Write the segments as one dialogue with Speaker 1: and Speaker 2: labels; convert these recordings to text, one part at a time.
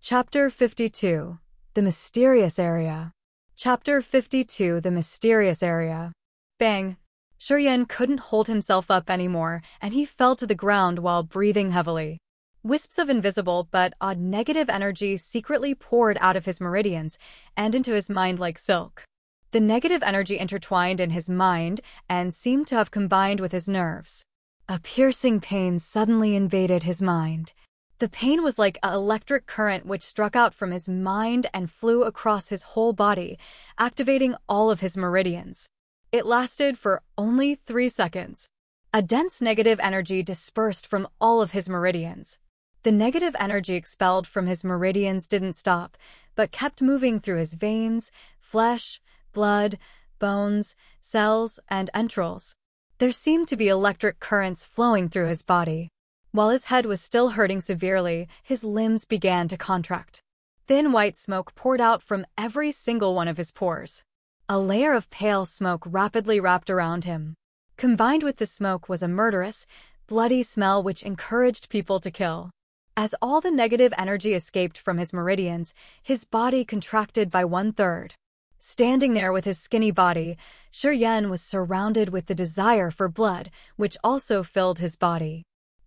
Speaker 1: Chapter 52. The Mysterious Area. Chapter 52. The Mysterious Area. Bang! Shuryen couldn't hold himself up anymore, and he fell to the ground while breathing heavily. Wisps of invisible but odd negative energy secretly poured out of his meridians and into his mind like silk. The negative energy intertwined in his mind and seemed to have combined with his nerves. A piercing pain suddenly invaded his mind. The pain was like an electric current which struck out from his mind and flew across his whole body, activating all of his meridians. It lasted for only 3 seconds. A dense negative energy dispersed from all of his meridians. The negative energy expelled from his meridians didn't stop, but kept moving through his veins, flesh, blood, bones, cells, and entrails. There seemed to be electric currents flowing through his body. While his head was still hurting severely, his limbs began to contract. Thin white smoke poured out from every single one of his pores. A layer of pale smoke rapidly wrapped around him. Combined with the smoke was a murderous, bloody smell which encouraged people to kill. As all the negative energy escaped from his meridians, his body contracted by 1/3. Standing there with his skinny body, Shuryen was surrounded with the desire for blood, which also filled his body.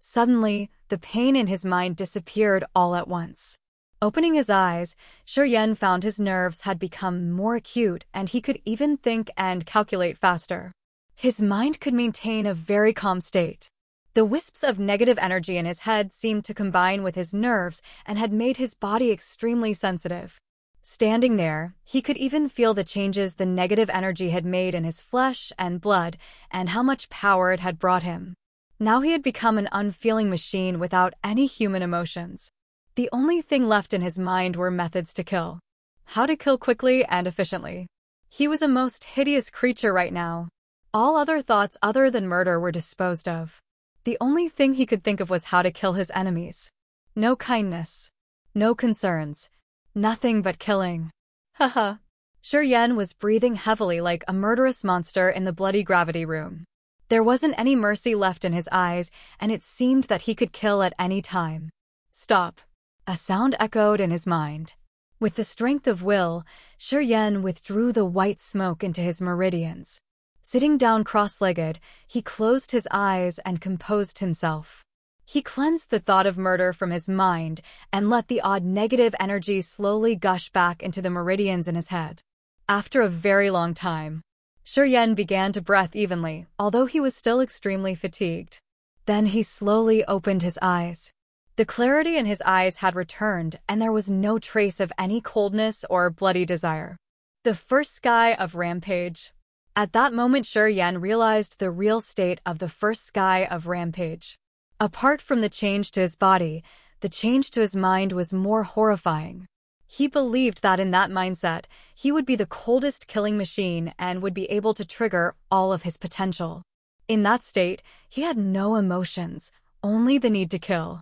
Speaker 1: Suddenly, the pain in his mind disappeared all at once. Opening his eyes, Shuryen found his nerves had become more acute and he could even think and calculate faster. His mind could maintain a very calm state. The wisps of negative energy in his head seemed to combine with his nerves and had made his body extremely sensitive. Standing there, he could even feel the changes the negative energy had made in his flesh and blood and how much power it had brought him. Now he had become an unfeeling machine without any human emotions. The only thing left in his mind were methods to kill. How to kill quickly and efficiently. He was a most hideous creature right now. All other thoughts other than murder were disposed of. The only thing he could think of was how to kill his enemies. No kindness. No concerns. Nothing but killing. Haha. Shuryen was breathing heavily like a murderous monster in the bloody gravity room. There wasn't any mercy left in his eyes, and it seemed that he could kill at any time. Stop. A sound echoed in his mind. With the strength of will, Shuryen withdrew the white smoke into his meridians. Sitting down cross-legged, he closed his eyes and composed himself. He cleansed the thought of murder from his mind and let the odd negative energy slowly gush back into the meridians in his head. After a very long time, Shuryen began to breathe evenly, although he was still extremely fatigued. Then he slowly opened his eyes. The clarity in his eyes had returned, and there was no trace of any coldness or bloody desire. The first sky of Rampage. At that moment, Shuryen realized the real state of the first sky of Rampage. Apart from the change to his body, the change to his mind was more horrifying. He believed that in that mindset, he would be the coldest killing machine and would be able to trigger all of his potential. In that state, he had no emotions, only the need to kill.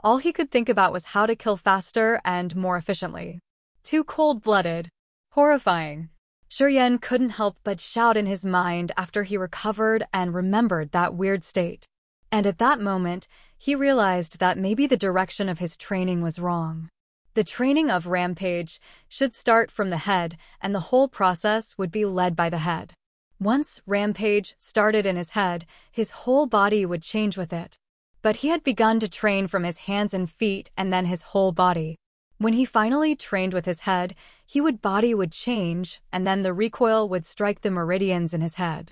Speaker 1: All he could think about was how to kill faster and more efficiently. Too cold-blooded. Horrifying. Shuryen couldn't help but shout in his mind after he recovered and remembered that weird state. And at that moment, he realized that maybe the direction of his training was wrong. The training of Rampage should start from the head, and the whole process would be led by the head. Once Rampage started in his head, his whole body would change with it. But he had begun to train from his hands and feet and then his whole body. When he finally trained with his head, body would change, and then the recoil would strike the meridians in his head.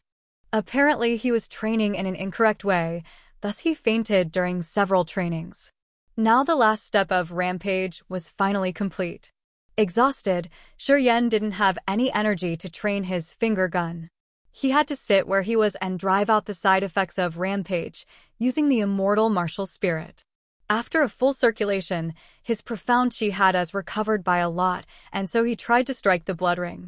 Speaker 1: Apparently, he was training in an incorrect way, thus he fainted during several trainings. Now the last step of Rampage was finally complete. Exhausted, Shuryen didn't have any energy to train his finger gun. He had to sit where he was and drive out the side effects of Rampage, using the immortal martial spirit. After a full circulation, his profound chi had recovered by a lot, and so he tried to strike the blood ring.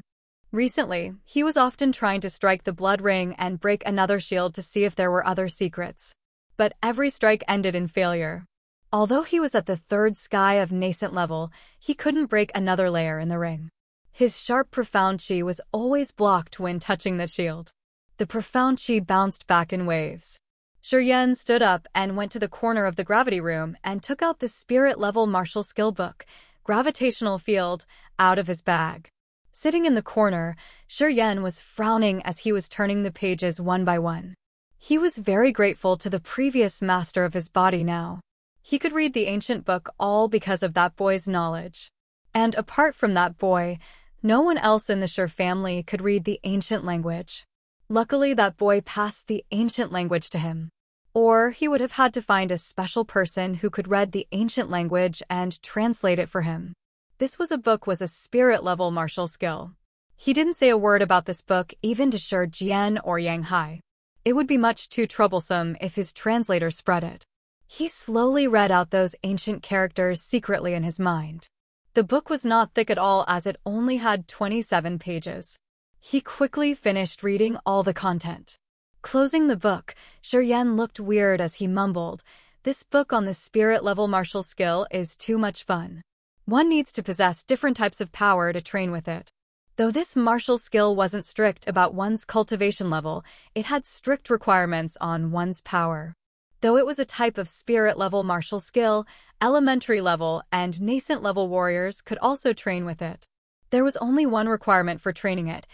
Speaker 1: Recently, he was often trying to strike the blood ring and break another shield to see if there were other secrets. But every strike ended in failure. Although he was at the 3rd sky of nascent level, he couldn't break another layer in the ring. His sharp profound chi was always blocked when touching the shield. The profound chi bounced back in waves. Shuryen stood up and went to the corner of the gravity room and took out the spirit-level martial skill book, gravitational field, out of his bag. Sitting in the corner, Shi was frowning as he was turning the pages one by one. He was very grateful to the previous master of his body now. He could read the ancient book all because of that boy's knowledge. And apart from that boy, no one else in the Shi family could read the ancient language. Luckily, that boy passed the ancient language to him. Or he would have had to find a special person who could read the ancient language and translate it for him. This was a spirit-level martial skill. He didn't say a word about this book even to Shi Jian or Yang Hai. It would be much too troublesome if his translator spread it. He slowly read out those ancient characters secretly in his mind. The book was not thick at all as it only had 27 pages. He quickly finished reading all the content. Closing the book, Shi looked weird as he mumbled, "This book on the spirit-level martial skill is too much fun. One needs to possess different types of power to train with it." Though this martial skill wasn't strict about one's cultivation level, it had strict requirements on one's power. Though it was a type of spirit-level martial skill, elementary-level and nascent-level warriors could also train with it. There was only one requirement for training it.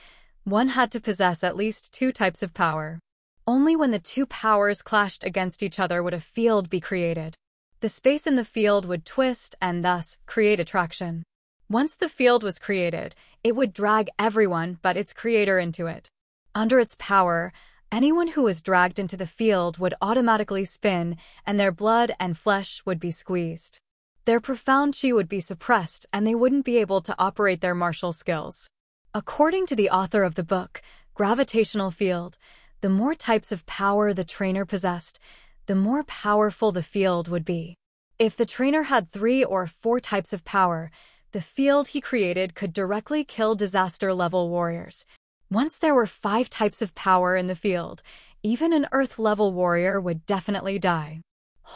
Speaker 1: One had to possess at least 2 types of power. Only when the 2 powers clashed against each other would a field be created. The space in the field would twist and thus create attraction. Once the field was created, it would drag everyone but its creator into it. Under its power, anyone who was dragged into the field would automatically spin, and their blood and flesh would be squeezed. Their profound chi would be suppressed, and they wouldn't be able to operate their martial skills. According to the author of the book, Gravitational Field, the more types of power the trainer possessed, the more powerful the field would be. If the trainer had 3 or 4 types of power, the field he created could directly kill disaster-level warriors. Once there were 5 types of power in the field, even an Earth-level warrior would definitely die.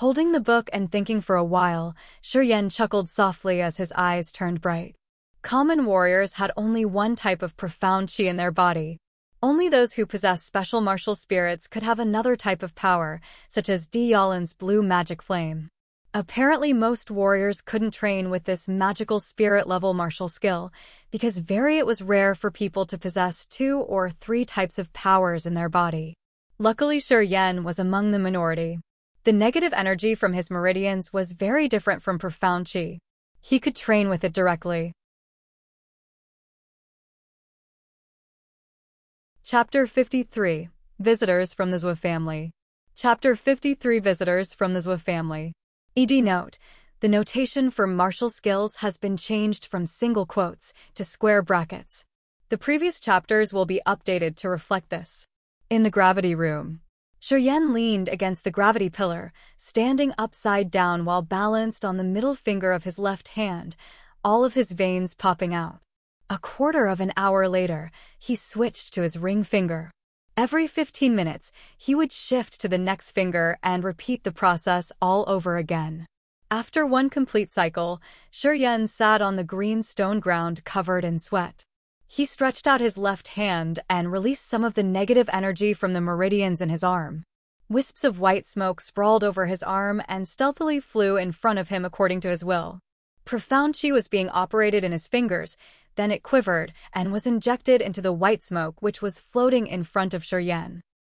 Speaker 1: Holding the book and thinking for a while, Shi chuckled softly as his eyes turned bright. Common warriors had only 1 type of profound chi in their body. Only those who possess special martial spirits could have another type of power, such as Di Yalin's blue magic flame. Apparently, most warriors couldn't train with this magical spirit-level martial skill, because it was rare for people to possess 2 or 3 types of powers in their body. Luckily, Shi was among the minority. The negative energy from his meridians was very different from profound chi. He could train with it directly. Chapter 53. Visitors from the Zuo Family. Chapter 53. Visitors from the Zuo Family. ED note: the notation for martial skills has been changed from single quotes to square brackets. The previous chapters will be updated to reflect this. In the gravity room, Shi leaned against the gravity pillar, standing upside down while balanced on the middle finger of his left hand, all of his veins popping out. A quarter of an hour later, he switched to his ring finger. Every 15 minutes, he would shift to the next finger and repeat the process all over again. After one complete cycle, Shi sat on the green stone ground covered in sweat. He stretched out his left hand and released some of the negative energy from the meridians in his arm. Wisps of white smoke sprawled over his arm and stealthily flew in front of him according to his will. Profound chi was being operated in his fingers. Then it quivered and was injected into the white smoke which was floating in front of Shi.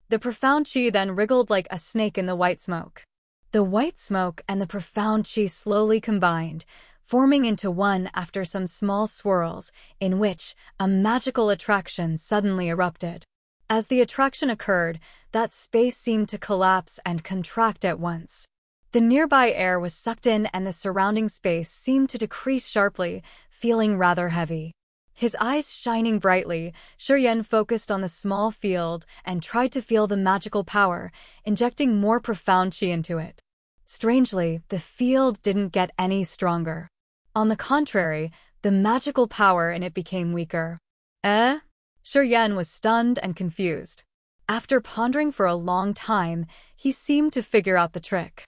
Speaker 1: The profound chi then wriggled like a snake in the white smoke. The white smoke and the profound chi slowly combined, forming into one after some small swirls, in which a magical attraction suddenly erupted. As the attraction occurred, that space seemed to collapse and contract at once. The nearby air was sucked in and the surrounding space seemed to decrease sharply, feeling rather heavy. His eyes shining brightly, Shi focused on the small field and tried to feel the magical power, injecting more profound chi into it. Strangely, the field didn't get any stronger. On the contrary, the magical power in it became weaker. Shi was stunned and confused. After pondering for a long time, he seemed to figure out the trick.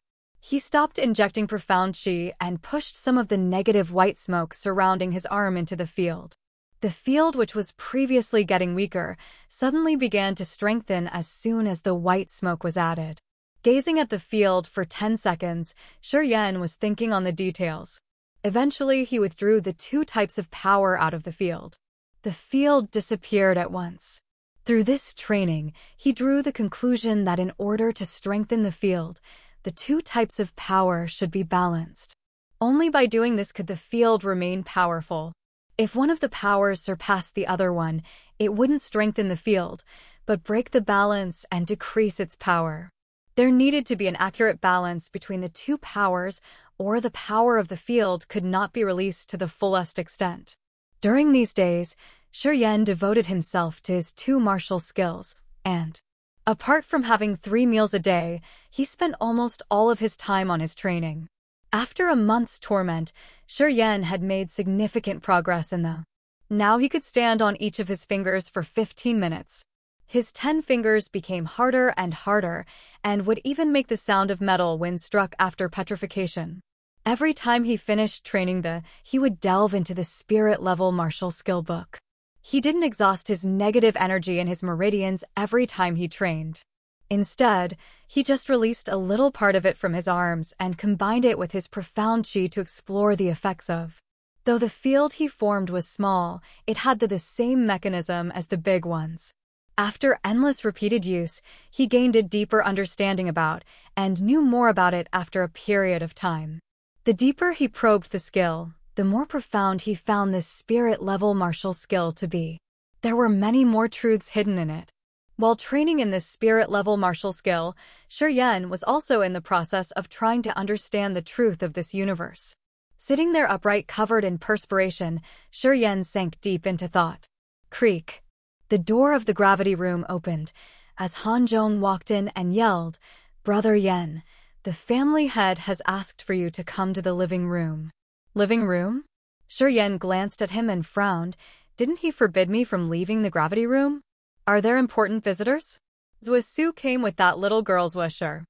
Speaker 1: He stopped injecting profound chi and pushed some of the negative white smoke surrounding his arm into the field. The field, which was previously getting weaker, suddenly began to strengthen as soon as the white smoke was added. Gazing at the field for 10 seconds, Shi was thinking on the details. Eventually, he withdrew the two types of power out of the field. The field disappeared at once. Through this training, he drew the conclusion that in order to strengthen the field, the two types of power should be balanced. Only by doing this could the field remain powerful. If one of the powers surpassed the other one, it wouldn't strengthen the field, but break the balance and decrease its power. There needed to be an accurate balance between the two powers, or the power of the field could not be released to the fullest extent. During these days, Shi devoted himself to his two martial skills, and, apart from having 3 meals a day, he spent almost all of his time on his training. After a month's torment, Shi had made significant progress in the. Now he could stand on each of his fingers for 15 minutes. His 10 fingers became harder and harder, and would even make the sound of metal when struck after petrification. Every time he finished training he would delve into the spirit-level martial skill book. He didn't exhaust his negative energy in his meridians every time he trained. Instead, he just released a little part of it from his arms and combined it with his profound chi to explore the effects of. Though the field he formed was small, it had the same mechanism as the big ones. After endless repeated use, he gained a deeper understanding about, and knew more about it after a period of time. The deeper he probed the skill, the more profound he found this spirit-level martial skill to be. There were many more truths hidden in it. While training in this spirit-level martial skill, Shi was also in the process of trying to understand the truth of this universe. Sitting there upright covered in perspiration, Shi sank deep into thought. Creak. The door of the gravity room opened, as Hanzhong walked in and yelled, "Brother Yan, the family head has asked for you to come to the living room." Living room? Shi glanced at him and frowned. Didn't he forbid me from leaving the gravity room? Are there important visitors? Zuo Shi came with that little girl Zuo Shi.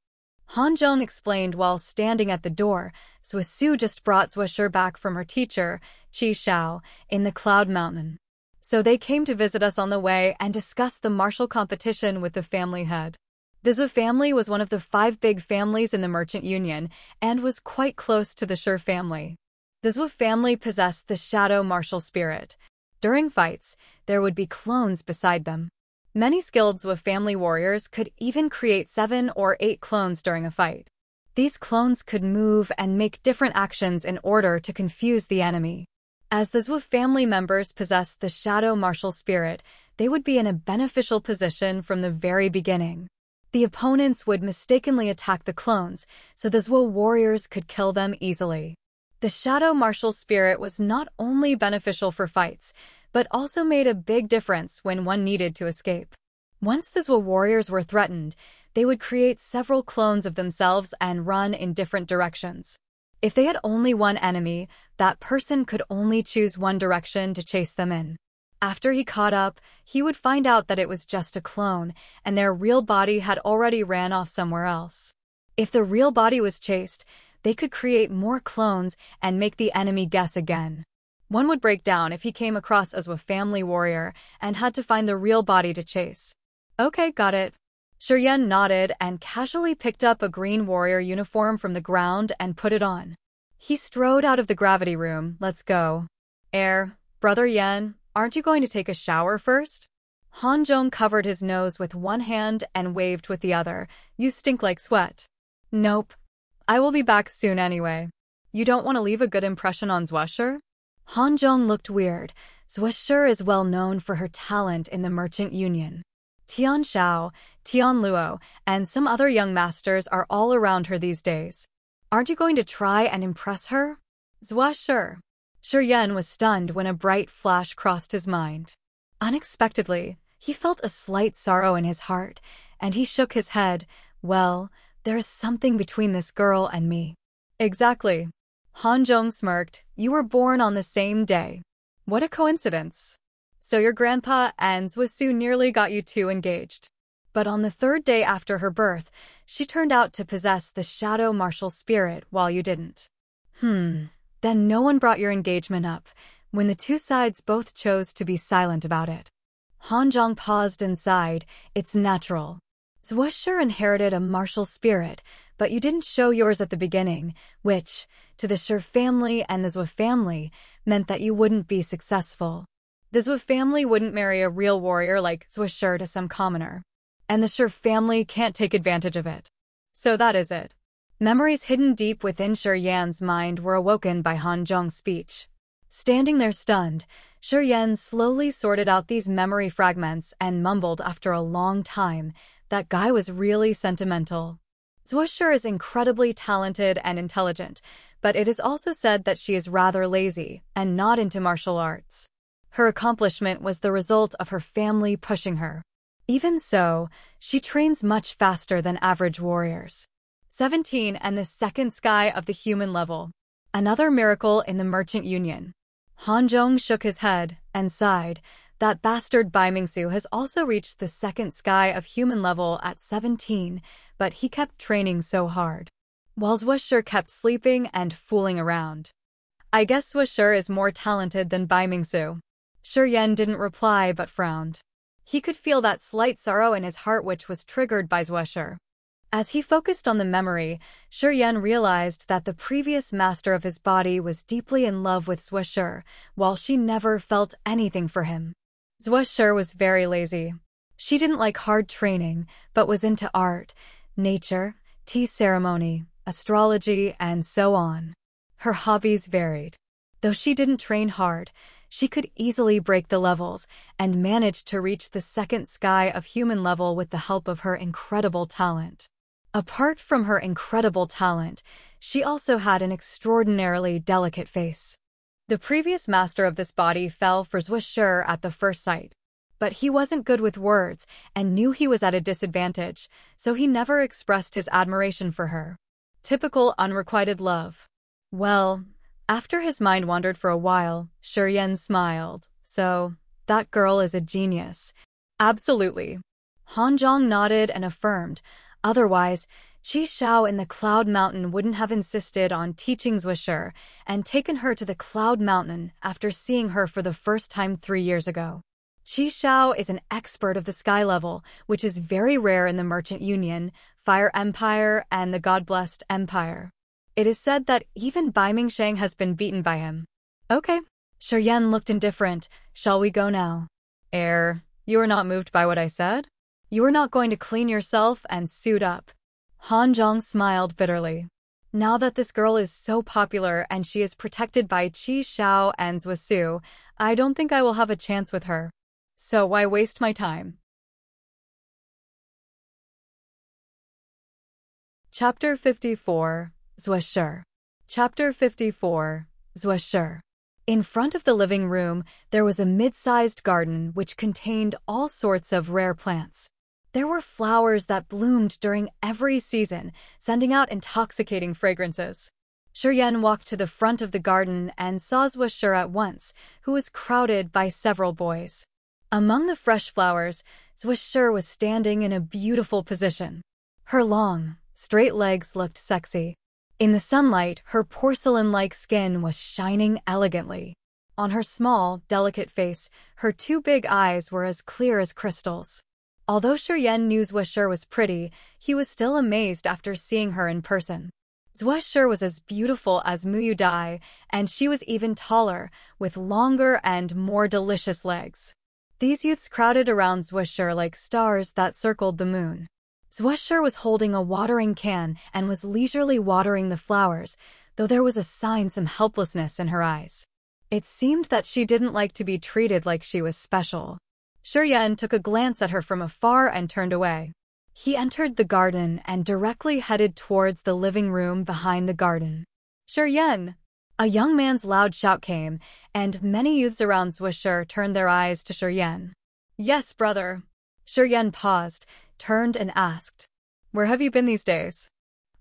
Speaker 1: Hanzhong explained while standing at the door. Zuo Shi just brought Zuo Shi back from her teacher, Qi Xiao, in the Cloud Mountain. So they came to visit us on the way and discuss the martial competition with the family head. The Zuo family was one of the 5 big families in the Merchant Union and was quite close to the Shi family. The Zuo family possessed the shadow martial spirit. During fights, there would be clones beside them. Many skilled Zuo family warriors could even create 7 or 8 clones during a fight. These clones could move and make different actions in order to confuse the enemy. As the Zuo family members possessed the shadow martial spirit, they would be in a beneficial position from the very beginning. The opponents would mistakenly attack the clones, so the Zuo warriors could kill them easily. The shadow martial spirit was not only beneficial for fights, but also made a big difference when one needed to escape. Once the Zuo warriors were threatened, they would create several clones of themselves and run in different directions. If they had only one enemy, that person could only choose one direction to chase them in. After he caught up, he would find out that it was just a clone, and their real body had already ran off somewhere else. If the real body was chased, they could create more clones and make the enemy guess again. One would break down if he came across as a family warrior and had to find the real body to chase. Okay, got it. Shi nodded and casually picked up a green warrior uniform from the ground and put it on. He strode out of the gravity room. Let's go. Brother Yan, aren't you going to take a shower first? Hanzhong covered his nose with one hand and waved with the other. You stink like sweat. Nope. I will be back soon anyway. You don't want to leave a good impression on Zuo Shi? Hanzhong looked weird. Zuo Shi is well known for her talent in the Merchant Union. Tian Xiao, Tian Luo, and some other young masters are all around her these days. Aren't you going to try and impress her? Zuo Shi. Shi was stunned when a bright flash crossed his mind. Unexpectedly, he felt a slight sorrow in his heart, and he shook his head. Well, there is something between this girl and me. Exactly. Hanzhong smirked. You were born on the same day. What a coincidence. So your grandpa and Zuo Shi nearly got you two engaged. But on the 3rd day after her birth, she turned out to possess the shadow martial spirit while you didn't. Then no one brought your engagement up, when the two sides both chose to be silent about it. Hanzhong paused and sighed. It's natural. Zuo Shi inherited a martial spirit, but you didn't show yours at the beginning, which, to the Shi family and the Zuo family, meant that you wouldn't be successful. The Zuo family wouldn't marry a real warrior like Zuo Shi to some commoner. And the Shi family can't take advantage of it. So that is it. Memories hidden deep within Shi Yan's mind were awoken by Han Zhong's speech. Standing there stunned, Shi Yan slowly sorted out these memory fragments and mumbled after a long time, "That guy was really sentimental." Zuo Shi is incredibly talented and intelligent, but it is also said that she is rather lazy and not into martial arts. Her accomplishment was the result of her family pushing her. Even so, she trains much faster than average warriors. 17 and the second sky of the human level. Another miracle in the merchant union. Han Zhong shook his head and sighed. That bastard Bai Mingsu has also reached the second sky of human level at 17, but he kept training so hard. While Zuo Shi kept sleeping and fooling around. I guess Zuo Shi is more talented than Bai Mingsu. Shi Yan didn't reply but frowned. He could feel that slight sorrow in his heart which was triggered by Zuo Shi. As he focused on the memory, Shi Yan realized that the previous master of his body was deeply in love with Zuo Shi, while she never felt anything for him. Zuo Shi was very lazy. She didn't like hard training, but was into art, nature, tea ceremony, astrology, and so on. Her hobbies varied. Though she didn't train hard, she could easily break the levels and managed to reach the second sky of human level with the help of her incredible talent. Apart from her incredible talent, she also had an extraordinarily delicate face. The previous master of this body fell for Zuo Shi at the first sight. But he wasn't good with words and knew he was at a disadvantage, so he never expressed his admiration for her. Typical unrequited love. Well, after his mind wandered for a while, Shi Yan smiled. So, that girl is a genius. Absolutely. Han Zhong nodded and affirmed. Otherwise, Qi Xiao in the Cloud Mountain wouldn't have insisted on teaching Zuo Shi and taken her to the Cloud Mountain after seeing her for the first time 3 years ago. Qi Xiao is an expert of the sky level, which is very rare in the Merchant Union, Fire Empire, and the God-Blessed Empire. It is said that even Bai Mingsheng has been beaten by him. Okay. Shi Yan looked indifferent. Shall we go now? You are not moved by what I said? You are not going to clean yourself and suit up. Han Zhong smiled bitterly. Now that this girl is so popular and she is protected by Qi Xiao and Zuo Shi, I don't think I will have a chance with her. So why waste my time? Chapter 54. Zuo Shi. Chapter 54. Zuo Shi. In front of the living room, there was a mid-sized garden which contained all sorts of rare plants. There were flowers that bloomed during every season, sending out intoxicating fragrances. Shi Yan walked to the front of the garden and saw Zuo Shi at once, who was crowded by several boys. Among the fresh flowers, Zuo Shi was standing in a beautiful position. Her long, straight legs looked sexy. In the sunlight, her porcelain-like skin was shining elegantly. On her small, delicate face, her 2 big eyes were as clear as crystals. Although Shi Yan knew Zuo Shi was pretty, he was still amazed after seeing her in person. Zuo Shi was as beautiful as Muyu Dai, and she was even taller, with longer and more delicious legs. These youths crowded around Zuo Shi like stars that circled the moon. Zuo Shi was holding a watering can and was leisurely watering the flowers, though there was some helplessness in her eyes. It seemed that she didn't like to be treated like she was special. Shi Yan took a glance at her from afar and turned away. He entered the garden and directly headed towards the living room behind the garden. Shi Yan! A young man's loud shout came, and many youths around Zuo Shi turned their eyes to Shi Yan. Yes, brother. Shi Yan paused, turned and asked, Where have you been these days?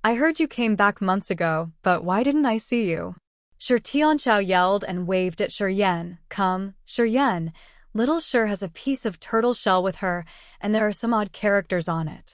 Speaker 1: I heard you came back months ago, but why didn't I see you? Shi Tianchao yelled and waved at Shi Yan. Come, Shi Yan. Little Shi has a piece of turtle shell with her, and there are some odd characters on it.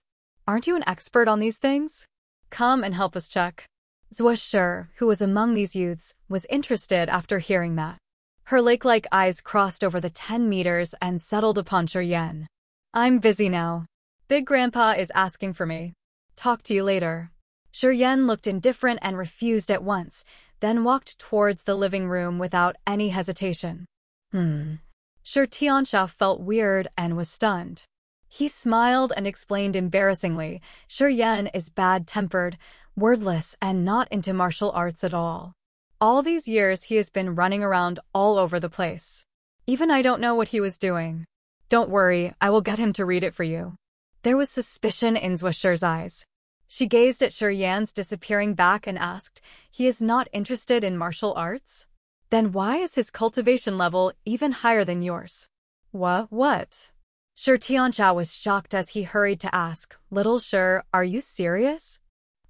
Speaker 1: Aren't you an expert on these things? Come and help us check. Zuo Shi, who was among these youths, was interested after hearing that. Her lake-like eyes crossed over the 10 meters and settled upon Shi Yan. I'm busy now. Big Grandpa is asking for me. Talk to you later. Shi looked indifferent and refused at once, then walked towards the living room without any hesitation. Shi Tianxia felt weird and was stunned. He smiled and explained embarrassingly, Shi is bad-tempered, wordless, and not into martial arts at all. All these years he has been running around all over the place. Even I don't know what he was doing. Don't worry, I will get him to read it for you. There was suspicion in Zuo Shi's eyes. She gazed at Shi disappearing back and asked, he is not interested in martial arts? Then why is his cultivation level even higher than yours? What? Shi Tianxia was shocked as he hurried to ask, Little Shi, are you serious?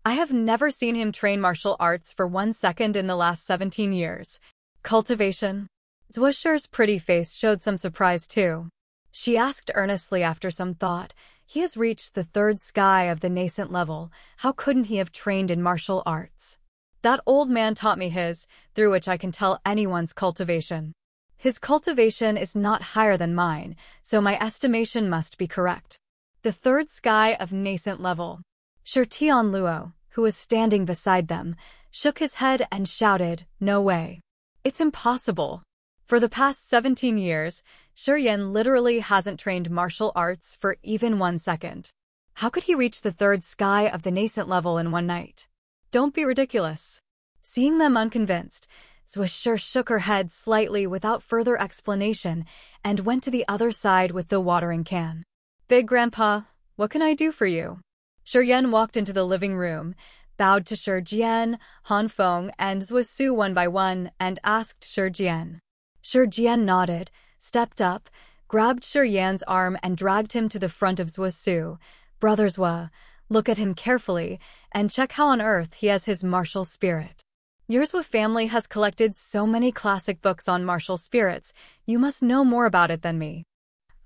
Speaker 1: I have never seen him train martial arts for 1 second in the last 17 years. Cultivation? Zuo Shi's pretty face showed some surprise too. She asked earnestly after some thought, he has reached the 3rd sky of the nascent level, how couldn't he have trained in martial arts? That old man taught me his, through which I can tell anyone's cultivation. His cultivation is not higher than mine, so my estimation must be correct. The 3rd sky of nascent level. Shi Tianluo, who was standing beside them, shook his head and shouted, no way. It's impossible. For the past 17 years, Shi literally hasn't trained martial arts for even 1 second. How could he reach the 3rd sky of the nascent level in one night? Don't be ridiculous. Seeing them unconvinced, Zuo Shi shook her head slightly without further explanation and went to the other side with the watering can. Big Grandpa, what can I do for you? Shi walked into the living room, bowed to Shi Jian, Han Feng, and Zuo Shi one by one, and asked Shi Jian. Shi Jian nodded, stepped up, grabbed Shi arm and dragged him to the front of Zuo Shi. Brother Zuo, look at him carefully and check how on earth he has his martial spirit. Your Zuo family has collected so many classic books on martial spirits, you must know more about it than me.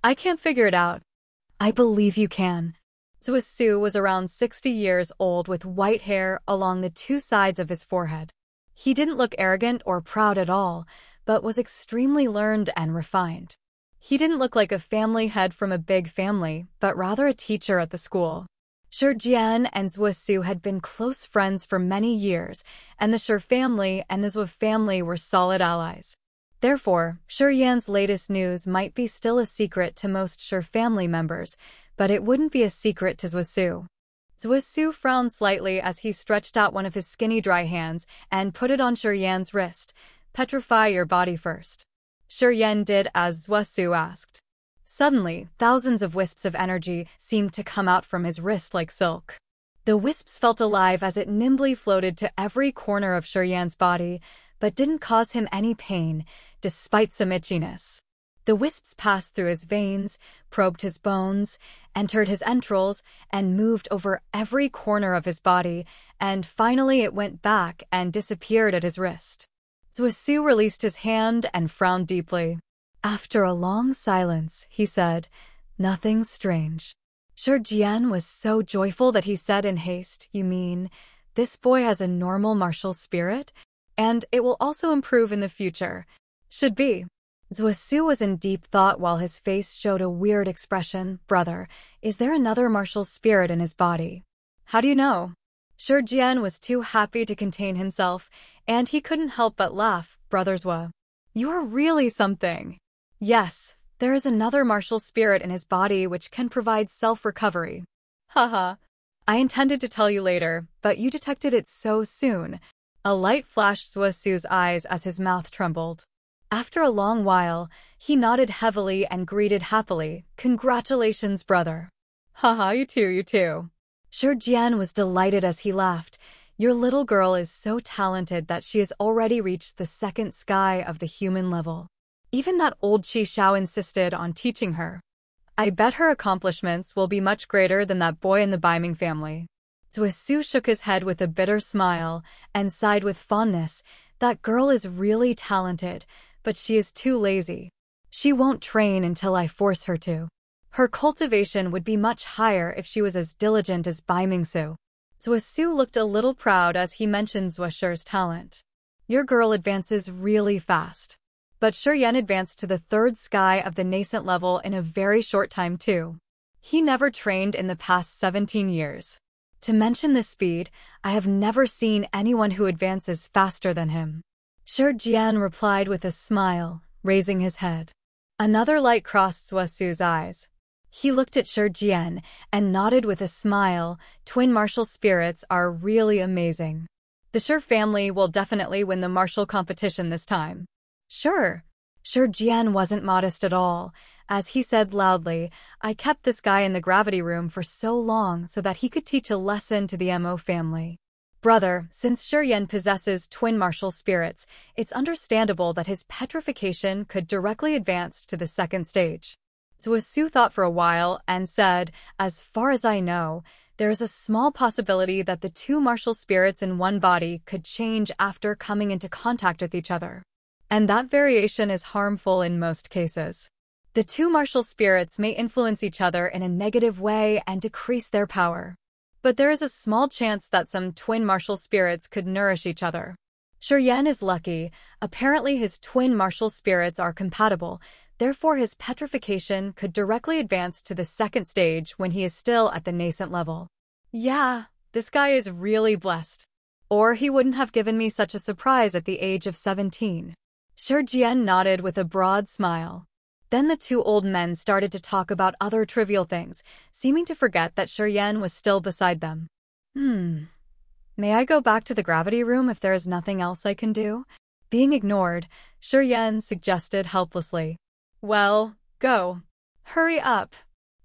Speaker 1: I can't figure it out. I believe you can. Zuo Shi was around 60 years old with white hair along the 2 sides of his forehead. He didn't look arrogant or proud at all, but was extremely learned and refined. He didn't look like a family head from a big family, but rather a teacher at the school. Shi Jian and Zuo Shi had been close friends for many years, and the Shi family and the Zuo family were solid allies. Therefore, Shi latest news might be still a secret to most Shi family members, but it wouldn't be a secret to Zuo Shi. Zuo Shi frowned slightly as he stretched out one of his skinny dry hands and put it on Shi wrist. Petrify your body first. Shi did as Zuo Shi asked. Suddenly, thousands of wisps of energy seemed to come out from his wrist like silk. The wisps felt alive as it nimbly floated to every corner of Shi body, but didn't cause him any pain, despite some itchiness. The wisps passed through his veins, probed his bones, entered his entrails, and moved over every corner of his body, and finally it went back and disappeared at his wrist. Zuo Shi released his hand and frowned deeply. After a long silence, he said, nothing strange. Shi Jian was so joyful that he said in haste, you mean, this boy has a normal martial spirit? And it will also improve in the future. Should be. Zuo Shi was in deep thought while his face showed a weird expression. Brother, is there another martial spirit in his body? How do you know? Shi Jian was too happy to contain himself, and he couldn't help but laugh. Brother Zuo, you are really something. Yes, there is another martial spirit in his body which can provide self-recovery. Haha. I intended to tell you later, but you detected it so soon. A light flashed Zuo Shi's eyes as his mouth trembled. After a long while, he nodded heavily and greeted happily, congratulations, brother. Haha, you too. Shi Jian was delighted as he laughed. Your little girl is so talented that she has already reached the 2nd sky of the human level. Even that old Qi Xiao insisted on teaching her. I bet her accomplishments will be much greater than that boy in the Biming family. Zuo Shi shook his head with a bitter smile and sighed with fondness. That girl is really talented, but she is too lazy. She won't train until I force her to. Her cultivation would be much higher if she was as diligent as Bimingsu. Zuo Shi looked a little proud as he mentioned Zuo Shi's talent. Your girl advances really fast. But Shi advanced to the 3rd sky of the nascent level in a very short time too. He never trained in the past 17 years. To mention the speed, I have never seen anyone who advances faster than him. Shi Jian replied with a smile, raising his head. Another light crossed Zuo Shi's eyes. He looked at Shi Jian and nodded with a smile. Twin martial spirits are really amazing. The Shi family will definitely win the martial competition this time. Sure. Shi Jian wasn't modest at all. As he said loudly, I kept this guy in the gravity room for so long so that he could teach a lesson to the Mo family. Brother, since Shi Yan possesses twin martial spirits, it's understandable that his petrification could directly advance to the second stage. Zuo Shi thought for a while and said, as far as I know, there is a small possibility that the two martial spirits in one body could change after coming into contact with each other. And that variation is harmful in most cases. The two martial spirits may influence each other in a negative way and decrease their power. But there is a small chance that some twin martial spirits could nourish each other. Shi Yan is lucky. Apparently his twin martial spirits are compatible, therefore his petrification could directly advance to the second stage when he is still at the nascent level. Yeah, this guy is really blessed. Or he wouldn't have given me such a surprise at the age of 17. Shi Jian nodded with a broad smile. Then the two old men started to talk about other trivial things, seeming to forget that Shi Yan was still beside them. May I go back to the gravity room if there is nothing else I can do? Being ignored, Shi Yan suggested helplessly. Well, go. Hurry up.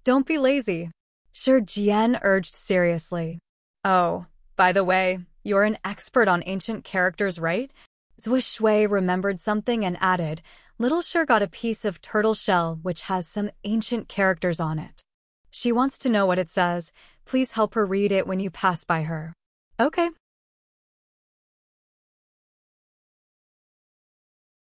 Speaker 1: Don't be lazy. Shi Jian urged seriously. Oh, by the way, you're an expert on ancient characters, right? Zuo Shui remembered something and added, Little Shi got a piece of turtle shell which has some ancient characters on it. She wants to know what it says. Please help her read it when you pass by her. Okay.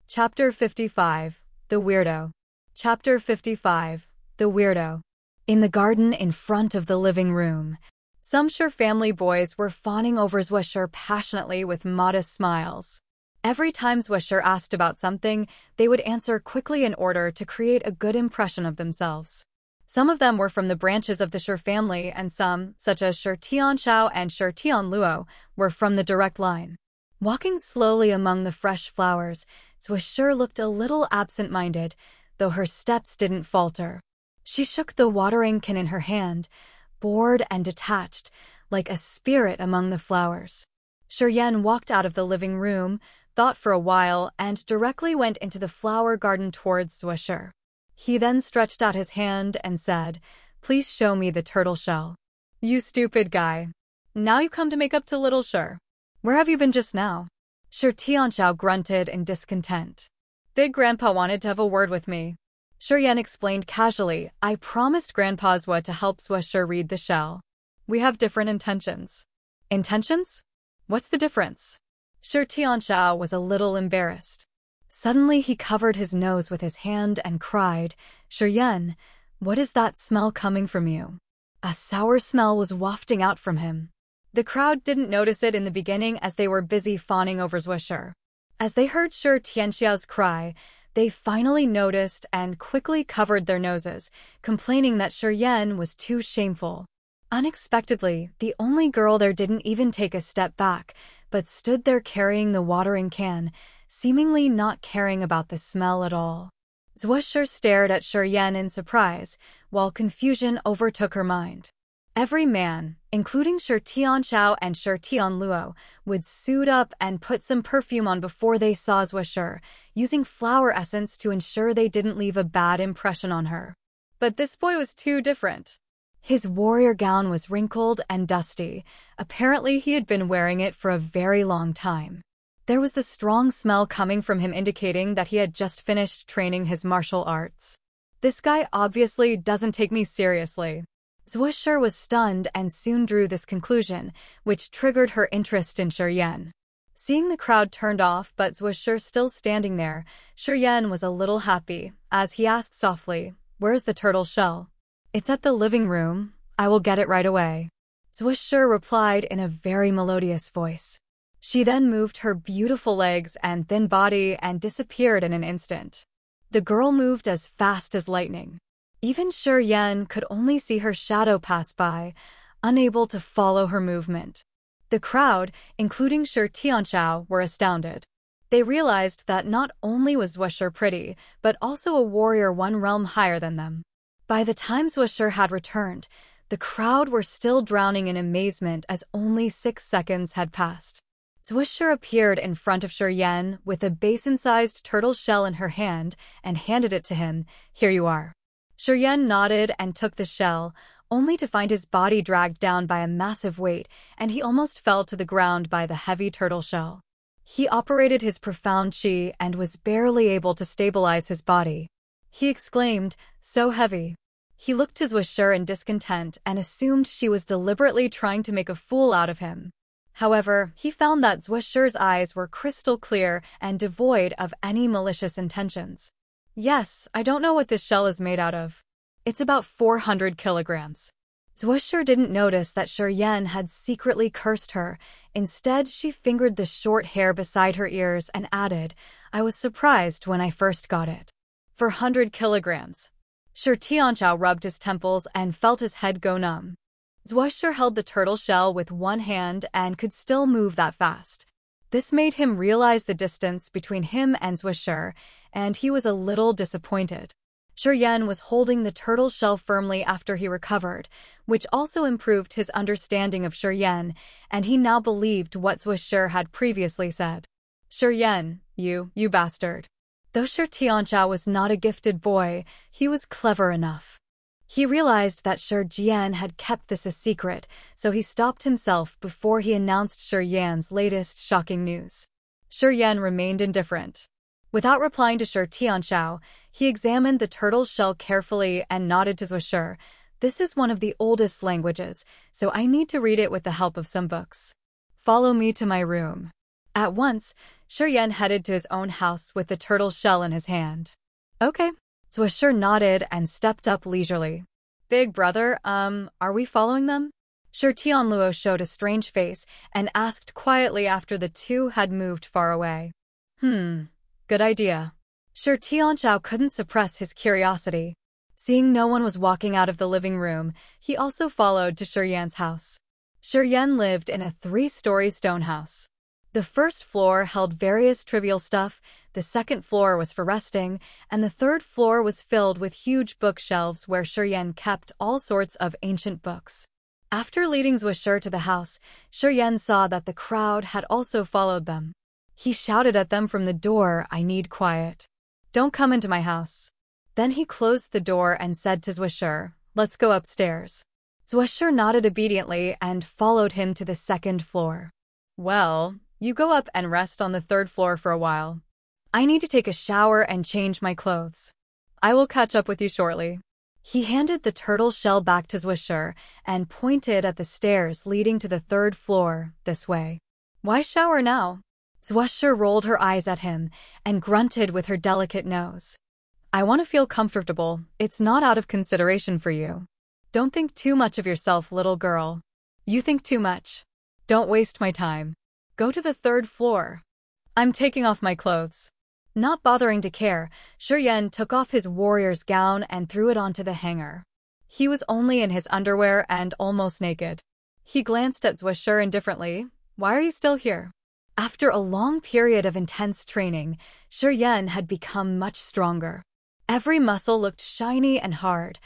Speaker 1: Chapter 55. The Weirdo. Chapter 55. The Weirdo. In the garden in front of the living room, some Shi family boys were fawning over Zuo Shi passionately with modest smiles. Every time Zuo Shi asked about something, they would answer quickly in order to create a good impression of themselves. Some of them were from the branches of the Shi family and some, such as Shi Tianxiao and Shi Tianluo, were from the direct line. Walking slowly among the fresh flowers, Zuo Shi looked a little absent-minded, though her steps didn't falter. She shook the watering can in her hand, bored and detached, like a spirit among the flowers. Shi Yan walked out of the living room, thought for a while, and directly went into the flower garden towards Zuo Shi. He then stretched out his hand and said, Please show me the turtle shell. You stupid guy. Now you come to make up to little Shi. Where have you been just now? Shi Tianxiao grunted in discontent. Big Grandpa wanted to have a word with me. Shi Yan explained casually, I promised Grandpa Zuo to help Zuo Shi read the shell. We have different intentions. Intentions? What's the difference? Shi Tianxiao was a little embarrassed. Suddenly he covered his nose with his hand and cried, Shi Yan, what is that smell coming from you? A sour smell was wafting out from him. The crowd didn't notice it in the beginning as they were busy fawning over Zuo Shi. As they heard Shi Tianxiao's cry, they finally noticed and quickly covered their noses, complaining that Shi Yan was too shameful. Unexpectedly, the only girl there didn't even take a step back, but stood there carrying the watering can, seemingly not caring about the smell at all. Zuo Shi stared at Shi Yan in surprise, while confusion overtook her mind. Every man, including Shi Tianxiao and Shi Tianluo, would suit up and put some perfume on before they saw Zuo Shi, using flower essence to ensure they didn't leave a bad impression on her. But this boy was too different. His warrior gown was wrinkled and dusty. Apparently he had been wearing it for a very long time. There was the strong smell coming from him indicating that he had just finished training his martial arts. This guy obviously doesn't take me seriously. Zuo Shi was stunned and soon drew this conclusion, which triggered her interest in Shi Yan. Seeing the crowd turned off but Zuo Shi still standing there, Shi Yan was a little happy, as he asked softly, Where's the turtle shell? It's at the living room. I will get it right away. Zuo Shi replied in a very melodious voice. She then moved her beautiful legs and thin body and disappeared in an instant. The girl moved as fast as lightning. Even Shi could only see her shadow pass by, unable to follow her movement. The crowd, including Shi Tianchao, were astounded. They realized that not only was Zuo Shi pretty, but also a warrior one realm higher than them. By the time Zuo Shi had returned, the crowd were still drowning in amazement as only 6 seconds had passed. Zuo Shi appeared in front of Shi with a basin-sized turtle shell in her hand and handed it to him. "Here you are." Shi nodded and took the shell, only to find his body dragged down by a massive weight, and he almost fell to the ground by the heavy turtle shell. He operated his profound qi and was barely able to stabilize his body. He exclaimed, "So heavy." He looked to Zuo Shi in discontent and assumed she was deliberately trying to make a fool out of him. However, he found that Zuo Shi's eyes were crystal clear and devoid of any malicious intentions. "Yes, I don't know what this shell is made out of. It's about 400 kilograms." Zuo Shi didn't notice that Shi had secretly cursed her. Instead, she fingered the short hair beside her ears and added, "I was surprised when I first got it. 400 kilograms. Shi Tianchao rubbed his temples and felt his head go numb. Zuo Shi held the turtle shell with one hand and could still move that fast. This made him realize the distance between him and Zuo Shi, and he was a little disappointed. Shi was holding the turtle shell firmly after he recovered, which also improved his understanding of Shi, and he now believed what Zuo Shi had previously said. "Shi, you bastard." Though Shi Tianchao was not a gifted boy, he was clever enough. He realized that Shi Jian had kept this a secret, so he stopped himself before he announced Shi Yan's latest shocking news. Shi Yan remained indifferent. Without replying to Shi Tianchao, he examined the turtle shell carefully and nodded to Zuo Shi. "This is one of the oldest languages, so I need to read it with the help of some books. Follow me to my room." At once, Shi headed to his own house with the turtle shell in his hand. "Okay." Zuo Shi nodded and stepped up leisurely. "Big brother, are we following them?" Shi Tianluo showed a strange face and asked quietly after the two had moved far away. Good idea." Shi Tianchao couldn't suppress his curiosity. Seeing no one was walking out of the living room, he also followed to Shi Yan's house. Shi Yan lived in a 3-story stone house. The first floor held various trivial stuff, the second floor was for resting, and the third floor was filled with huge bookshelves where Shi kept all sorts of ancient books. After leading Zuo Shi to the house, Shi saw that the crowd had also followed them. He shouted at them from the door, "I need quiet. Don't come into my house." Then he closed the door and said to Zuo Shi, "Let's go upstairs." Zuo Shi nodded obediently and followed him to the second floor. "Well, you go up and rest on the third floor for a while. I need to take a shower and change my clothes. I will catch up with you shortly." He handed the turtle shell back to Zuo Shi and pointed at the stairs leading to the third floor, "This way." "Why shower now?" Zuo Shi rolled her eyes at him and grunted with her delicate nose. "I want to feel comfortable. It's not out of consideration for you. Don't think too much of yourself, little girl. You think too much. Don't waste my time. Go to the third floor. I'm taking off my clothes." Not bothering to care, Shi took off his warrior's gown and threw it onto the hanger. He was only in his underwear and almost naked. He glanced at Zuo Shi indifferently. "Why are you still here?" After a long period of intense training, Shi had become much stronger. Every muscle looked shiny and hard,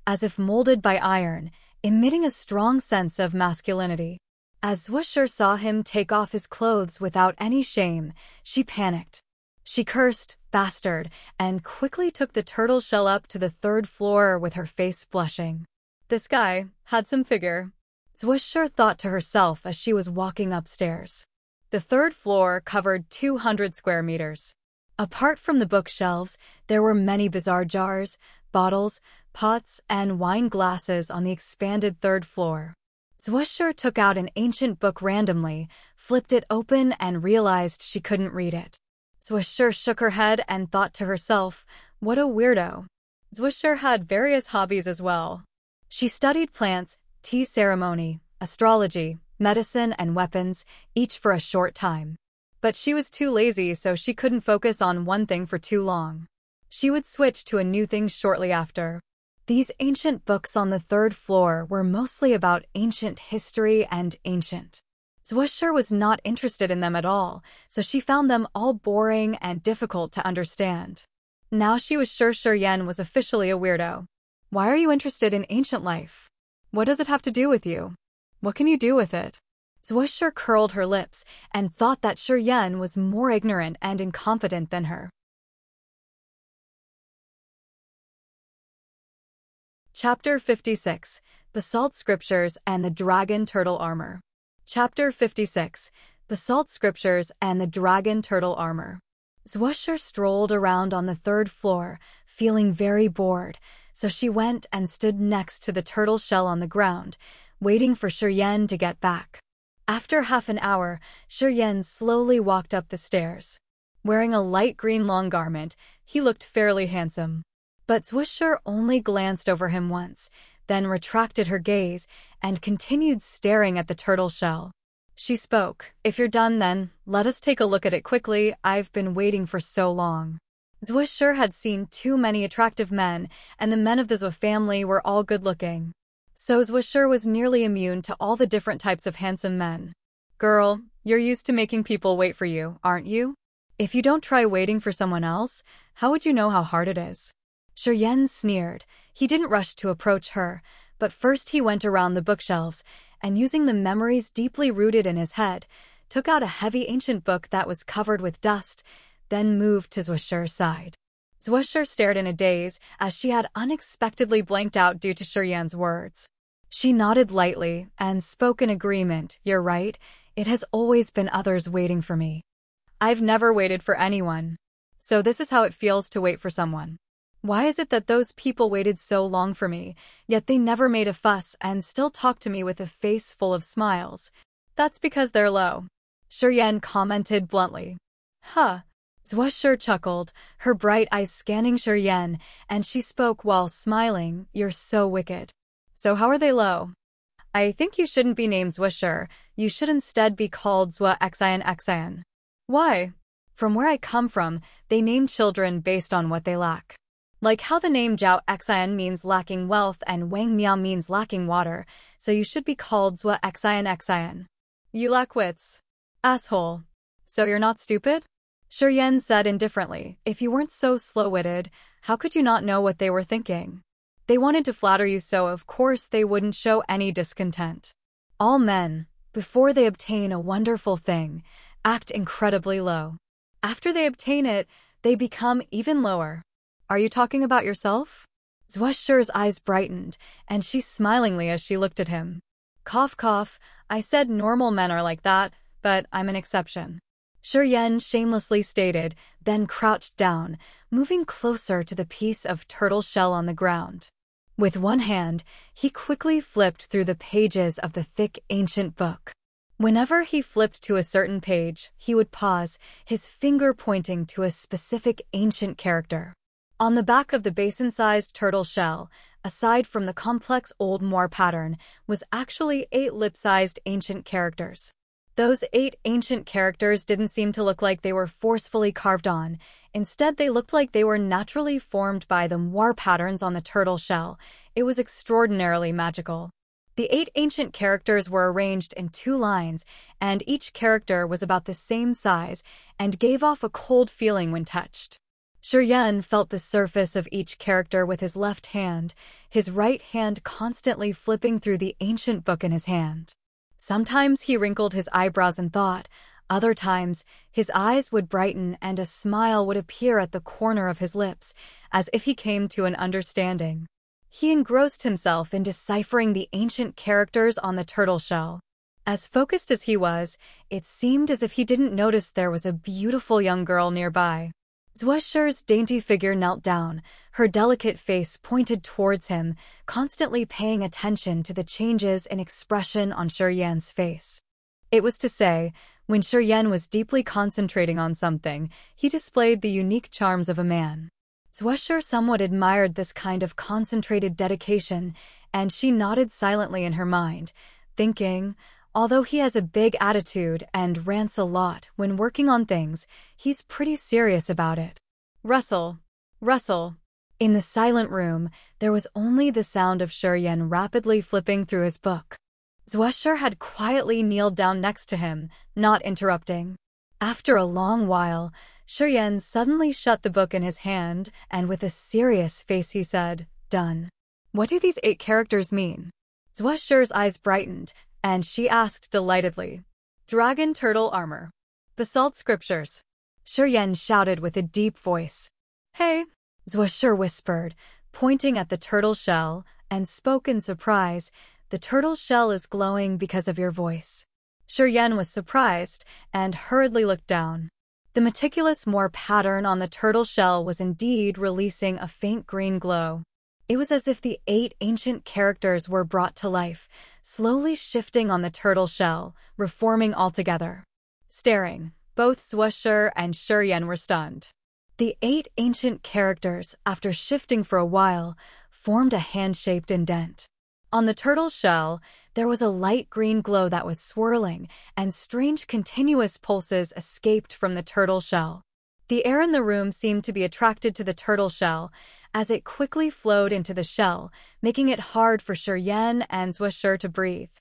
Speaker 1: as if molded by iron, emitting a strong sense of masculinity. As Zuo Shi saw him take off his clothes without any shame, she panicked. She cursed, "Bastard," and quickly took the turtle shell up to the third floor with her face blushing. This guy had some figure, Zuo Shi thought to herself as she was walking upstairs. The third floor covered 200 square meters. Apart from the bookshelves, there were many bizarre jars, bottles, pots, and wine glasses on the expanded third floor. Zuo Shi took out an ancient book randomly, flipped it open, and realized she couldn't read it. Zuo Shi shook her head and thought to herself, "What a weirdo." Zuo Shi had various hobbies as well. She studied plants, tea ceremony, astrology, medicine, and weapons, each for a short time. But she was too lazy, so she couldn't focus on one thing for too long. She would switch to a new thing shortly after. These ancient books on the third floor were mostly about ancient history and ancient. Zuo Shi was not interested in them at all, so she found them all boring and difficult to understand. Now she was sure Yan was officially a weirdo. Why are you interested in ancient life? What does it have to do with you? What can you do with it? Zuo Shi curled her lips and thought that Yan was more ignorant and incompetent than her. Chapter 56, Basalt Scriptures and the Dragon Turtle Armor. Chapter 56, Basalt Scriptures and the Dragon Turtle Armor. Zuo Shi strolled around on the third floor, feeling very bored, so she went and stood next to the turtle shell on the ground, waiting for Yan to get back. After half an hour, Yan slowly walked up the stairs. Wearing a light green long garment, he looked fairly handsome. But Zuo Shi only glanced over him once, then retracted her gaze and continued staring at the turtle shell. She spoke, "If you're done then, let us take a look at it quickly, I've been waiting for so long." Zuo Shi had seen too many attractive men, and the men of the Zuo family were all good-looking. So Zuo Shi was nearly immune to all the different types of handsome men. "Girl, you're used to making people wait for you, aren't you? If you don't try waiting for someone else, how would you know how hard it is?" Yan sneered. He didn't rush to approach her, but first he went around the bookshelves and, using the memories deeply rooted in his head, took out a heavy ancient book that was covered with dust, then moved to Zuo Shi's side. Zuo Shi stared in a daze as she had unexpectedly blanked out due to Yan's words. She nodded lightly and spoke in agreement. "You're right, it has always been others waiting for me. I've never waited for anyone. So this is how it feels to wait for someone. Why is it that those people waited so long for me, yet they never made a fuss and still talk to me with a face full of smiles? That's because they're low," Yan commented bluntly. "Huh." Zuo Shi chuckled, her bright eyes scanning Yan, and she spoke while smiling, "You're so wicked. So how are they low?" "I think you shouldn't be named Zuo Shi, you should instead be called Zuo Xian. "Why?" "From where I come from, they name children based on what they lack. Like how the name Zhao Xian means lacking wealth and Wang Miao means lacking water, so you should be called Zuo Xian. You lack wits. Asshole. So you're not stupid?" Yan said indifferently. "If you weren't so slow-witted, how could you not know what they were thinking? They wanted to flatter you, so of course they wouldn't show any discontent. All men, before they obtain a wonderful thing, act incredibly low. After they obtain it, they become even lower. Are you talking about yourself?" Zuo Shi's eyes brightened, and she smilingly as she looked at him. "Cough cough, I said normal men are like that, but I'm an exception," Yan shamelessly stated, then crouched down, moving closer to the piece of turtle shell on the ground. With one hand, he quickly flipped through the pages of the thick ancient book. Whenever he flipped to a certain page, he would pause, his finger pointing to a specific ancient character. On the back of the basin-sized turtle shell, aside from the complex old Moor pattern, was actually 8 lip-sized ancient characters. Those 8 ancient characters didn't seem to look like they were forcefully carved on. Instead, they looked like they were naturally formed by the Moor patterns on the turtle shell. It was extraordinarily magical. The 8 ancient characters were arranged in 2 lines, and each character was about the same size and gave off a cold feeling when touched. Yan felt the surface of each character with his left hand, his right hand constantly flipping through the ancient book in his hand. Sometimes he wrinkled his eyebrows in thought, other times his eyes would brighten and a smile would appear at the corner of his lips, as if he came to an understanding. He engrossed himself in deciphering the ancient characters on the turtle shell. As focused as he was, it seemed as if he didn't notice there was a beautiful young girl nearby. Zuo Shi's dainty figure knelt down, her delicate face pointed towards him, constantly paying attention to the changes in expression on Yan's face. It was to say, when Yan was deeply concentrating on something, he displayed the unique charms of a man. Zuo Shi somewhat admired this kind of concentrated dedication, and she nodded silently in her mind, thinking, although he has a big attitude and rants a lot when working on things, he's pretty serious about it. Rustle. Rustle. In the silent room, there was only the sound of Shi rapidly flipping through his book. Zuo Shi had quietly kneeled down next to him, not interrupting. After a long while, Shi suddenly shut the book in his hand, and with a serious face he said, "Done." "What do these 8 characters mean?" Zuo Shi's eyes brightened, and she asked delightedly. "Dragon turtle armor. Basalt scriptures." Shi shouted with a deep voice. "Hey," Zuo Shi whispered, pointing at the turtle shell, and spoke in surprise. "The turtle shell is glowing because of your voice." Shi was surprised and hurriedly looked down. The meticulous Moor pattern on the turtle shell was indeed releasing a faint green glow. It was as if the 8 ancient characters were brought to life, slowly shifting on the turtle shell, reforming altogether. Staring, both Zuo Shi and Shi were stunned. The 8 ancient characters, after shifting for a while, formed a hand-shaped indent. On the turtle shell, there was a light green glow that was swirling, and strange continuous pulses escaped from the turtle shell. The air in the room seemed to be attracted to the turtle shell, as it quickly flowed into the shell, making it hard for Shi and Zuo Shi to breathe.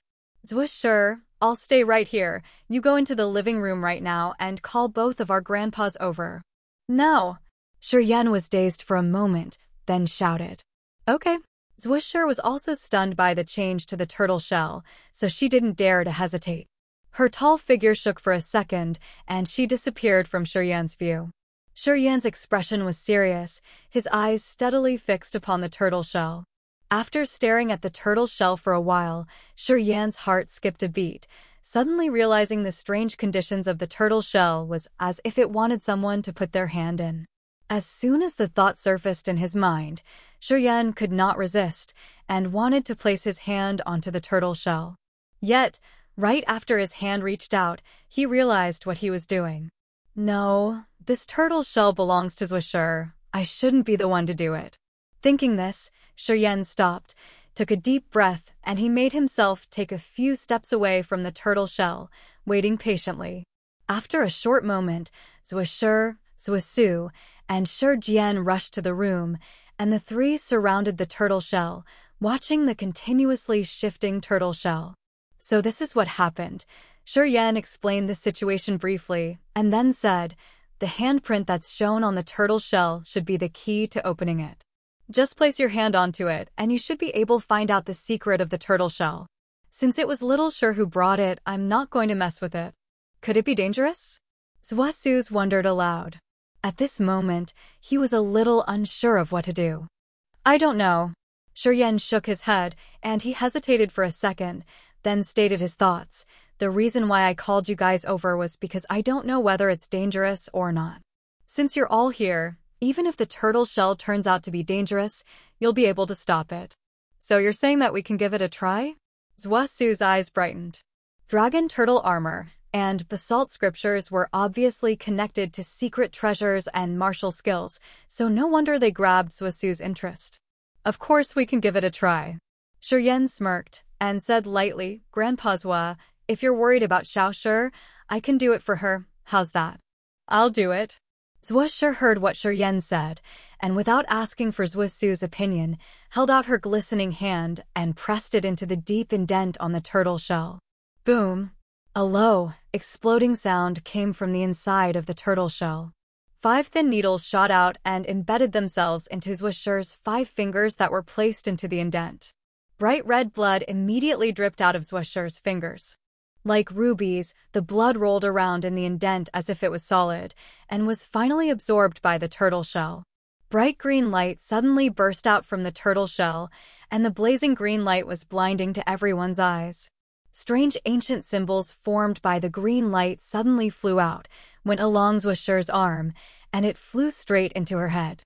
Speaker 1: "Zuo Shi, I'll stay right here. You go into the living room right now and call both of our grandpas over." "No." Shi was dazed for a moment, then shouted. "Okay." Zuo Shi was also stunned by the change to the turtle shell, so she didn't dare to hesitate. Her tall figure shook for a second, and she disappeared from Shi view. Shi expression was serious, his eyes steadily fixed upon the turtle shell. After staring at the turtle shell for a while, Shi heart skipped a beat, suddenly realizing the strange conditions of the turtle shell was as if it wanted someone to put their hand in. As soon as the thought surfaced in his mind, Shi could not resist and wanted to place his hand onto the turtle shell. Yet, right after his hand reached out, he realized what he was doing. "No, this turtle shell belongs to Zuo Shi. I shouldn't be the one to do it." Thinking this, Shi stopped, took a deep breath, and he made himself take a few steps away from the turtle shell, waiting patiently. After a short moment, Zuo Shi, Zuo Su, and Shi rushed to the room, and the 3 surrounded the turtle shell, watching the continuously shifting turtle shell. "So this is what happened." Shi explained the situation briefly, and then said, "The handprint that's shown on the turtle shell should be the key to opening it. Just place your hand onto it, and you should be able to find out the secret of the turtle shell. Since it was little Shi who brought it, I'm not going to mess with it. Could it be dangerous?" Zuo Su wondered aloud. At this moment, he was a little unsure of what to do. "I don't know." Shi shook his head, and he hesitated for a second, then stated his thoughts. "The reason why I called you guys over was because I don't know whether it's dangerous or not. Since you're all here, even if the turtle shell turns out to be dangerous, you'll be able to stop it. So you're saying that we can give it a try?" Zuo Su's eyes brightened. Dragon turtle armor and basalt scriptures were obviously connected to secret treasures and martial skills, so no wonder they grabbed Zuo Su's interest. "Of course we can give it a try." Shi smirked and said lightly, "Grandpa Zuo, if you're worried about Xiao Shi, I can do it for her. How's that?" "I'll do it." Zuo Shi heard what Shi said, and without asking for Zuo Su's opinion, held out her glistening hand and pressed it into the deep indent on the turtle shell. Boom! A low, exploding sound came from the inside of the turtle shell. 5 thin needles shot out and embedded themselves into Zuo Shi's 5 fingers that were placed into the indent. Bright red blood immediately dripped out of Zuo Shi's fingers. Like rubies, the blood rolled around in the indent as if it was solid, and was finally absorbed by the turtle shell. Bright green light suddenly burst out from the turtle shell, and the blazing green light was blinding to everyone's eyes. Strange ancient symbols formed by the green light suddenly flew out, went along Zuo Shi's arm, and it flew straight into her head.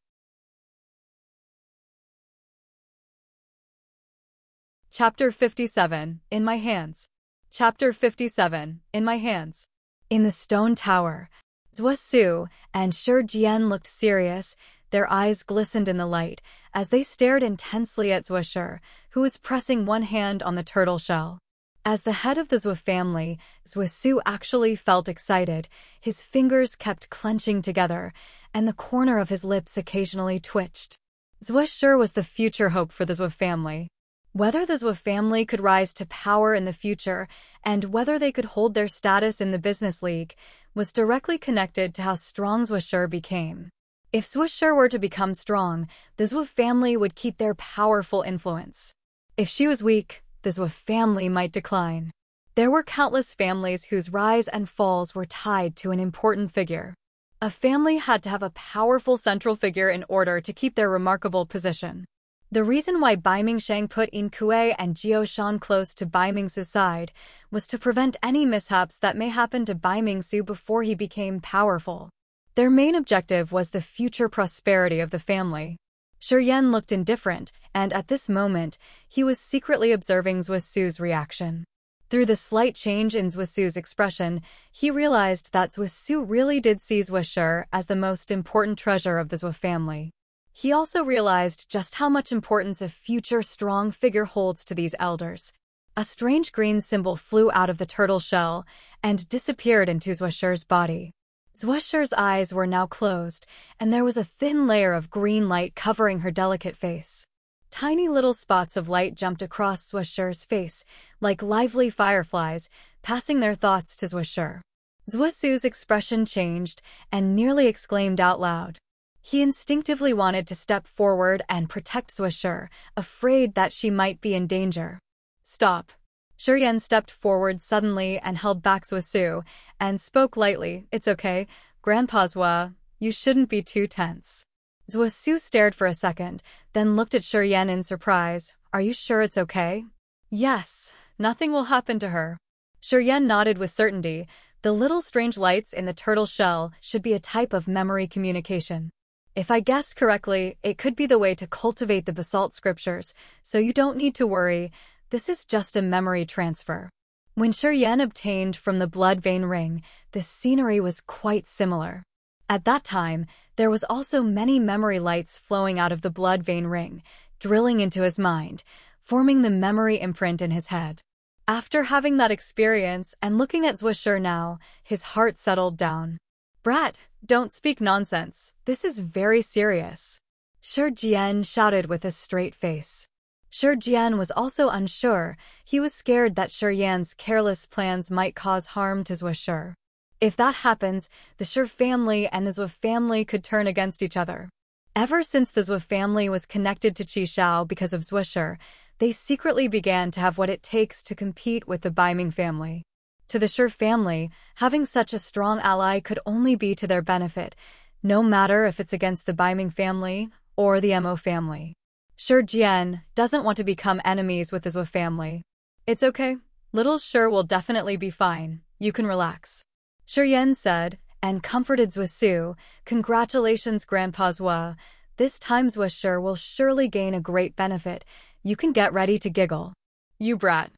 Speaker 1: Chapter 57, In My Hands. Chapter 57, In My Hands. In the stone tower, Zuo Su and Shi looked serious, their eyes glistened in the light, as they stared intensely at Zuo Shi, who was pressing one hand on the turtle shell. As the head of the Zuo family, Zuo Su actually felt excited, his fingers kept clenching together, and the corner of his lips occasionally twitched. Zuo Shi was the future hope for the Zuo family. Whether the Zuo family could rise to power in the future and whether they could hold their status in the business league was directly connected to how strong Zuo Shi became. If Zuo Shi were to become strong, the Zuo family would keep their powerful influence. If she was weak, the Zuo family might decline. There were countless families whose rise and falls were tied to an important figure. A family had to have a powerful central figure in order to keep their remarkable position. The reason why Bai Mingsheng put In Kuei and Jiao Shan close to Bai Ming's side was to prevent any mishaps that may happen to Bai Mingsu before he became powerful. Their main objective was the future prosperity of the family. Shi Yan looked indifferent, and at this moment, he was secretly observing Zuo Shi's reaction. Through the slight change in Zuo Shi's expression, he realized that Zuo Shi really did see Zuo Shi as the most important treasure of the Zuo family. He also realized just how much importance a future strong figure holds to these elders. A strange green symbol flew out of the turtle shell and disappeared into Zuo Shi's body. Zuo Shi's eyes were now closed, and there was a thin layer of green light covering her delicate face. Tiny little spots of light jumped across Zuo Shi's face, like lively fireflies, passing their thoughts to Zuo Shi. Zuo Shi's expression changed and nearly exclaimed out loud. He instinctively wanted to step forward and protect Zuo Shi, afraid that she might be in danger. Stop. Shi Yan stepped forward suddenly and held back Zuo Shi, and spoke lightly. It's okay, Grandpa Zuo, you shouldn't be too tense. Zuo Shi stared for a second, then looked at Shi Yan in surprise. Are you sure it's okay? Yes, nothing will happen to her. Shi Yan nodded with certainty. The little strange lights in the turtle shell should be a type of memory communication. If I guessed correctly, it could be the way to cultivate the Basalt scriptures, so you don't need to worry. This is just a memory transfer. When Shi Yan obtained from the blood vein ring, the scenery was quite similar. At that time, there was also many memory lights flowing out of the blood vein ring, drilling into his mind, forming the memory imprint in his head. After having that experience and looking at Zuo Shi now, his heart settled down. Brat, don't speak nonsense. This is very serious. Shi Jian shouted with a straight face. Shi Jian was also unsure. He was scared that Shi Yan's careless plans might cause harm to Zuo Shi. If that happens, the Shi family and the Zuo family could turn against each other. Ever since the Zuo family was connected to Qi Shao because of Zuo Shi, they secretly began to have what it takes to compete with the Bai Ming family. To the Shi family, having such a strong ally could only be to their benefit, no matter if it's against the Bai Ming family or the Mo family. Shi Jian doesn't want to become enemies with the Zuo family. It's okay. Little Shi will definitely be fine. You can relax. Shi Yan said, and comforted Zuo Shi. Congratulations, Grandpa Zuo. This time Zuo Shi will surely gain a great benefit. You can get ready to giggle. You brat.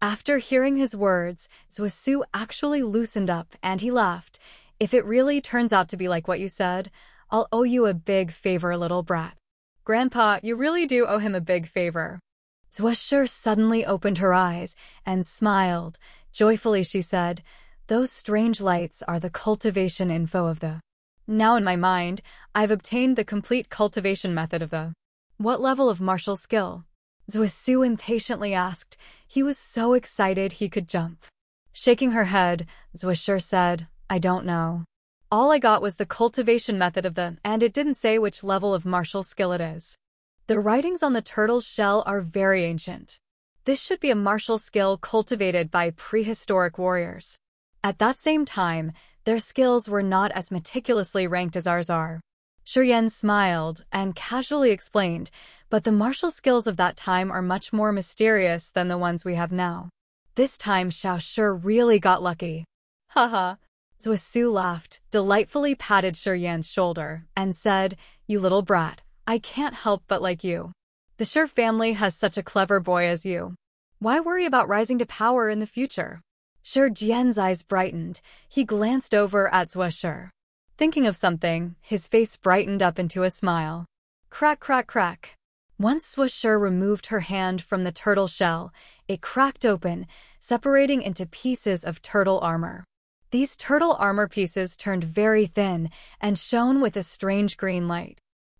Speaker 1: After hearing his words, Zuo Shi actually loosened up and he laughed. If it really turns out to be like what you said, I'll owe you a big favor, little brat. Grandpa, you really do owe him a big favor. Zuo Shi suddenly opened her eyes and smiled. Joyfully she said, those strange lights are the cultivation info of the... Now in my mind, I've obtained the complete cultivation method of the... What level of martial skill? Zuo Shi impatiently asked. He was so excited he could jump. Shaking her head, Zuo Shi said, I don't know. All I got was the cultivation method of the, and it didn't say which level of martial skill it is. The writings on the turtle's shell are very ancient. This should be a martial skill cultivated by prehistoric warriors. At that same time, their skills were not as meticulously ranked as ours are. Shi Yan smiled and casually explained, but the martial skills of that time are much more mysterious than the ones we have now. This time Xiao Shi really got lucky. Haha. Zuo Shi laughed, delightfully patted Shi Yan's shoulder, and said, you little brat, I can't help but like you. The Shi family has such a clever boy as you. Why worry about rising to power in the future? Shi Jian's eyes brightened. He glanced over at Zuo Shi. Thinking of something, his face brightened up into a smile. Crack, crack, crack. Once Zuo Shi removed her hand from the turtle shell, it cracked open, separating into pieces of turtle armor. These turtle armor pieces turned very thin and shone with a strange green light.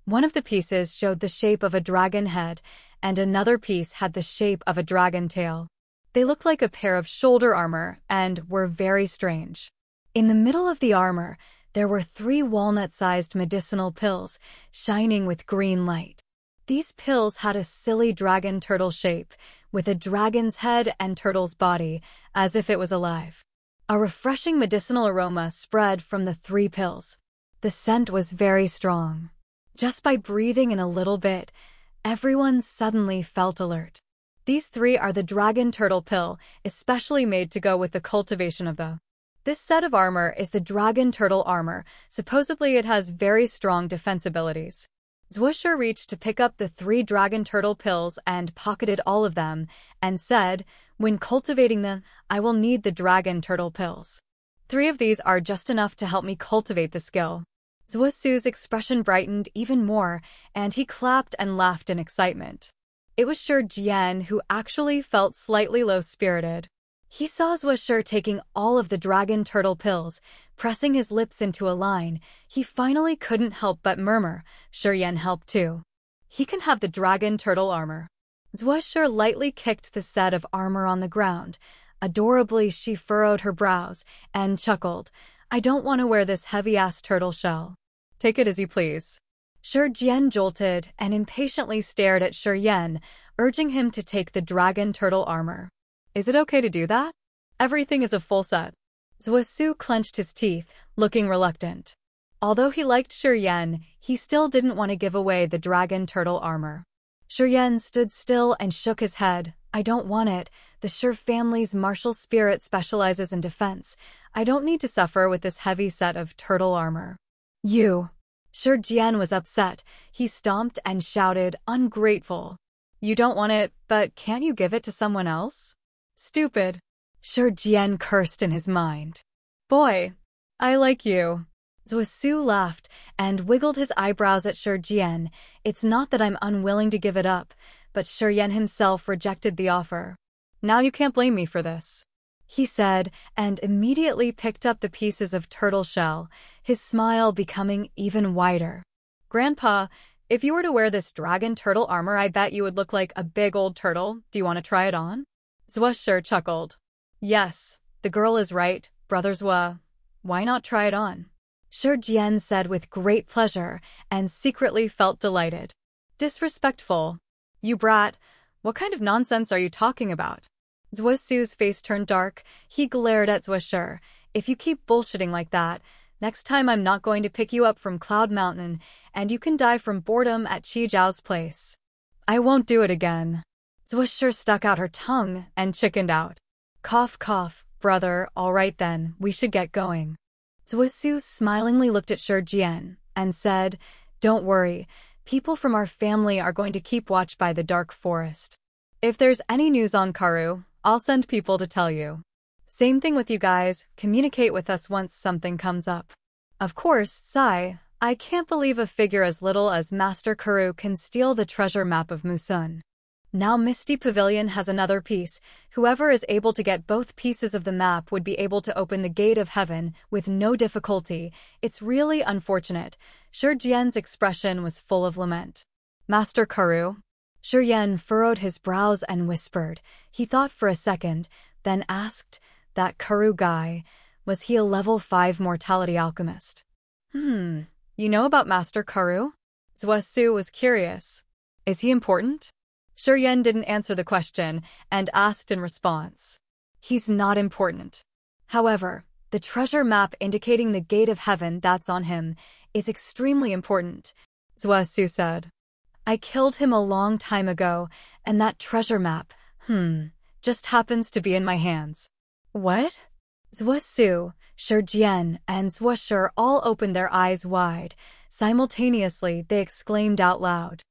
Speaker 1: One of the pieces showed the shape of a dragon head, and another piece had the shape of a dragon tail. They looked like a pair of shoulder armor and were very strange. In the middle of the armor, there were 3 walnut-sized medicinal pills, shining with green light. These pills had a silly dragon turtle shape, with a dragon's head and turtle's body, as if it was alive. A refreshing medicinal aroma spread from the 3 pills. The scent was very strong. Just by breathing in a little bit, everyone suddenly felt alert. These 3 are the dragon turtle pill, especially made to go with the cultivation of the. This set of armor is the dragon turtle armor. Supposedly it has very strong defense abilities. Zuo Shi reached to pick up the 3 dragon turtle pills and pocketed all of them, and said, "When cultivating them, I will need the dragon turtle pills. 3 of these are just enough to help me cultivate the skill." Zuo Shi's expression brightened even more, and he clapped and laughed in excitement. It was Shi Jian who actually felt slightly low-spirited. He saw Zuo Shi taking all of the dragon turtle pills, pressing his lips into a line. He finally couldn't help but murmur, "Shi Yan help too. He can have the dragon turtle armor." Zuo Shi lightly kicked the set of armor on the ground. Adorably, she furrowed her brows and chuckled, "I don't want to wear this heavy-ass turtle shell." "Take it as you please." Shi Jian jolted and impatiently stared at Shi Yan, urging him to take the dragon turtle armor. "Is it okay to do that? Everything is a full set." Zuo Shi clenched his teeth, looking reluctant. Although he liked Shi Yan, he still didn't want to give away the dragon turtle armor. Shi Yan stood still and shook his head. "I don't want it. The Shi family's martial spirit specializes in defense. I don't need to suffer with this heavy set of turtle armor." "You!" Shi Jian was upset. He stomped and shouted, "Ungrateful. You don't want it, but can't you give it to someone else? Stupid." Shi Jian cursed in his mind. "Boy, I like you." Zuo Shi laughed and wiggled his eyebrows at Shi Jian. "It's not that I'm unwilling to give it up, but Shi Yan himself rejected the offer. Now you can't blame me for this," he said, and immediately picked up the pieces of turtle shell, his smile becoming even wider. "Grandpa, if you were to wear this dragon turtle armor, I bet you would look like a big old turtle. Do you want to try it on?" Zuo Shi chuckled. "Yes, the girl is right, Brother Zuo. Why not try it on?" Shi Jian said with great pleasure, and secretly felt delighted. "Disrespectful. You brat, what kind of nonsense are you talking about?" Zuo Shi's face turned dark. He glared at Zuo Shi. "If you keep bullshitting like that, next time I'm not going to pick you up from Cloud Mountain, and you can die from boredom at Qi Zhao's place." "I won't do it again." Zuo Shi stuck out her tongue and chickened out. "Cough, cough, brother, all right then, we should get going." Zuo Shi smilingly looked at Shi Jian and said, "Don't worry, people from our family are going to keep watch by the dark forest. If there's any news on Karu, I'll send people to tell you. Same thing with you guys, communicate with us once something comes up. Of course, Sai, I can't believe a figure as little as Master Karu can steal the treasure map of Musun. Now Misty Pavilion has another piece. Whoever is able to get both pieces of the map would be able to open the gate of heaven with no difficulty. It's really unfortunate." Shi Jian's expression was full of lament. "Master Karu?" Shi Yan furrowed his brows and whispered. He thought for a second, then asked, "That Karu guy, was he a level 5 mortality alchemist?" You know about Master Karu?" Zuo Shi was curious. "Is he important?" Shi Yan didn't answer the question and asked in response. "He's not important. However, the treasure map indicating the gate of heaven that's on him is extremely important," Zuo Shi said. "I killed him a long time ago, and that treasure map, just happens to be in my hands." "What?" Zuo Shi, Shi Jian, and Zuo Shi all opened their eyes wide. Simultaneously, they exclaimed out loud.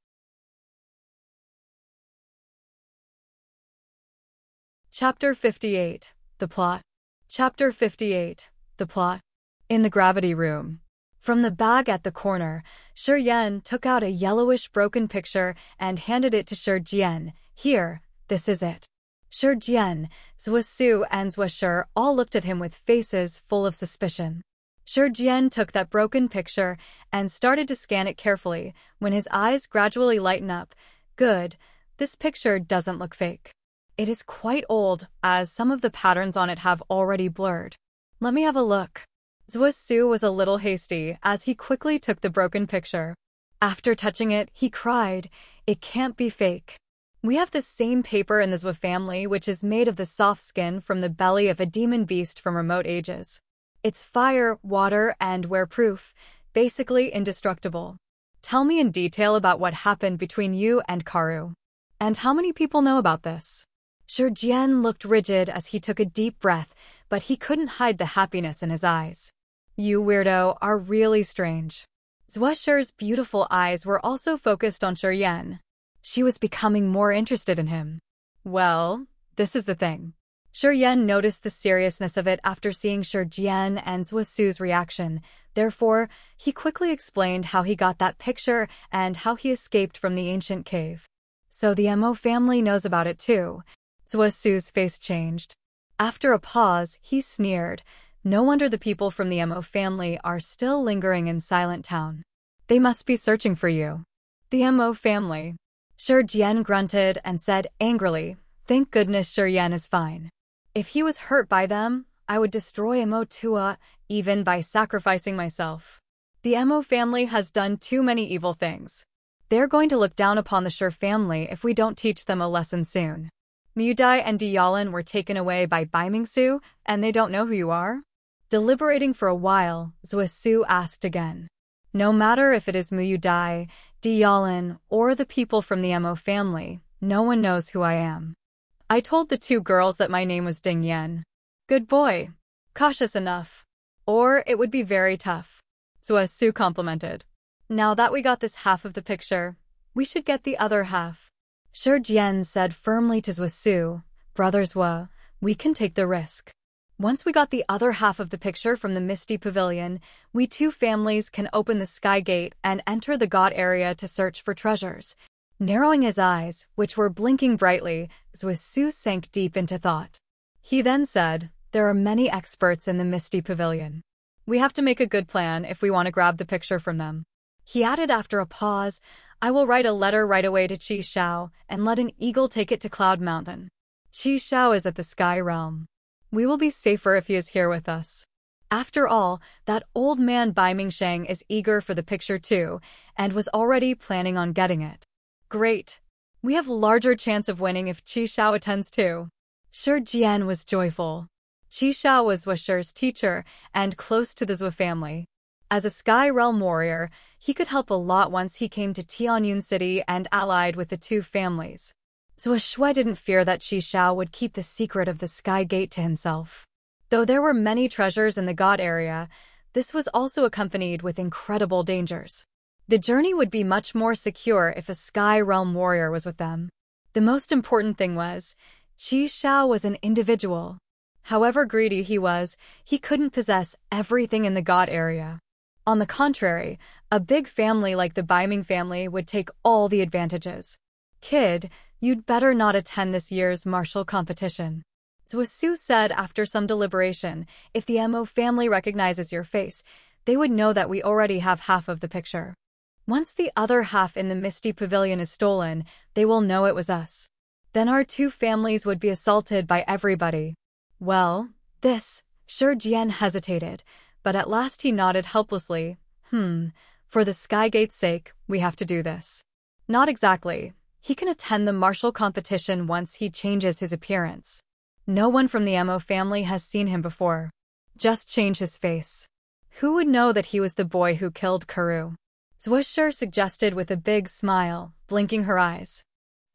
Speaker 1: Chapter 58. The Plot. Chapter 58. The Plot. In the gravity room. From the bag at the corner, Shi Yan took out a yellowish broken picture and handed it to Shi Jian. "Here, this is it." Shi Jian, Zuo Shi, and Zuo Shi all looked at him with faces full of suspicion. Shi Jian took that broken picture and started to scan it carefully when his eyes gradually lighten up. Good, this picture doesn't look fake. It is quite old, as some of the patterns on it have already blurred. Let me have a look. Zuo Shi was a little hasty as he quickly took the broken picture. After touching it, he cried, "It can't be fake." We have the same paper in the Zuo family, which is made of the soft skin from the belly of a demon beast from remote ages. It's fire, water, and wear-proof, basically indestructible. Tell me in detail about what happened between you and Karu. And how many people know about this? Shi Jian looked rigid as he took a deep breath, but he couldn't hide the happiness in his eyes. You weirdo are really strange. Zuo Shi's beautiful eyes were also focused on Shi Jian. She was becoming more interested in him. Well, this is the thing. Shi Jian noticed the seriousness of it after seeing Shi Jian and Zuo Shi's reaction. Therefore, he quickly explained how he got that picture and how he escaped from the ancient cave. So the Mo family knows about it too. Zuo Shi's face changed. After a pause, he sneered. No wonder the people from the Mo family are still lingering in Silent Town. They must be searching for you. The Mo family. Shi Jian grunted and said angrily, "Thank goodness Shi Jian is fine. If he was hurt by them, I would destroy Mo Tua, even by sacrificing myself. The Mo family has done too many evil things. They're going to look down upon the Shi family if we don't teach them a lesson soon. Mudai and Dialan were taken away by Baimingsu, and they don't know who you are?" Deliberating for a while, Zuo Shi asked again. No matter if it is Mudai, Dialan, or the people from the Mo family, no one knows who I am. I told the two girls that my name was Ding Yan. Good boy. Cautious enough. Or it would be very tough. Zuo Shi complimented. Now that we got this half of the picture, we should get the other half. Shi Jian said firmly to Zuo Shi, "Brother Zuo, we can take the risk. Once we got the other half of the picture from the Misty Pavilion, we two families can open the Sky Gate and enter the God area to search for treasures." Narrowing his eyes, which were blinking brightly, Zuo Shi sank deep into thought. He then said, "There are many experts in the Misty Pavilion. We have to make a good plan if we want to grab the picture from them." He added after a pause, "I will write a letter right away to Qi Shao and let an eagle take it to Cloud Mountain. Qi Shao is at the Sky Realm. We will be safer if he is here with us." After all, that old man Bai Mingsheng is eager for the picture too, and was already planning on getting it. Great. We have larger chance of winning if Qi Shao attends too. Shi Jian was joyful. Qi Shao was Zuo Shi's teacher and close to the Zuo family. As a Sky Realm warrior, he could help a lot once he came to Tianyun City and allied with the two families. Zuo Shi didn't fear that Qi Shao would keep the secret of the Sky Gate to himself. Though there were many treasures in the God area, this was also accompanied with incredible dangers. The journey would be much more secure if a Sky Realm warrior was with them. The most important thing was, Qi Shao was an individual. However greedy he was, he couldn't possess everything in the God area. On the contrary, a big family like the Baiming family would take all the advantages. Kid, you'd better not attend this year's martial competition. Zuo Shi said after some deliberation, if the Mo family recognizes your face, they would know that we already have half of the picture. Once the other half in the Misty Pavilion is stolen, they will know it was us. Then our two families would be assaulted by everybody. Well, this, Shi Jian hesitated, but at last he nodded helplessly. For the Sky Gate's sake, we have to do this. Not exactly. He can attend the martial competition once he changes his appearance. No one from the Mo family has seen him before. Just change his face. Who would know that he was the boy who killed Karu? Zuo Shi suggested with a big smile, blinking her eyes.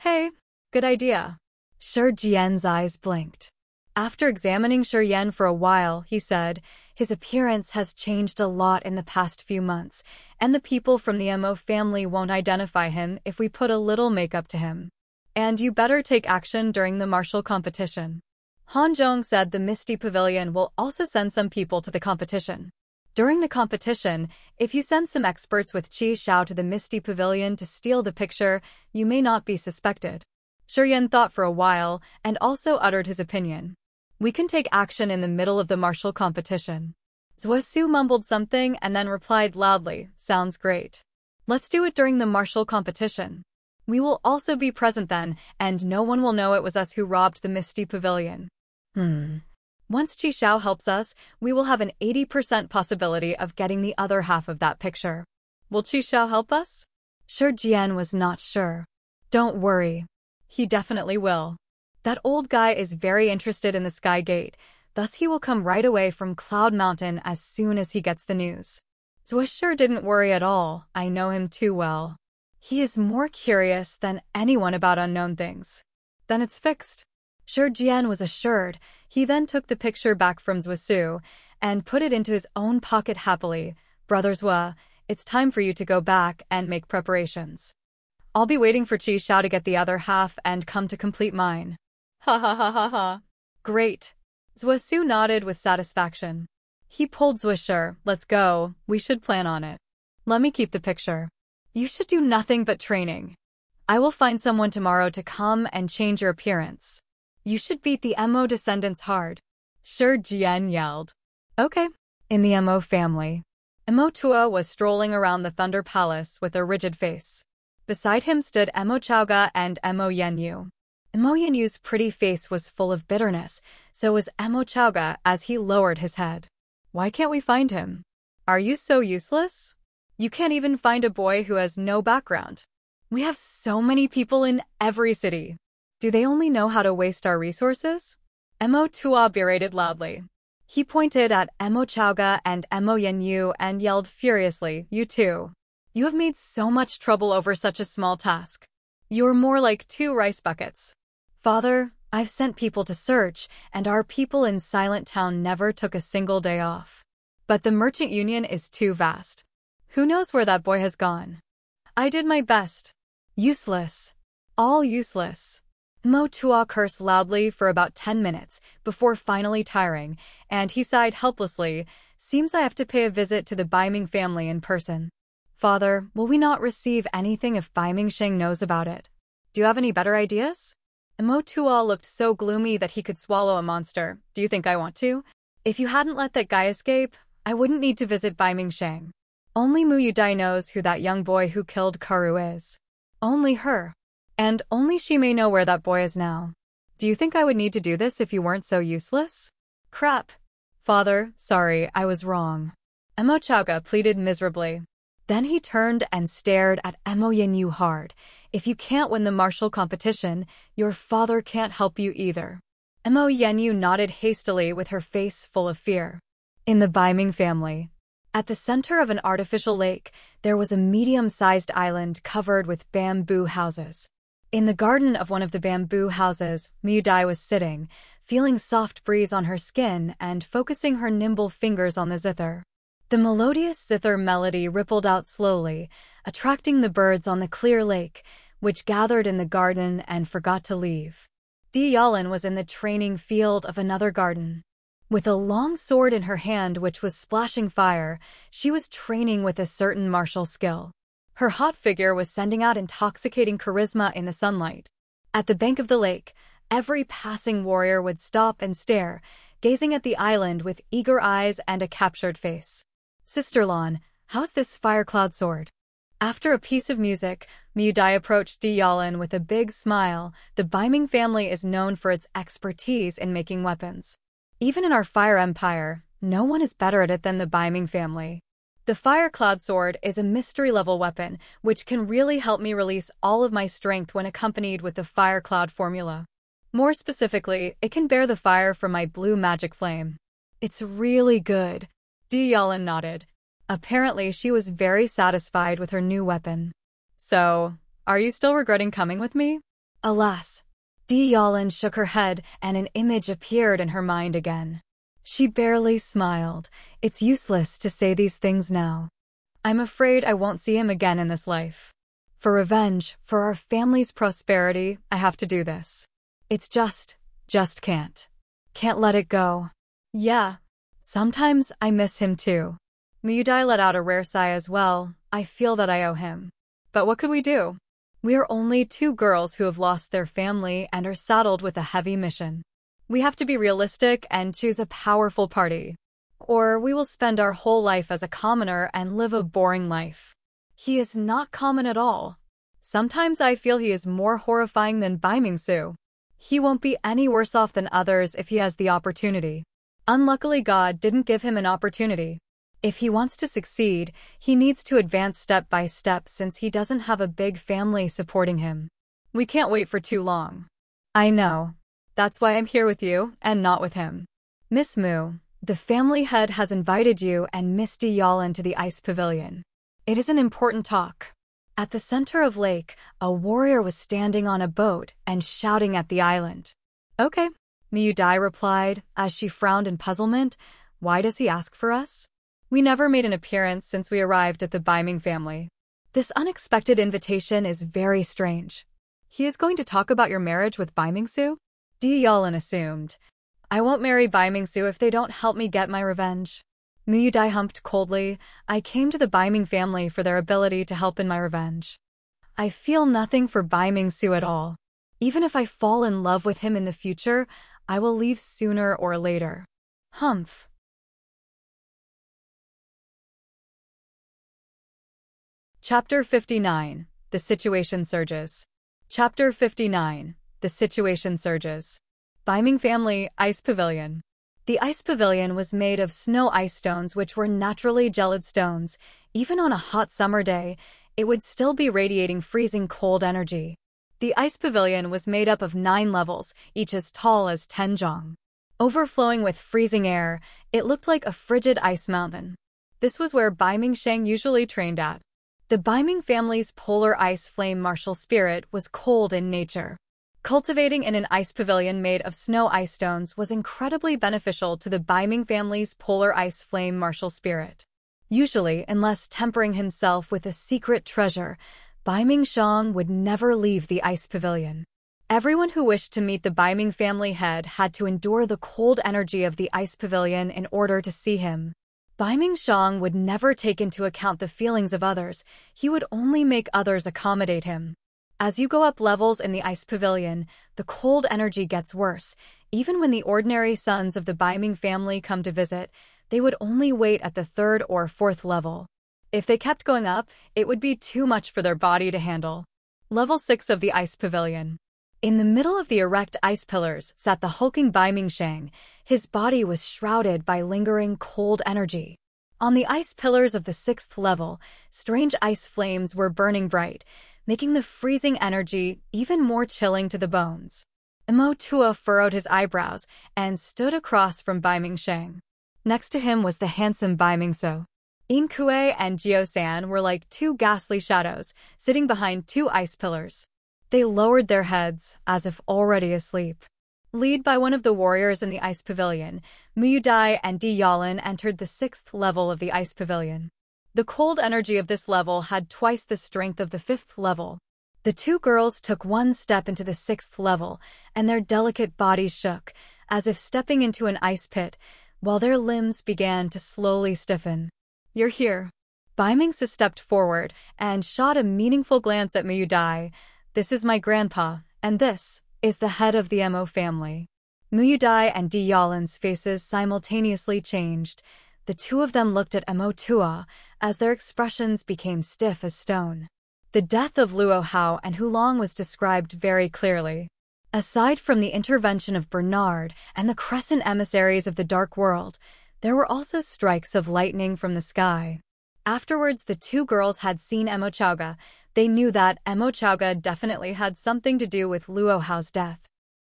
Speaker 1: Hey, good idea. Shi Jian's eyes blinked. After examining Shi Jian for a while, he said, his appearance has changed a lot in the past few months, and the people from the Mo family won't identify him if we put a little makeup to him. And you better take action during the martial competition. Han Zhong said the Misty Pavilion will also send some people to the competition. During the competition, if you send some experts with Qi Shao to the Misty Pavilion to steal the picture, you may not be suspected. Shi Jian thought for a while and also uttered his opinion. We can take action in the middle of the martial competition. Zuo Shi mumbled something and then replied loudly, sounds great. Let's do it during the martial competition. We will also be present then, and no one will know it was us who robbed the Misty Pavilion. Once Qi Xiao helps us, we will have an 80% possibility of getting the other half of that picture. Will Qi Xiao help us? Shi Jian was not sure. Don't worry. He definitely will. That old guy is very interested in the Sky Gate, thus he will come right away from Cloud Mountain as soon as he gets the news. Zuo Shi didn't worry at all, I know him too well. He is more curious than anyone about unknown things. Then it's fixed. Shi Jian was assured. He then took the picture back from Zuo Shi and put it into his own pocket happily. Brother Zuo, it's time for you to go back and make preparations. I'll be waiting for Qi Xiao to get the other half and come to complete mine. Ha ha ha ha ha. Great. Zuo Shi nodded with satisfaction. He pulled Zuo Shi, let's go, we should plan on it. Let me keep the picture. You should do nothing but training. I will find someone tomorrow to come and change your appearance. You should beat the Mo descendants hard. Shi Jian yelled. Okay. In the Mo family, Mo Tuo was strolling around the Thunder Palace with a rigid face. Beside him stood Mo Chaoga and Mo Yanyu. Mo Yanyu's pretty face was full of bitterness, so was Mo Chaoga as he lowered his head. Why can't we find him? Are you so useless? You can't even find a boy who has no background. We have so many people in every city. Do they only know how to waste our resources? Mo Tuo berated loudly. He pointed at Mo Chaoga and Mo Yanyu and yelled furiously, you two. You have made so much trouble over such a small task. You're more like 2 rice buckets. Father, I've sent people to search, and our people in Silent Town never took a single day off. But the Merchant Union is too vast. Who knows where that boy has gone? I did my best. Useless. All useless. Mo Tuo cursed loudly for about 10 minutes before finally tiring, and he sighed helplessly, seems I have to pay a visit to the Baiming family in person. Father, will we not receive anything if Baiming Sheng knows about it? Do you have any better ideas? Mo Tuo looked so gloomy that he could swallow a monster. Do you think I want to? If you hadn't let that guy escape, I wouldn't need to visit Baiming Sheng. Only Mu Yudai knows who that young boy who killed Karu is. Only her. And only she may know where that boy is now. Do you think I would need to do this if you weren't so useless? Crap. Father, sorry, I was wrong. Mo Chaoga pleaded miserably. Then he turned and stared at Mo Yanyu hard. If you can't win the martial competition, your father can't help you either. Mo Yanyu nodded hastily with her face full of fear. In the Baiming family, at the center of an artificial lake, there was a medium-sized island covered with bamboo houses. In the garden of one of the bamboo houses, Mu Yudai was sitting, feeling soft breeze on her skin and focusing her nimble fingers on the zither. The melodious zither melody rippled out slowly, attracting the birds on the clear lake, which gathered in the garden and forgot to leave. Di Yalan was in the training field of another garden. With a long sword in her hand which was splashing fire, she was training with a certain martial skill. Her hot figure was sending out intoxicating charisma in the sunlight. At the bank of the lake, every passing warrior would stop and stare, gazing at the island with eager eyes and a captured face. Sister Lan, how's this fire cloud sword? After a piece of music, Mu Yudai approached Di Yalan with a big smile. The Baiming family is known for its expertise in making weapons. Even in our fire empire, no one is better at it than the Baiming family. The fire cloud sword is a mystery-level weapon, which can really help me release all of my strength when accompanied with the fire cloud formula. More specifically, it can bear the fire from my blue magic flame. It's really good. Di Yalan nodded. Apparently, she was very satisfied with her new weapon. So, are you still regretting coming with me? Alas. Di Yalan shook her head and an image appeared in her mind again. She barely smiled. It's useless to say these things now. I'm afraid I won't see him again in this life. For revenge, for our family's prosperity, I have to do this. It's just can't. Can't let it go. Yeah. Sometimes I miss him too. Mu Yudai let out a rare sigh as well. I feel that I owe him. But what could we do? We are only 2 girls who have lost their family and are saddled with a heavy mission. We have to be realistic and choose a powerful party. or we will spend our whole life as a commoner and live a boring life. He is not common at all. Sometimes I feel he is more horrifying than Baimingsu. He won't be any worse off than others if he has the opportunity. Unluckily, God didn't give him an opportunity. If he wants to succeed, he needs to advance step by step since he doesn't have a big family supporting him. We can't wait for too long. I know. That's why I'm here with you and not with him. Miss Mu, the family head has invited you and Miss Di Yalin to the ice pavilion. It is an important talk. At the center of lake, a warrior was standing on a boat and shouting at the island. Okay, Miyu Dai replied as she frowned in puzzlement. Why does he ask for us? We never made an appearance since we arrived at the Baiming family. This unexpected invitation is very strange. He is going to talk about your marriage with Baimingsu? Di Yalin assumed. I won't marry Baimingsu if they don't help me get my revenge. Miyu Dai humped coldly. I came to the Baiming family for their ability to help in my revenge. I feel nothing for Baimingsu at all. Even if I fall in love with him in the future, I will leave sooner or later. Humph. Chapter 59. The situation surges. Chapter 59. The situation surges. Baiming family ice pavilion. The ice pavilion was made of snow ice stones which were naturally gelid stones. Even on a hot summer day, it would still be radiating freezing cold energy. The ice pavilion was made up of 9 levels, each as tall as Tenjong. Overflowing with freezing air, it looked like a frigid ice mountain. This was where Baiming Shang usually trained at. The Baiming family's polar ice flame martial spirit was cold in nature. Cultivating in an ice pavilion made of snow ice stones was incredibly beneficial to the Baiming family's polar ice flame martial spirit. Usually, unless tempering himself with a secret treasure, Baiming Shang would never leave the ice pavilion. Everyone who wished to meet the Baiming family head had to endure the cold energy of the ice pavilion in order to see him. Baiming Shang would never take into account the feelings of others, he would only make others accommodate him. As you go up levels in the ice pavilion, the cold energy gets worse. Even when the ordinary sons of the Baiming family come to visit, they would only wait at the 3rd or 4th level. If they kept going up, it would be too much for their body to handle. Level 6 of the ice pavilion. In the middle of the erect ice pillars sat the hulking Baiming Shang. His body was shrouded by lingering cold energy. On the ice pillars of the 6th level, strange ice flames were burning bright, making the freezing energy even more chilling to the bones. Emo Tua furrowed his eyebrows and stood across from Baiming Shang. Next to him was the handsome Baiming So. In Kue and Jio San were like 2 ghastly shadows, sitting behind 2 ice pillars. They lowered their heads, as if already asleep. Led by one of the warriors in the ice pavilion, Miyu Dai and Di Yalin entered the 6th level of the ice pavilion. The cold energy of this level had twice the strength of the 5th level. The 2 girls took 1 step into the 6th level, and their delicate bodies shook, as if stepping into an ice pit, while their limbs began to slowly stiffen. You're here. Baiming Se stepped forward and shot a meaningful glance at Miyu Dai. This is my grandpa, and this is the head of the Mo family. Miyu Dai and Di Yalin's faces simultaneously changed. The 2 of them looked at Mo Tua as their expressions became stiff as stone. The death of Luo Hao and Hulong was described very clearly. Aside from the intervention of Bernard and the crescent emissaries of the Dark World, there were also strikes of lightning from the sky. Afterwards, the 2 girls had seen Emo Chauga. They knew that Emo Chauga definitely had something to do with Luo Hao's death.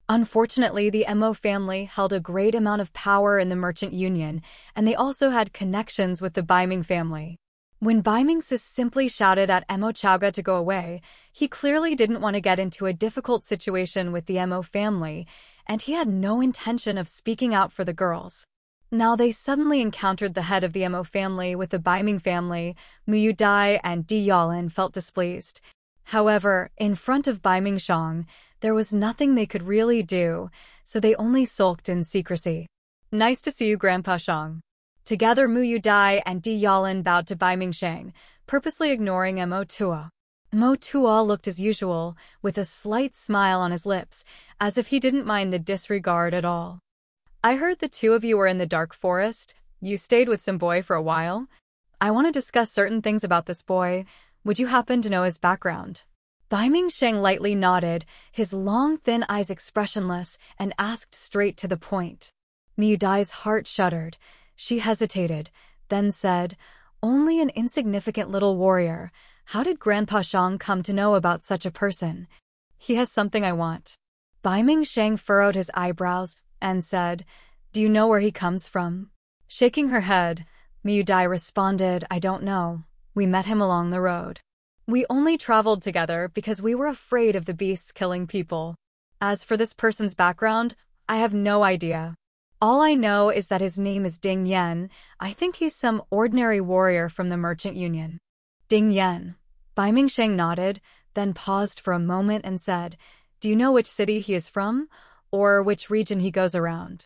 Speaker 1: Unfortunately, the Mo family held a great amount of power in the merchant union, and they also had connections with the Baiming family. When Baiming Se simply shouted at Mo Chauga to go away, he clearly didn't want to get into a difficult situation with the Mo family, and he had no intention of speaking out for the girls. Now they suddenly encountered the head of the Mo family with the Baiming family. Miyu Dai and Di Yalin felt displeased. However, in front of Baiming Shang, there was nothing they could really do, so they only sulked in secrecy. Nice to see you, Grandpa Shang. Together, Miyu Dai and Di Yalin bowed to Baiming Shang, purposely ignoring Mo Tua. Mo Tua looked as usual, with a slight smile on his lips, as if he didn't mind the disregard at all. I heard the 2 of you were in the dark forest. you stayed with some boy for a while? I want to discuss certain things about this boy. Would you happen to know his background? Bai Mingsheng lightly nodded, his long, thin eyes expressionless, and asked straight to the point. Miu Dai's heart shuddered. She hesitated, then said, "Only an insignificant little warrior. How did Grandpa Shang come to know about such a person? He has something I want." Bai Mingsheng furrowed his eyebrows and said, "Do you know where he comes from?" Shaking her head, Miu Dai responded, "I don't know. We met him along the road. We only traveled together because we were afraid of the beasts killing people. As for this person's background, I have no idea. All I know is that his name is Ding Yan. I think he's some ordinary warrior from the Merchant Union." Ding Yan. Bai Mingsheng nodded, then paused for a moment and said, "Do you know which city he is from, or which region he goes around?"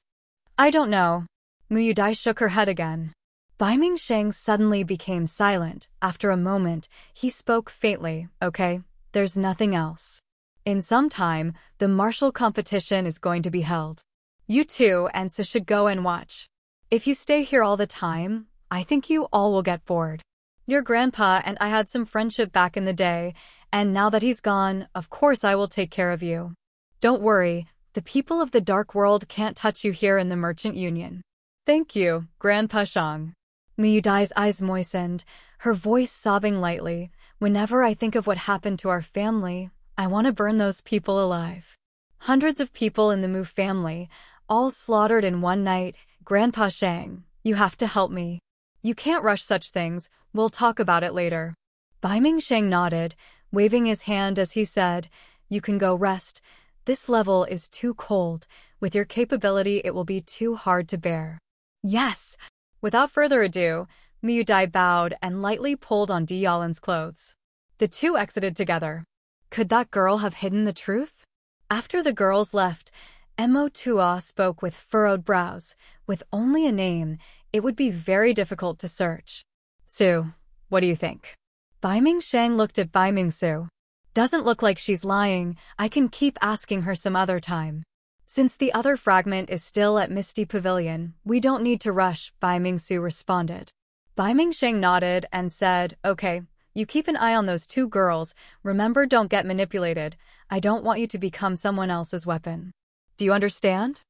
Speaker 1: "I don't know." Miu Dai shook her head again. Bai Mingsheng suddenly became silent. After a moment, he spoke faintly, "Okay, there's nothing else. In some time, the martial competition is going to be held. You two and So should go and watch. If you stay here all the time, I think you all will get bored. Your grandpa and I had some friendship back in the day, and now that he's gone, of course I will take care of you. Don't worry, the people of the dark world can't touch you here in the Merchant Union." "Thank you, Grandpa Shang." Miu Dai's eyes moistened, her voice sobbing lightly. "Whenever I think of what happened to our family, I want to burn those people alive. Hundreds of people in the Mu family, all slaughtered in one night. Grandpa Shang, you have to help me. You can't rush such things. We'll talk about it later." Bai Mingsheng nodded, waving his hand as he said, "You can go rest. This level is too cold. With your capability, it will be too hard to bear." "Yes!" Without further ado, Miu Dai bowed and lightly pulled on Di Yalin's clothes. The two exited together. Could that girl have hidden the truth? After the girls left, Mo Tua spoke with furrowed brows. With only a name, it would be very difficult to search. "Su, what do you think?" Bai Mingsheng looked at Bai Mingsu. "Doesn't look like she's lying. I can keep asking her some other time. Since the other fragment is still at Misty Pavilion, we don't need to rush," Bai Mingsu responded. Bai Mingsheng nodded and said, "Okay, you keep an eye on those two girls. Remember, don't get manipulated. I don't want you to become someone else's weapon. Do you understand?"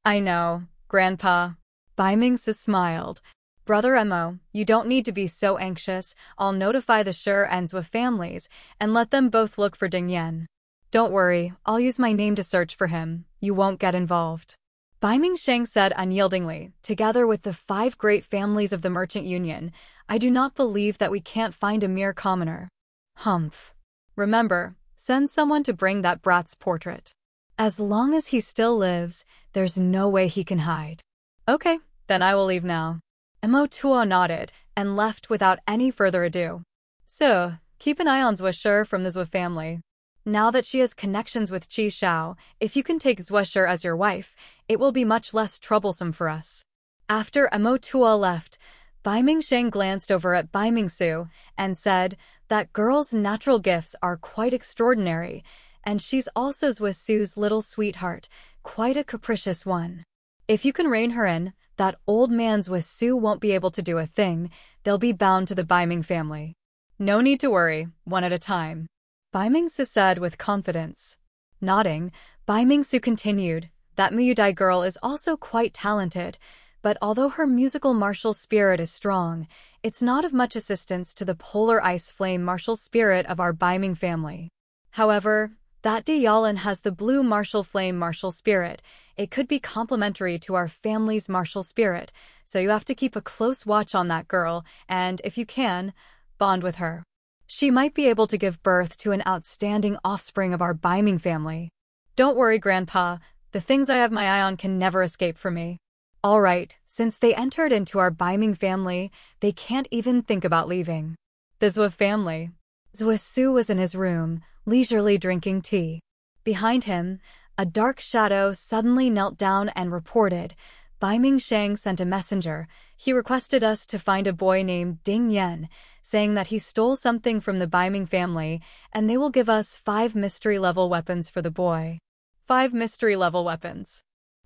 Speaker 1: "I know, Grandpa." Bai Mingsu smiled. "Brother Mo, you don't need to be so anxious. I'll notify the Shi and Zuo families and let them both look for Ding Yan. Don't worry, I'll use my name to search for him. You won't get involved." Bai Mingsheng said unyieldingly, "Together with the 5 great families of the Merchant Union, I do not believe that we can't find a mere commoner." "Humph. Remember, send someone to bring that brat's portrait. As long as he still lives, there's no way he can hide." "Okay, then I will leave now." Mo Tua nodded and left without any further ado. "So, keep an eye on Zuo Shi from the Zuo family. Now that she has connections with Qi Xiao, if you can take Zuo Shi as your wife, it will be much less troublesome for us." After Mo Tua left, Bai Mingsheng glanced over at Bai Mingsu and said, "That girl's natural gifts are quite extraordinary, and she's also Zuo Su's little sweetheart, quite a capricious one. If you can rein her in, that old man Zuo Su won't be able to do a thing. They'll be bound to the Bai Ming family. No need to worry, one at a time." Bai Mingsu said with confidence. Nodding, Bai Mingsu continued, "That Miu Dai girl is also quite talented, but although her musical martial spirit is strong, it's not of much assistance to the polar ice flame martial spirit of our Bai Ming family. However, that Di Yalin has the blue martial flame martial spirit. It could be complementary to our family's martial spirit, so you have to keep a close watch on that girl, and if you can, bond with her. She might be able to give birth to an outstanding offspring of our Bai Ming family." "Don't worry, Grandpa. The things I have my eye on can never escape from me." "All right, since they entered into our Bai Ming family, they can't even think about leaving." The Zuo family. Zuo Su was in his room, leisurely drinking tea. Behind him, a dark shadow suddenly knelt down and reported, "Bai Mingsheng sent a messenger. He requested us to find a boy named Ding Yan, saying that he stole something from the Bai Ming family, and they will give us 5 mystery-level weapons for the boy." 5 mystery-level weapons.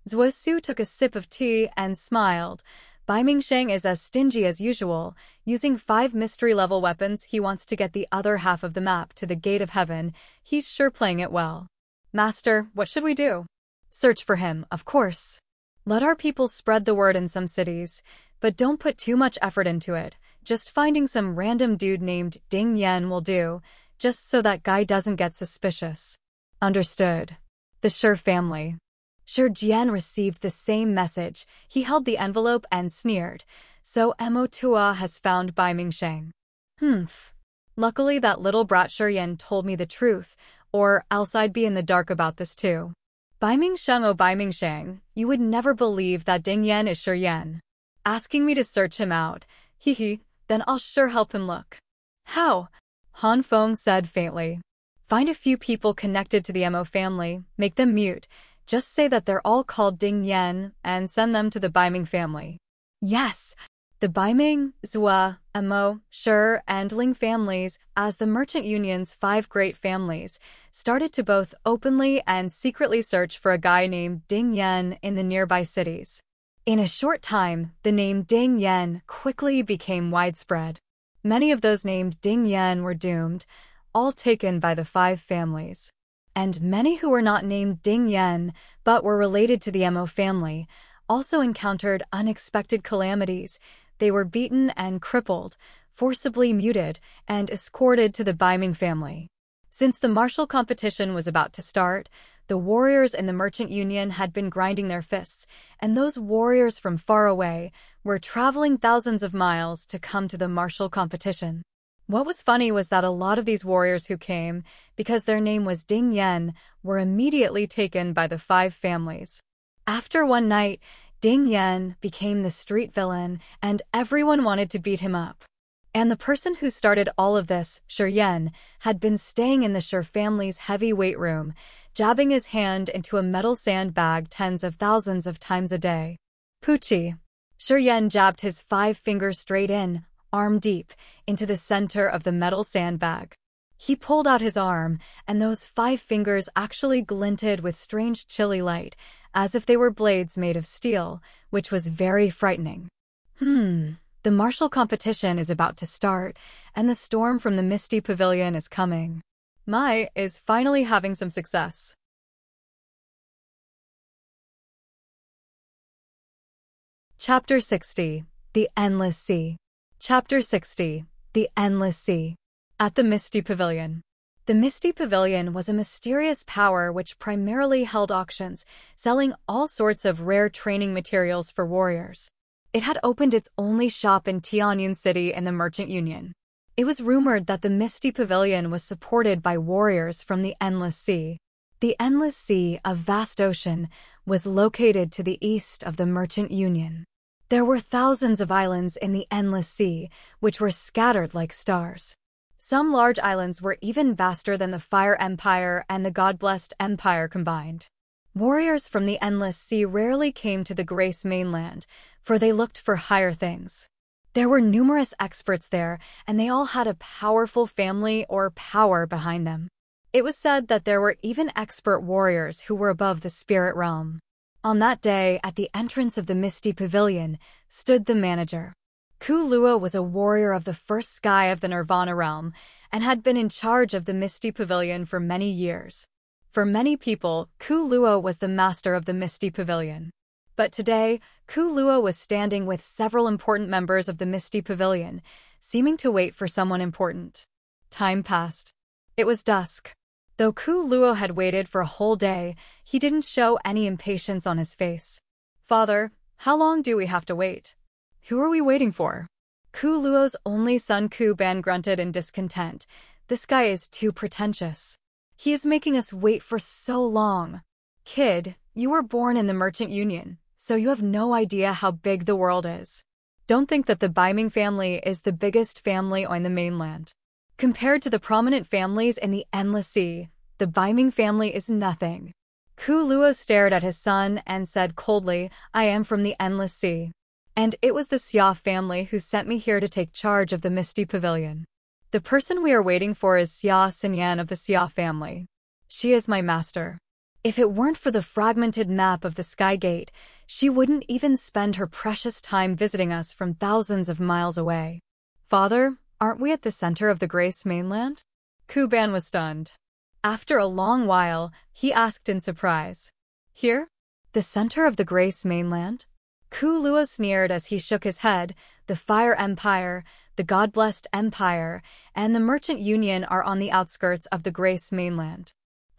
Speaker 1: Zuo Su took a sip of tea and smiled. Bai Mingsheng is as stingy as usual. Using 5 mystery-level weapons, he wants to get the other half of the map to the Gate of Heaven. He's sure playing it well. Master, what should we do? Search for him, of course. Let our people spread the word in some cities, but don't put too much effort into it. Just finding some random dude named Ding Yan will do, just so that guy doesn't get suspicious. Understood. The Shi family. Shi Jian received the same message. He held the envelope and sneered. So Mo Tua has found Bai Mingsheng. Luckily that little brat Shi Yan told me the truth, or else I'd be in the dark about this too. Bai Mingsheng, oh Bai Mingsheng, you would never believe that Ding Yan is Shi Yan. Asking me to search him out. Then I'll sure help him look. How? Han Feng said faintly. Find a few people connected to the Mo family, make them mute. Just say that they're all called Ding Yan, and send them to the Baiming family. Yes! The Baiming, Zuo, Mo, Shi, and Ling families, as the merchant union's 5 great families, started to both openly and secretly search for a guy named Ding Yan in the nearby cities. In a short time, the name Ding Yan quickly became widespread. Many of those named Ding Yan were doomed, all taken by the 5 families. And many who were not named Ding Yan, but were related to the Mo family, also encountered unexpected calamities. They were beaten and crippled, forcibly muted, and escorted to the Baiming family. Since the martial competition was about to start, the warriors in the merchant union had been grinding their fists, and those warriors from far away were traveling thousands of miles to come to the martial competition. What was funny was that a lot of these warriors who came, because their name was Ding Yan, were immediately taken by the 5 families. After one night, Ding Yan became the street villain, and everyone wanted to beat him up. And the person who started all of this, Shi Yan, had been staying in the Shi family's heavy weight room, jabbing his hand into a metal sandbag tens of thousands of times a day. Poochie. Shi Yan jabbed his 5 fingers straight in, arm deep, into the center of the metal sandbag. He pulled out his arm, and those 5 fingers actually glinted with strange chilly light, as if they were blades made of steel, which was very frightening. The martial competition is about to start, and the storm from the Misty Pavilion is coming. Mai is finally having some success. Chapter 60. The Endless Sea. Chapter 60. The Endless Sea. At the Misty Pavilion. The Misty Pavilion was a mysterious power which primarily held auctions, selling all sorts of rare training materials for warriors. It had opened its only shop in Tianyun City in the Merchant Union. It was rumored that the Misty Pavilion was supported by warriors from the Endless Sea. The Endless Sea, a vast ocean, was located to the east of the Merchant Union. There were thousands of islands in the Endless Sea, which were scattered like stars. Some large islands were even vaster than the Fire Empire and the God-blessed Empire combined. Warriors from the Endless Sea rarely came to the Grace mainland, for they looked for higher things. There were numerous experts there, and they all had a powerful family or power behind them. It was said that there were even expert warriors who were above the spirit realm. On that day, at the entrance of the Misty Pavilion, stood the manager. Ku Luo was a warrior of the first sky of the Nirvana realm, and had been in charge of the Misty Pavilion for many years. For many people, Ku Luo was the master of the Misty Pavilion. But today, Ku Luo was standing with several important members of the Misty Pavilion, seeming to wait for someone important. Time passed. It was dusk. Though Ku Luo had waited for a whole day, he didn't show any impatience on his face. Father, how long do we have to wait? Who are we waiting for? Ku Luo's only son Ku Ban grunted in discontent. This guy is too pretentious. He is making us wait for so long. Kid, you were born in the Merchant Union, so you have no idea how big the world is. Don't think that the Baiming family is the biggest family on the mainland. Compared to the prominent families in the Endless Sea, the Baiming family is nothing. Ku Luo stared at his son and said coldly, I am from the Endless Sea. And it was the Xia family who sent me here to take charge of the Misty Pavilion. The person we are waiting for is Xia Xinyan of the Xia family. She is my master. If it weren't for the fragmented map of the Sky Gate, she wouldn't even spend her precious time visiting us from thousands of miles away. Father, aren't we at the center of the Grace mainland? Kuban was stunned. After a long while, he asked in surprise. Here? The center of the Grace mainland? Ku Luo sneered as he shook his head. The Fire Empire, the God-blessed Empire, and the Merchant Union are on the outskirts of the Grace mainland.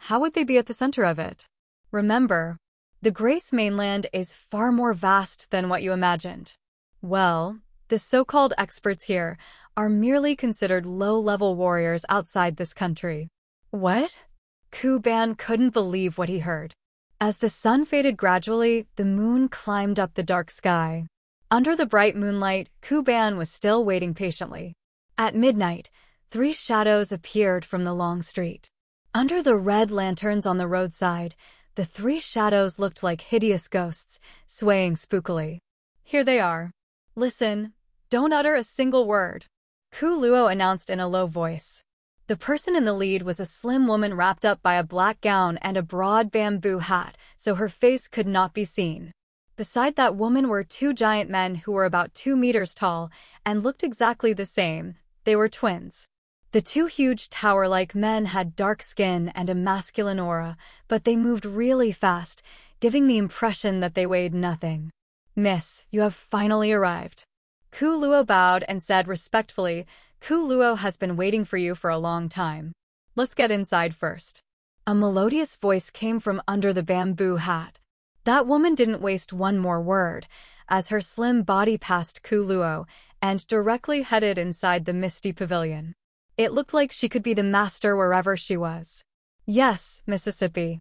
Speaker 1: How would they be at the center of it? Remember, the Grace mainland is far more vast than what you imagined. Well, the so-called experts here are merely considered low-level warriors outside this country. What? Kuban couldn't believe what he heard. As the sun faded gradually, the moon climbed up the dark sky. Under the bright moonlight, Kuban was still waiting patiently. At midnight, 3 shadows appeared from the long street. Under the red lanterns on the roadside, the 3 shadows looked like hideous ghosts, swaying spookily. Here they are. Listen, don't utter a single word, Ku Luo announced in a low voice. The person in the lead was a slim woman wrapped up by a black gown and a broad bamboo hat, so her face could not be seen. Beside that woman were 2 giant men who were about 2 meters tall and looked exactly the same. They were twins. The 2 huge tower-like men had dark skin and a masculine aura, but they moved really fast, giving the impression that they weighed nothing. Miss, you have finally arrived. Ku Luo bowed and said respectfully, Ku Luo has been waiting for you for a long time. Let's get inside first. A melodious voice came from under the bamboo hat. That woman didn't waste one more word, as her slim body passed Ku Luo and directly headed inside the misty pavilion. It looked like she could be the master wherever she was. Yes, Mississippi.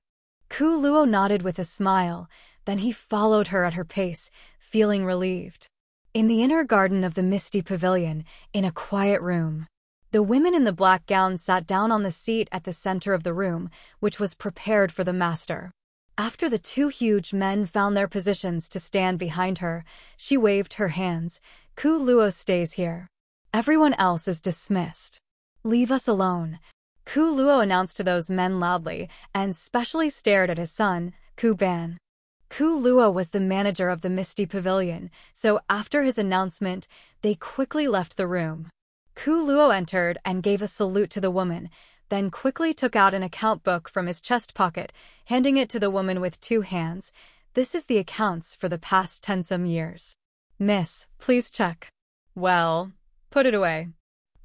Speaker 1: Ku Luo nodded with a smile, then he followed her at her pace, feeling relieved. In the inner garden of the misty pavilion, in a quiet room, the women in the black gowns sat down on the seat at the center of the room, which was prepared for the master. After the 2 huge men found their positions to stand behind her, she waved her hands. Ku Luo stays here. Everyone else is dismissed. Leave us alone, Ku Luo announced to those men loudly, and specially stared at his son, Kuban. Ku Luo was the manager of the Misty Pavilion, so after his announcement, they quickly left the room. Ku Luo entered and gave a salute to the woman, then quickly took out an account book from his chest pocket, handing it to the woman with 2 hands. This is the accounts for the past 10-some years. Miss, please check. Well, put it away.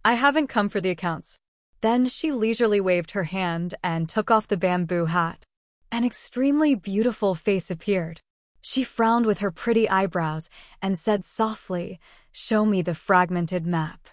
Speaker 1: I haven't come for the accounts. Then she leisurely waved her hand and took off the bamboo hat. An extremely beautiful face appeared. She frowned with her pretty eyebrows and said softly, "Show me the fragmented map."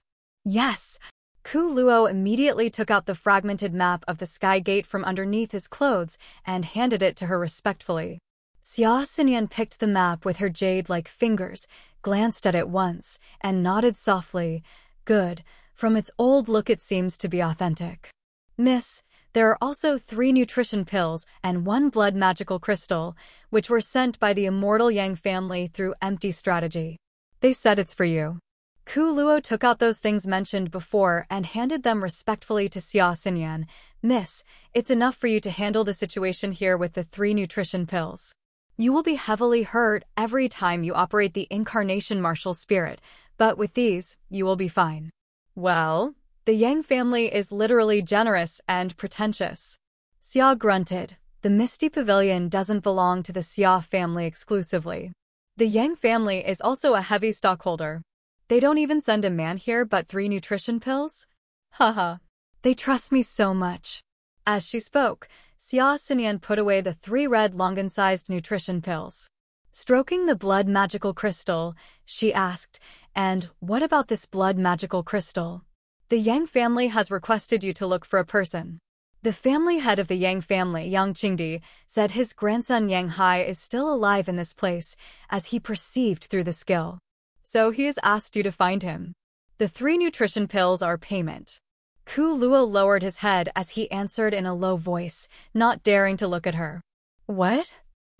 Speaker 1: Yes. Ku Luo immediately took out the fragmented map of the Sky Gate from underneath his clothes and handed it to her respectfully. Xia Xinyan picked the map with her jade-like fingers, glanced at it once, and nodded softly. Good. From its old look it seems to be authentic. Miss, there are also 3 nutrition pills and 1 blood magical crystal, which were sent by the immortal Yang family through empty strategy. They said it's for you. Ku Luo took out those things mentioned before and handed them respectfully to Xia Xinyan. Miss, it's enough for you to handle the situation here with the 3 nutrition pills. You will be heavily hurt every time you operate the incarnation martial spirit, but with these, you will be fine. Well, the Yang family is literally generous and pretentious. Xia grunted. The Misty Pavilion doesn't belong to the Xia family exclusively. The Yang family is also a heavy stockholder. They don't even send a man here but 3 nutrition pills? Haha. They trust me so much. As she spoke, Xia Xinyan put away the 3 red Longan-sized nutrition pills. Stroking the blood magical crystal, she asked, "And what about this blood magical crystal?" The Yang family has requested you to look for a person. The family head of the Yang family, Yang Qingdi, said his grandson Yang Hai is still alive in this place, as he perceived through the skill. So he has asked you to find him. The 3 nutrition pills are payment. Ku Luo lowered his head as he answered in a low voice, not daring to look at her. What?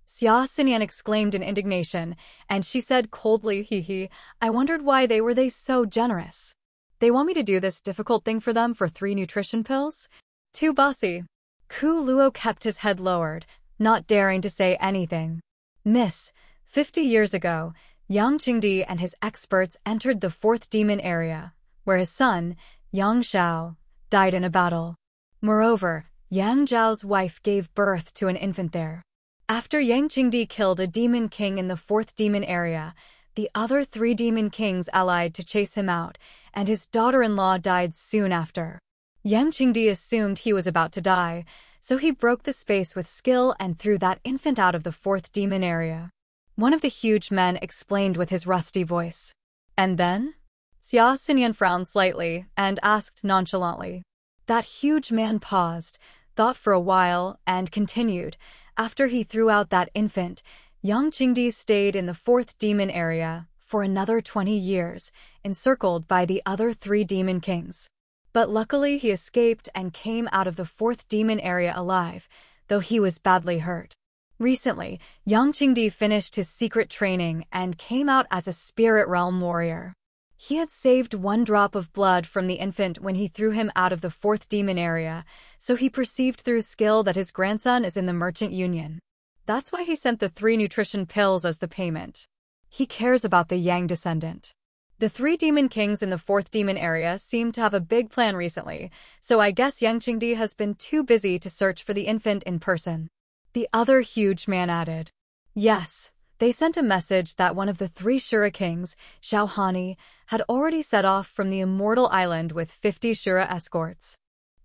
Speaker 1: Xia Xinyan exclaimed in indignation, and she said coldly, "Hee, I wondered why they were so generous. They want me to do this difficult thing for them for 3 nutrition pills? Too bossy." Ku Luo kept his head lowered, not daring to say anything. Miss, 50 years ago, Yang Qingdi and his experts entered the fourth demon area, where his son, Yang Xiao, died in a battle. Moreover, Yang Zhao's wife gave birth to an infant there. After Yang Qingdi killed a demon king in the fourth demon area, the other 3 demon kings allied to chase him out, and his daughter-in-law died soon after. Yang Qingdi assumed he was about to die, so he broke the space with skill and threw that infant out of the fourth demon area. One of the huge men explained with his rusty voice. And then? Xia Xinyan frowned slightly and asked nonchalantly. That huge man paused, thought for a while, and continued. After he threw out that infant, Yang Qingdi stayed in the fourth demon area for another 20 years, encircled by the other 3 demon kings. But luckily he escaped and came out of the fourth demon area alive, though he was badly hurt. Recently, Yang Qingdi finished his secret training and came out as a spirit realm warrior. He had saved 1 drop of blood from the infant when he threw him out of the fourth demon area, so he perceived through skill that his grandson is in the Merchant Union. That's why he sent the 3 nutrition pills as the payment. He cares about the Yang descendant. The 3 demon kings in the fourth demon area seem to have a big plan recently, so I guess Yang Qingdi has been too busy to search for the infant in person. The other huge man added. Yes, they sent a message that one of the 3 Shura kings, Xiao Hani, had already set off from the Immortal Island with 50 Shura escorts.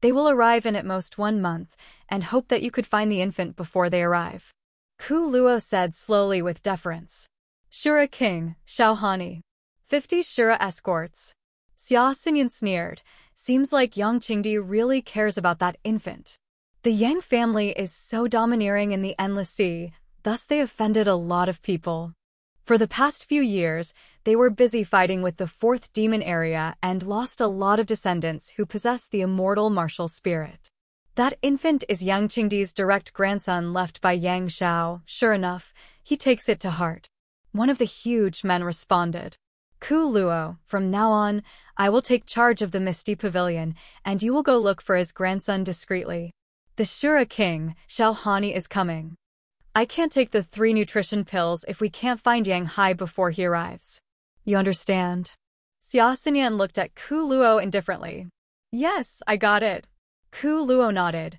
Speaker 1: They will arrive in at most 1 month, and hope that you could find the infant before they arrive. Ku Luo said slowly with deference. Shura king, Xiao Hani. 50 Shura escorts. Xia Xinyan sneered. Seems like Yang Qingdi really cares about that infant. The Yang family is so domineering in the Endless Sea, thus they offended a lot of people. For the past few years, they were busy fighting with the fourth demon area and lost a lot of descendants who possess the immortal martial spirit. That infant is Yang Qingdi's direct grandson left by Yang Xiao. Sure enough, he takes it to heart. One of the huge men responded. Ku Luo, from now on, I will take charge of the Misty Pavilion, and you will go look for his grandson discreetly. The Shura king, Xiao Hani, is coming. I can't take the 3 nutrition pills if we can't find Yang Hai before he arrives. You understand? Xia Xinyan looked at Ku Luo indifferently. Yes, I got it. Ku Luo nodded.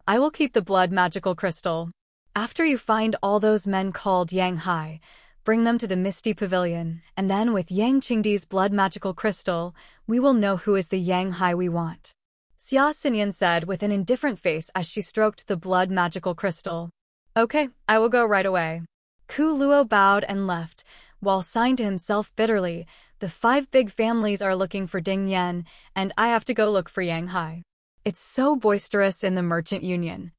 Speaker 1: I will keep the blood magical crystal. After you find all those men called Yang Hai, bring them to the Misty Pavilion, and then with Yang Qingdi's blood magical crystal, we will know who is the Yang Hai we want. Xia Xinyan said with an indifferent face as she stroked the blood magical crystal. Okay, I will go right away. Ku Luo bowed and left, while sighing to himself bitterly, the 5 big families are looking for Ding Yan, and I have to go look for Yang Hai. It's so boisterous in the Merchant Union.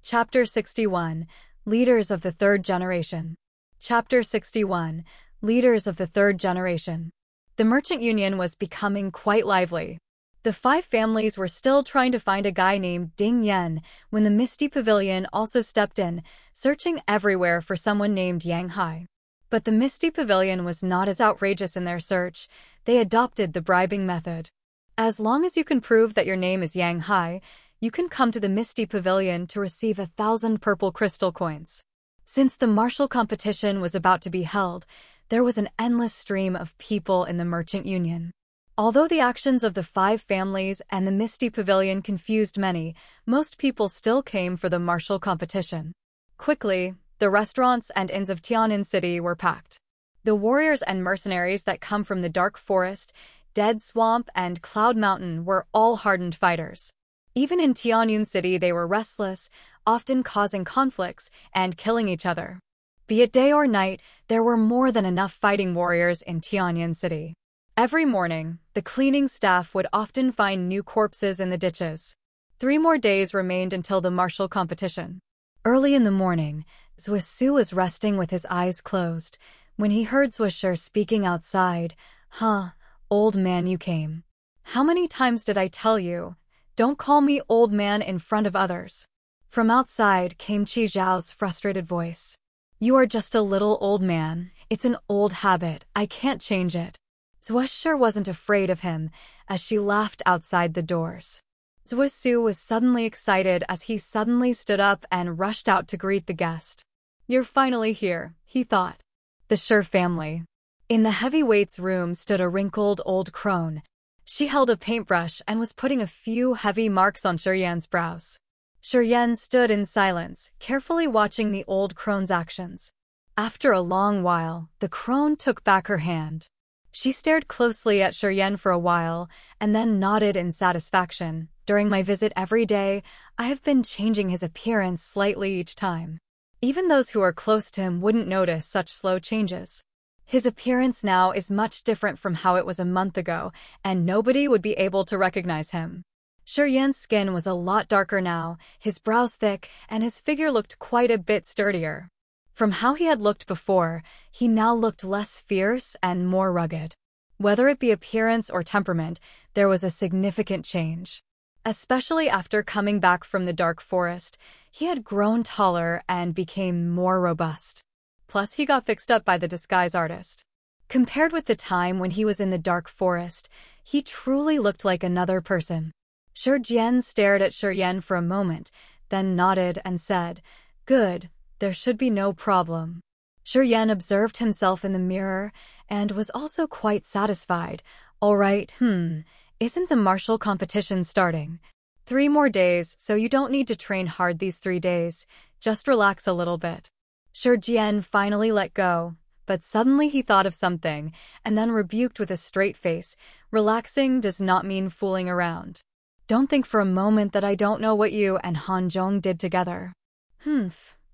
Speaker 1: Chapter 61. Leaders of the Third Generation. Chapter 61. Leaders of the Third Generation. The Merchant Union was becoming quite lively. The 5 families were still trying to find a guy named Ding Yan when the Misty Pavilion also stepped in, searching everywhere for someone named Yang Hai. But the Misty Pavilion was not as outrageous in their search. They adopted the bribing method. As long as you can prove that your name is Yang Hai, you can come to the Misty Pavilion to receive 1,000 purple crystal coins. Since the martial competition was about to be held, there was an endless stream of people in the Merchant Union. Although the actions of the 5 families and the Misty Pavilion confused many, most people still came for the martial competition. Quickly, the restaurants and inns of Tian'an City were packed. The warriors and mercenaries that come from the Dark Forest, Dead Swamp, and Cloud Mountain were all hardened fighters. Even in Tian'an City they were restless, often causing conflicts and killing each other. Be it day or night, there were more than enough fighting warriors in Tian'an City. Every morning, the cleaning staff would often find new corpses in the ditches. 3 more days remained until the martial competition. Early in the morning, Zuo Shi was resting with his eyes closed when he heard Zuo Shi speaking outside. Huh, old man, you came. How many times did I tell you? Don't call me old man in front of others. From outside came Qi Zhao's frustrated voice. You are just a little old man. It's an old habit. I can't change it. Zuo Shi wasn't afraid of him, as she laughed outside the doors. Zuo Shi was suddenly excited as he suddenly stood up and rushed out to greet the guest. "You're finally here," he thought. The Shi family. In the heavyweights room stood a wrinkled old crone. She held a paintbrush and was putting a few heavy marks on Shi Yan's brows. Shi Yan stood in silence, carefully watching the old crone's actions. After a long while, the crone took back her hand. She stared closely at Shi Yan for a while, and then nodded in satisfaction. "During my visit every day, I have been changing his appearance slightly each time. Even those who are close to him wouldn't notice such slow changes. His appearance now is much different from how it was a month ago, and nobody would be able to recognize him." Shi Yan's skin was a lot darker now, his brows thick, and his figure looked quite a bit sturdier. From how he had looked before, he now looked less fierce and more rugged. Whether it be appearance or temperament, there was a significant change. Especially after coming back from the dark forest, he had grown taller and became more robust. Plus, he got fixed up by the disguise artist. Compared with the time when he was in the dark forest, he truly looked like another person. Shi Jian stared at Shi Yan for a moment, then nodded and said, "Good. There should be no problem." Shi Yan observed himself in the mirror and was also quite satisfied. "All right, isn't the martial competition starting? 3 more days, so you don't need to train hard these 3 days. Just relax a little bit." Shi Jian finally let go, but suddenly he thought of something and then rebuked with a straight face. "Relaxing does not mean fooling around. Don't think for a moment that I don't know what you and Han Zhong did together.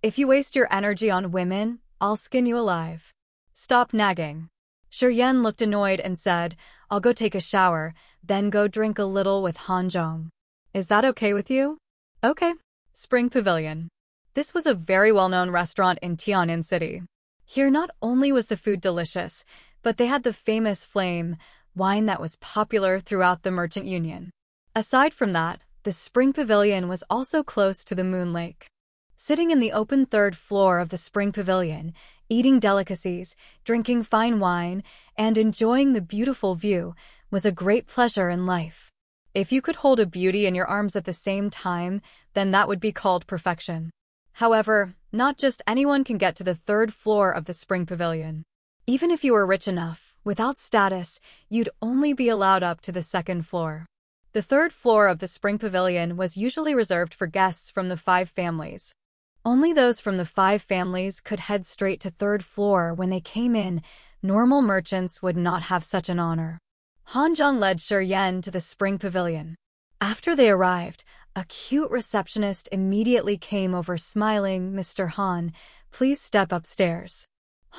Speaker 1: If you waste your energy on women, I'll skin you alive. Stop nagging." Shi Yan looked annoyed and said, "I'll go take a shower, then go drink a little with Han Zhong. Is that okay with you?" "Okay." Spring Pavilion. This was a very well-known restaurant in Tian'an City. Here not only was the food delicious, but they had the famous Flame wine that was popular throughout the Merchant Union. Aside from that, the Spring Pavilion was also close to the Moon Lake. Sitting in the open 3rd floor of the Spring Pavilion, eating delicacies, drinking fine wine, and enjoying the beautiful view was a great pleasure in life. If you could hold a beauty in your arms at the same time, then that would be called perfection. However, not just anyone can get to the 3rd floor of the Spring Pavilion. Even if you were rich enough, without status, you'd only be allowed up to the 2nd floor. The 3rd floor of the Spring Pavilion was usually reserved for guests from the 5 families. Only those from the 5 families could head straight to 3rd floor when they came in. Normal merchants would not have such an honor. Han Zhong led Shi Yan to the Spring Pavilion. After they arrived, a cute receptionist immediately came over smiling. "Mr. Han, please step upstairs."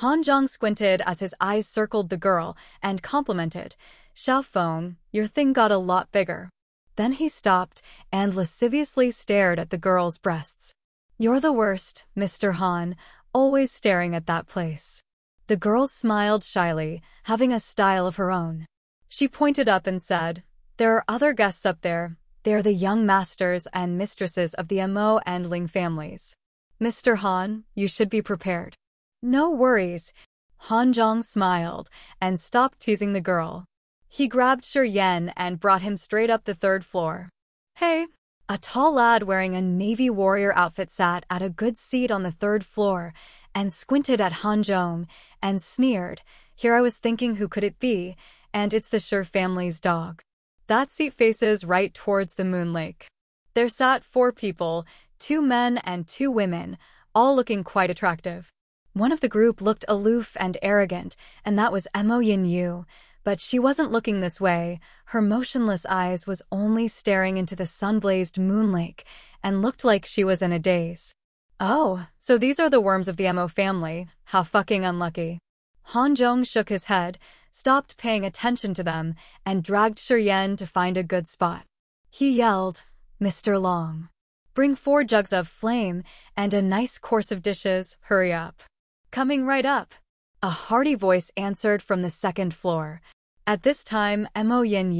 Speaker 1: Han Zhong squinted as his eyes circled the girl and complimented, "Xiao Feng, your thing got a lot bigger." Then he stopped and lasciviously stared at the girl's breasts. "You're the worst, Mr. Han, always staring at that place." The girl smiled shyly, having a style of her own. She pointed up and said, "There are other guests up there. They are the young masters and mistresses of the Mo and Ling families. Mr. Han, you should be prepared." "No worries." Han Zhong smiled and stopped teasing the girl. He grabbed Shi Yan and brought him straight up the 3rd floor. "Hey." A tall lad wearing a Navy warrior outfit sat at a good seat on the 3rd floor and squinted at Han Zhong and sneered, "Here I was thinking who could it be, and it's the Shi family's dog." That seat faces right towards the Moon Lake. There sat 4 people, 2 men and 2 women, all looking quite attractive. One of the group looked aloof and arrogant, and that was Mo Yin, but she wasn't looking this way. Her motionless eyes was only staring into the sun-blazed Moon Lake and looked like she was in a daze. "Oh, so these are the worms of the Mo family. How fucking unlucky." Han Zhong shook his head, stopped paying attention to them, and dragged Shi Yan to find a good spot. He yelled, "Mr. Long, bring 4 jugs of flame and a nice course of dishes, hurry up." "Coming right up." A hearty voice answered from the 2nd floor. At this time, Mo Yin,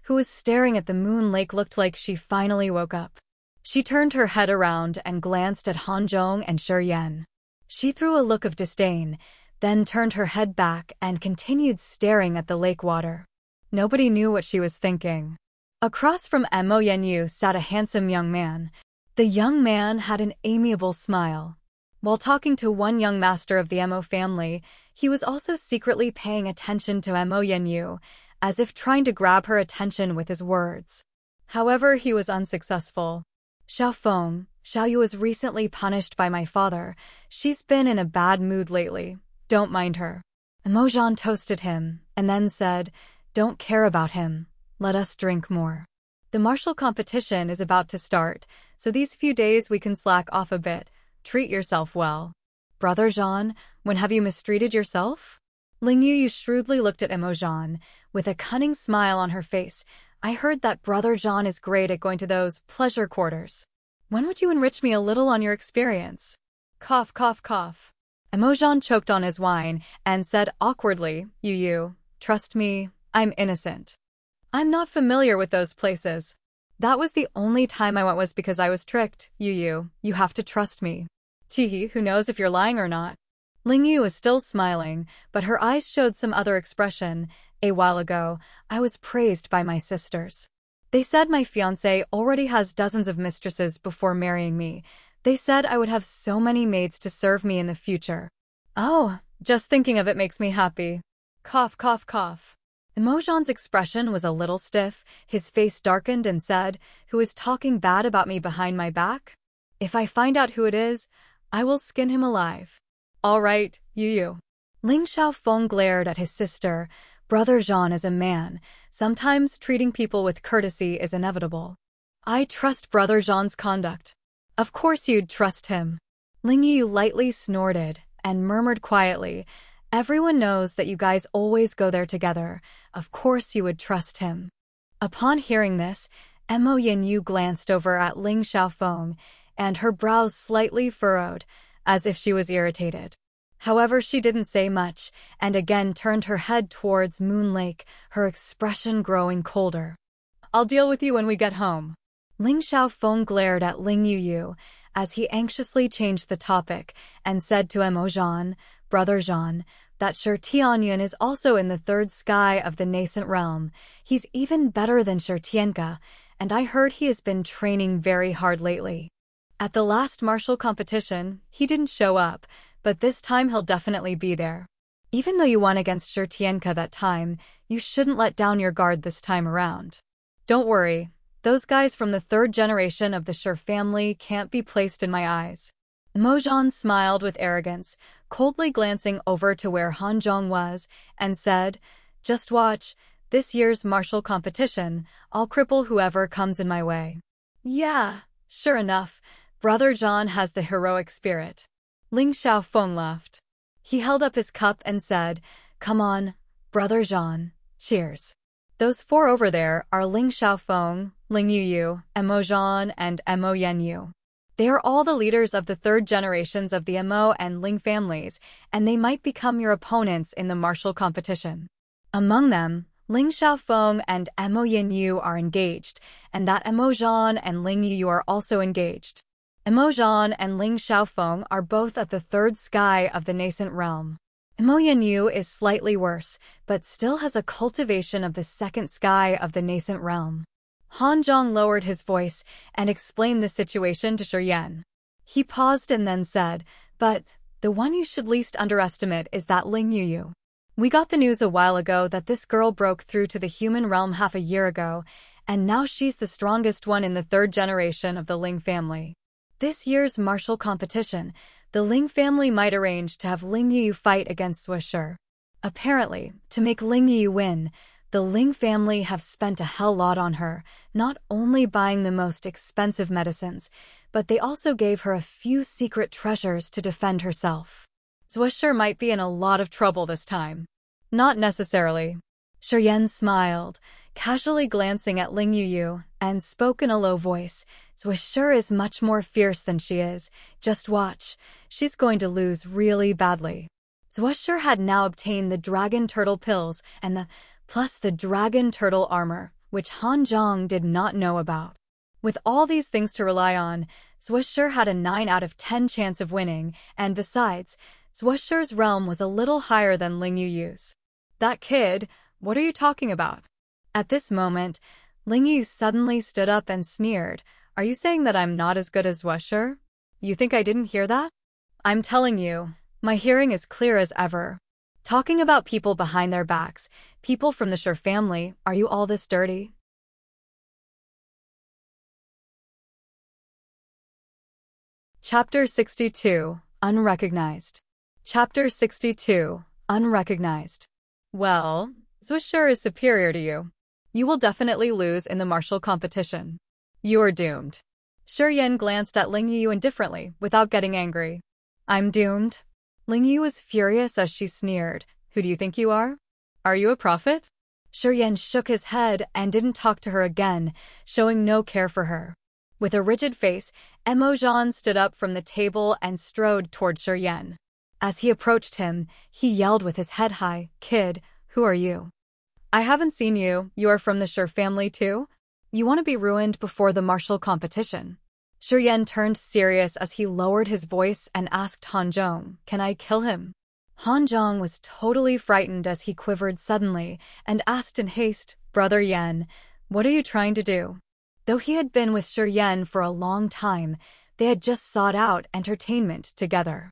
Speaker 1: who was staring at the Moon Lake, looked like she finally woke up. She turned her head around and glanced at Han Zhong and Shi Yan. She threw a look of disdain, then turned her head back and continued staring at the lake water. Nobody knew what she was thinking. Across from Mo Yenyu sat a handsome young man. The young man had an amiable smile. While talking to one young master of the Mo family, he was also secretly paying attention to Mo Yenyu, as if trying to grab her attention with his words. However, he was unsuccessful. Xiaofeng, Xiaoyu was recently punished by my father. She's been in a bad mood lately. Don't mind her. Emozhan toasted him, and then said, Don't care about him. Let us drink more. The martial competition is about to start, so these few days we can slack off a bit. Treat yourself well. Brother Zhan, when have you mistreated yourself? Ling Yu shrewdly looked at Emozhan, with a cunning smile on her face. I heard that Brother Zhan is great at going to those pleasure quarters. When would you enrich me a little on your experience? Cough, cough, cough. Emozhan choked on his wine and said awkwardly, Yu, trust me, I'm innocent. I'm not familiar with those places. That was the only time I went was because I was tricked. Yu, you have to trust me. Teehee, who knows if you're lying or not? Ling Yu was still smiling, but her eyes showed some other expression. A while ago, I was praised by my sisters. They said my fiancé already has dozens of mistresses before marrying me. They said I would have so many maids to serve me in the future. Oh, just thinking of it makes me happy. Cough, cough, cough. Emozhan's expression was a little stiff. His face darkened and said, Who is talking bad about me behind my back? If I find out who it is, I will skin him alive. All right, Yu. Ling Xiaofeng glared at his sister. Brother Zhan is a man. Sometimes treating people with courtesy is inevitable. I trust Brother Zhan's conduct. Of course you'd trust him. Ling Yu lightly snorted and murmured quietly, Everyone knows that you guys always go there together. Of course you would trust him. Upon hearing this, Mo Yenyu glanced over at Ling Xiaofeng, and her brows slightly furrowed, as if she was irritated. However, she didn't say much, and again turned her head towards Moon Lake, her expression growing colder. I'll deal with you when we get home. Ling Xiaofeng glared at Ling Yu as he anxiously changed the topic and said to Emozhan, Brother Zhan, that Shi Tianyun is also in the third sky of the nascent realm. He's even better than Shi Tianke, and I heard he has been training very hard lately. At the last martial competition, he didn't show up, but this time he'll definitely be there. Even though you won against Shi Tianke that time, you shouldn't let down your guard this time around. Don't worry, those guys from the third generation of the Shi family can't be placed in my eyes. Emozhan smiled with arrogance, coldly glancing over to where Hanzhong was, and said, Just watch, this year's martial competition, I'll cripple whoever comes in my way. Yeah, sure enough, Brother Zhan has the heroic spirit. Ling Xiaofeng laughed. He held up his cup and said, Come on, Brother Zhan, cheers. Those four over there are Ling Xiaofeng, Ling Yu, Emozhan, and Mo Yenyu. They are all the leaders of the third generations of the Mo and Ling families, and they might become your opponents in the martial competition. Among them, Ling Xiaofeng and Mo Yenyu are engaged, and that Emozhan and Ling Yu are also engaged. Emozhan and Ling Xiaofeng are both at the third sky of the nascent realm. Mo Yenyu is slightly worse, but still has a cultivation of the second sky of the nascent realm. Hanzhong lowered his voice and explained the situation to Shi Yan. He paused and then said, But the one you should least underestimate is that Ling Yu. We got the news a while ago that this girl broke through to the human realm half a year ago, and now she's the strongest one in the third generation of the Ling family. This year's martial competition, the Ling family might arrange to have Ling Yu fight against Zuo Shi. Apparently, to make Ling Yu win, the Ling family have spent a hell lot on her, not only buying the most expensive medicines, but they also gave her a few secret treasures to defend herself. Zuo Shi might be in a lot of trouble this time. Not necessarily. Shi Yan smiled, casually glancing at Ling Yu, and spoke in a low voice. Zuo Shi is much more fierce than she is. Just watch. She's going to lose really badly. Zuo Shi had now obtained the dragon turtle pills and plus the dragon turtle armor, which Hanzhong did not know about. With all these things to rely on, Zuo Shi had a 9 out of 10 chance of winning, and besides, Zuo Shi's realm was a little higher than Ling Yu's. That kid, what are you talking about? At this moment, Ling Yu suddenly stood up and sneered. Are you saying that I'm not as good as Zuo Shi? You think I didn't hear that? I'm telling you, my hearing is clear as ever. Talking about people behind their backs, people from the Shi family, are you all this dirty? Chapter 62, Unrecognized. Chapter 62, Unrecognized. Well, Zuo Shi is superior to you. You will definitely lose in the martial competition. You are doomed. Shi Yan glanced at Ling Yu indifferently, without getting angry. I'm doomed? Ling Yu was furious as she sneered. Who do you think you are? Are you a prophet? Shi Yan shook his head and didn't talk to her again, showing no care for her. With a rigid face, Emojang stood up from the table and strode toward Shi Yan. As he approached him, he yelled with his head high, Kid, who are you? I haven't seen you. You are from the Shi family too? You want to be ruined before the martial competition. Shi Yan turned serious as he lowered his voice and asked Hanzhong, Can I kill him? Hanzhong was totally frightened as he quivered suddenly and asked in haste, Brother Yan, what are you trying to do? Though he had been with Shi Yan for a long time, they had just sought out entertainment together.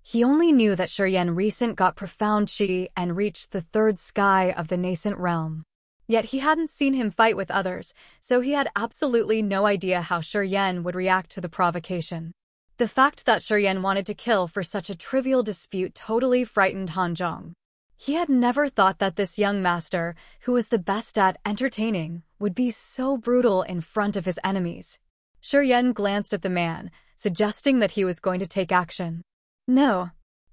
Speaker 1: He only knew that Shi Yan recent got profound chi and reached the third sky of the nascent realm. Yet he hadn't seen him fight with others, so he had absolutely no idea how Shi Yan would react to the provocation. The fact that Shi Yan wanted to kill for such a trivial dispute totally frightened Hanzhong. He had never thought that this young master, who was the best at entertaining, would be so brutal in front of his enemies. Shi Yan glanced at the man, suggesting that he was going to take action. No.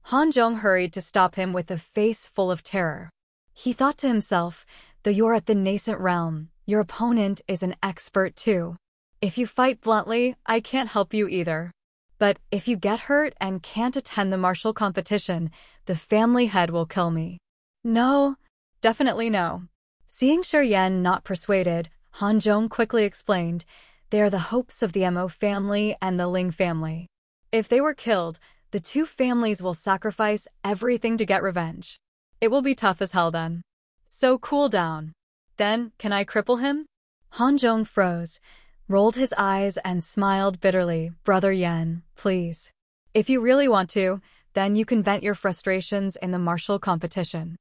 Speaker 1: Hanzhong hurried to stop him with a face full of terror. He thought to himself, though you're at the nascent realm, your opponent is an expert too. If you fight bluntly, I can't help you either. But if you get hurt and can't attend the martial competition, the family head will kill me. No, definitely no. Seeing Shi Yan not persuaded, Hanzhong quickly explained, they are the hopes of the Mo family and the Ling family. If they were killed, the two families will sacrifice everything to get revenge. It will be tough as hell then. So cool down. Then, can I cripple him? Hanzhong froze, rolled his eyes and smiled bitterly. Brother Yan, please. If you really want to, then you can vent your frustrations in the martial competition.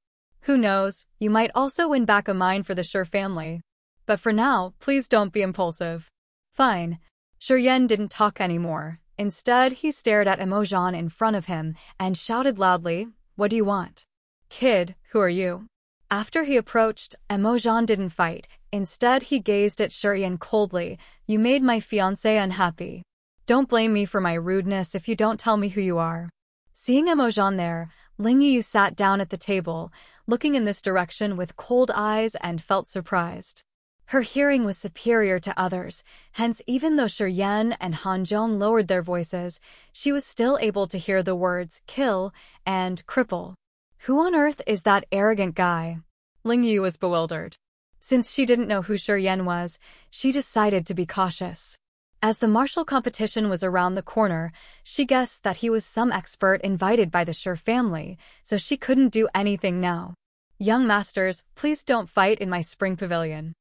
Speaker 1: Who knows, you might also win back a mine for the Shi family. But for now, please don't be impulsive. Fine. Shi Yan didn't talk anymore. Instead, he stared at Emojang in front of him and shouted loudly, What do you want? Kid, who are you? After he approached, Emojang didn't fight. Instead, he gazed at Shi Yan coldly. You made my fiancé unhappy. Don't blame me for my rudeness if you don't tell me who you are. Seeing Emojang there, Ling Yu sat down at the table, looking in this direction with cold eyes and felt surprised. Her hearing was superior to others, hence even though Shi Yan and Hanzhong lowered their voices, she was still able to hear the words kill and cripple. Who on earth is that arrogant guy? Ling Yu was bewildered. Since she didn't know who Shi Yan was, she decided to be cautious. As the martial competition was around the corner, she guessed that he was some expert invited by the Shi family, so she couldn't do anything now. Young masters, please don't fight in my spring pavilion.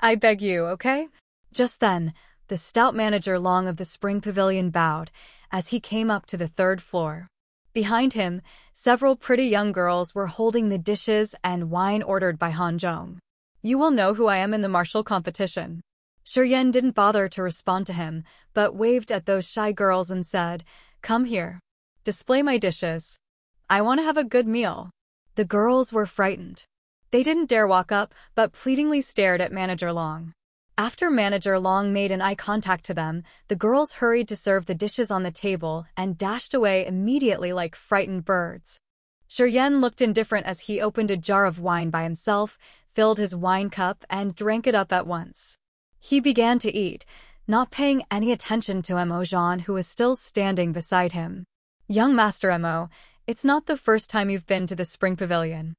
Speaker 1: I beg you, okay? Just then, the stout manager Long of the spring pavilion bowed as he came up to the third floor. Behind him, several pretty young girls were holding the dishes and wine ordered by Hanzhong. You will know who I am in the martial competition. Shi Yan didn't bother to respond to him, but waved at those shy girls and said, Come here. Display my dishes. I want to have a good meal. The girls were frightened. They didn't dare walk up, but pleadingly stared at Manager Long. After Manager Long made an eye contact to them, the girls hurried to serve the dishes on the table and dashed away immediately like frightened birds. Shi Yan looked indifferent as he opened a jar of wine by himself, filled his wine cup, and drank it up at once. He began to eat, not paying any attention to Emojang, who was still standing beside him. Young Master Emo, it's not the first time you've been to the Spring Pavilion.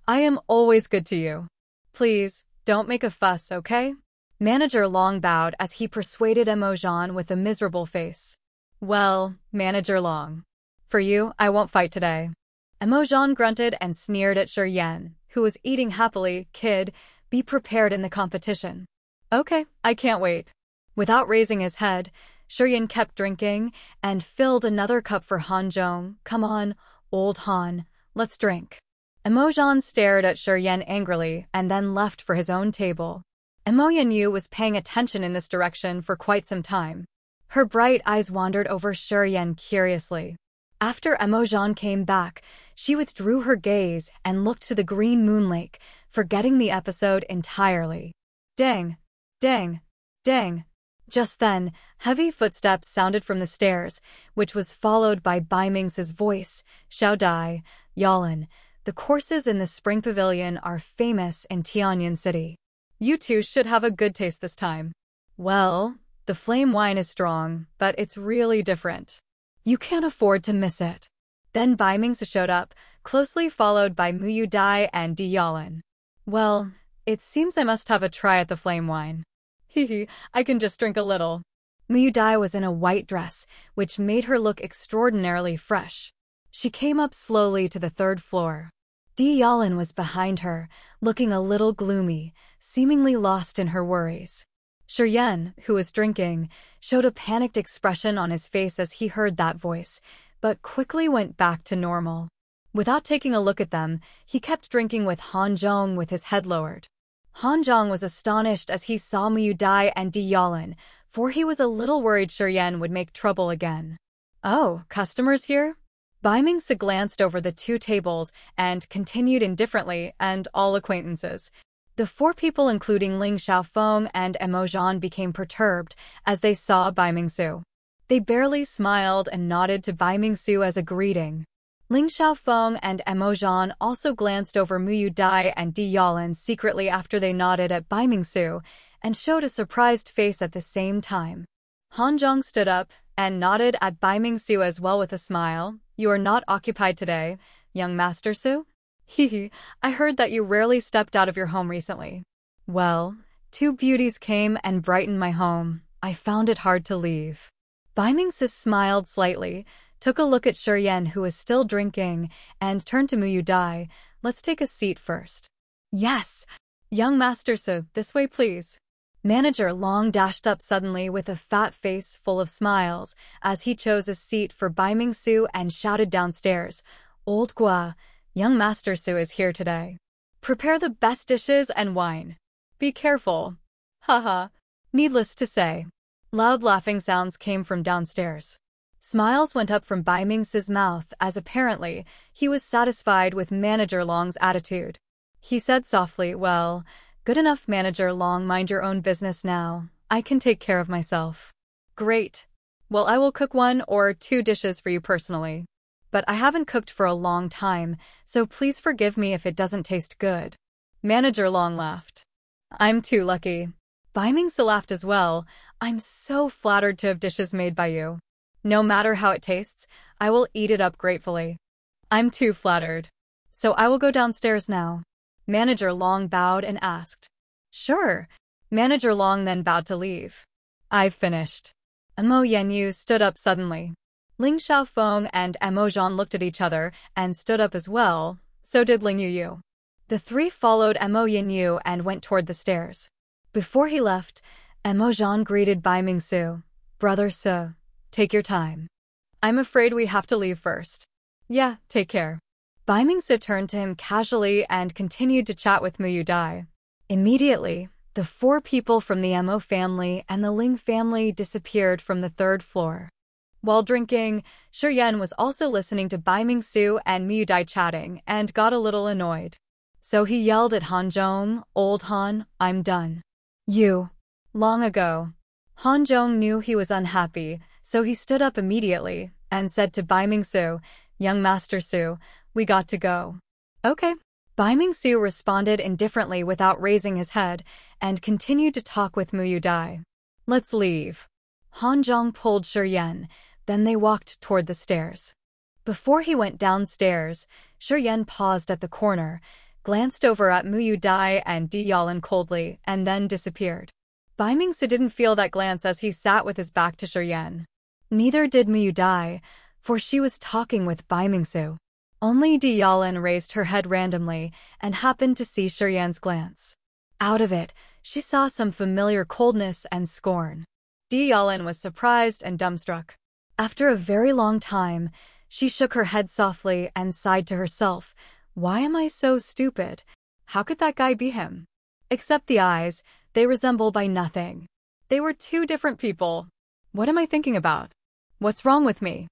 Speaker 1: I am always good to you. Please, don't make a fuss, okay? Manager Long bowed as he persuaded Emojang with a miserable face. Well, Manager Long. For you, I won't fight today. Emojang grunted and sneered at Shi Yan, who was eating happily. Kid, be prepared in the competition. Okay, I can't wait. Without raising his head, Shuryen kept drinking and filled another cup for Hanzhong. Come on, old Han, let's drink. Emojan stared at Shuryen angrily and then left for his own table. Emo Yanyu was paying attention in this direction for quite some time. Her bright eyes wandered over Shuryen curiously. After Emojan came back, she withdrew her gaze and looked to the green moon lake, forgetting the episode entirely. Dang! Dang! Dang! Just then, heavy footsteps sounded from the stairs, which was followed by Bai Ming's voice. Xiao Dai, Yalan, the courses in the Spring Pavilion are famous in Tianyan City. You two should have a good taste this time. Well, the flame wine is strong, but it's really different. You can't afford to miss it. Then Bai Ming showed up, closely followed by Muyu Dai and Di Yalan. Well, it seems I must have a try at the flame wine. Hehe, I can just drink a little. Muyu Dai was in a white dress, which made her look extraordinarily fresh. She came up slowly to the third floor. Di Yalan was behind her, looking a little gloomy, seemingly lost in her worries. Shuryen, who was drinking, showed a panicked expression on his face as he heard that voice, but quickly went back to normal. Without taking a look at them, he kept drinking with Hanzhong with his head lowered. Hanzhong was astonished as he saw Muyu Dai and Di Yalan, for he was a little worried Shuryen would make trouble again. Oh, customers here? Bai Ming glanced over the two tables and continued indifferently, and all acquaintances. The four people including Ling Xiaofeng and Emojan became perturbed as they saw Bai Mingsu. They barely smiled and nodded to Bai Mingsu as a greeting. Ling Xiaofeng and Emojan also glanced over Muyu Dai and Di Yalan secretly after they nodded at Bai Mingsu and showed a surprised face at the same time. Hanzhong stood up and nodded at Bai Mingsu as well with a smile. You are not occupied today, young Master Su? Hehe, I heard that you rarely stepped out of your home recently. Well, two beauties came and brightened my home. I found it hard to leave. Bai Mingsu smiled slightly, took a look at Shuryen who was still drinking, and turned to Muyu Dai. Let's take a seat first. Yes! Young Master Su, this way please. Manager Long dashed up suddenly with a fat face full of smiles as he chose a seat for Bai Mingsu and shouted downstairs, Old Gua, young Master Su is here today. Prepare the best dishes and wine. Be careful. Haha. Needless to say, loud laughing sounds came from downstairs. Smiles went up from Bai Ming's mouth as apparently he was satisfied with Manager Long's attitude. He said softly, well, good enough Manager Long, mind your own business now. I can take care of myself. Great. Well, I will cook 1 or 2 dishes for you personally. But I haven't cooked for a long time, so please forgive me if it doesn't taste good. Manager Long laughed. I'm too lucky. Bai Mingsu laughed as well. I'm so flattered to have dishes made by you. No matter how it tastes, I will eat it up gratefully. I'm too flattered. So I will go downstairs now. Manager Long bowed and asked. Sure. Manager Long then bowed to leave. I've finished. Emo Yanyu stood up suddenly. Ling Xiaofeng and Emojan looked at each other and stood up as well, so did Ling Yuyu. The three followed Emo Yanyu and went toward the stairs. Before he left, Emojan greeted Bai Mingsu. Brother Su, take your time. I'm afraid we have to leave first. Yeah, take care. Bai Mingsu turned to him casually and continued to chat with Muyu Dai. Immediately, the 4 people from the Emo family and the Ling family disappeared from the 3rd floor. While drinking, Shuryen was also listening to Bai Mingsu and Muyu Dai chatting and got a little annoyed. So he yelled at Hanzhong, Old Han, I'm done. You. Long ago. Hanzhong knew he was unhappy, so he stood up immediately and said to Bai Mingsu, Young Master Su, we got to go. Okay. Bai Mingsu responded indifferently without raising his head and continued to talk with Muyu Dai. Let's leave. Hanzhong pulled Shuryen, then they walked toward the stairs. Before he went downstairs, Shuryen paused at the corner, glanced over at Muyu Dai and Di Yalan coldly, and then disappeared. Bai Mingsu didn't feel that glance as he sat with his back to Shuryen. Neither did Muyu Dai, for she was talking with Bai Mingsu. Only Di Yalan raised her head randomly and happened to see Shuryen's glance. Out of it, she saw some familiar coldness and scorn. Di Yalin was surprised and dumbstruck. After a very long time, she shook her head softly and sighed to herself. Why am I so stupid? How could that guy be him? Except the eyes, they resemble by nothing. They were two different people. What am I thinking about? What's wrong with me?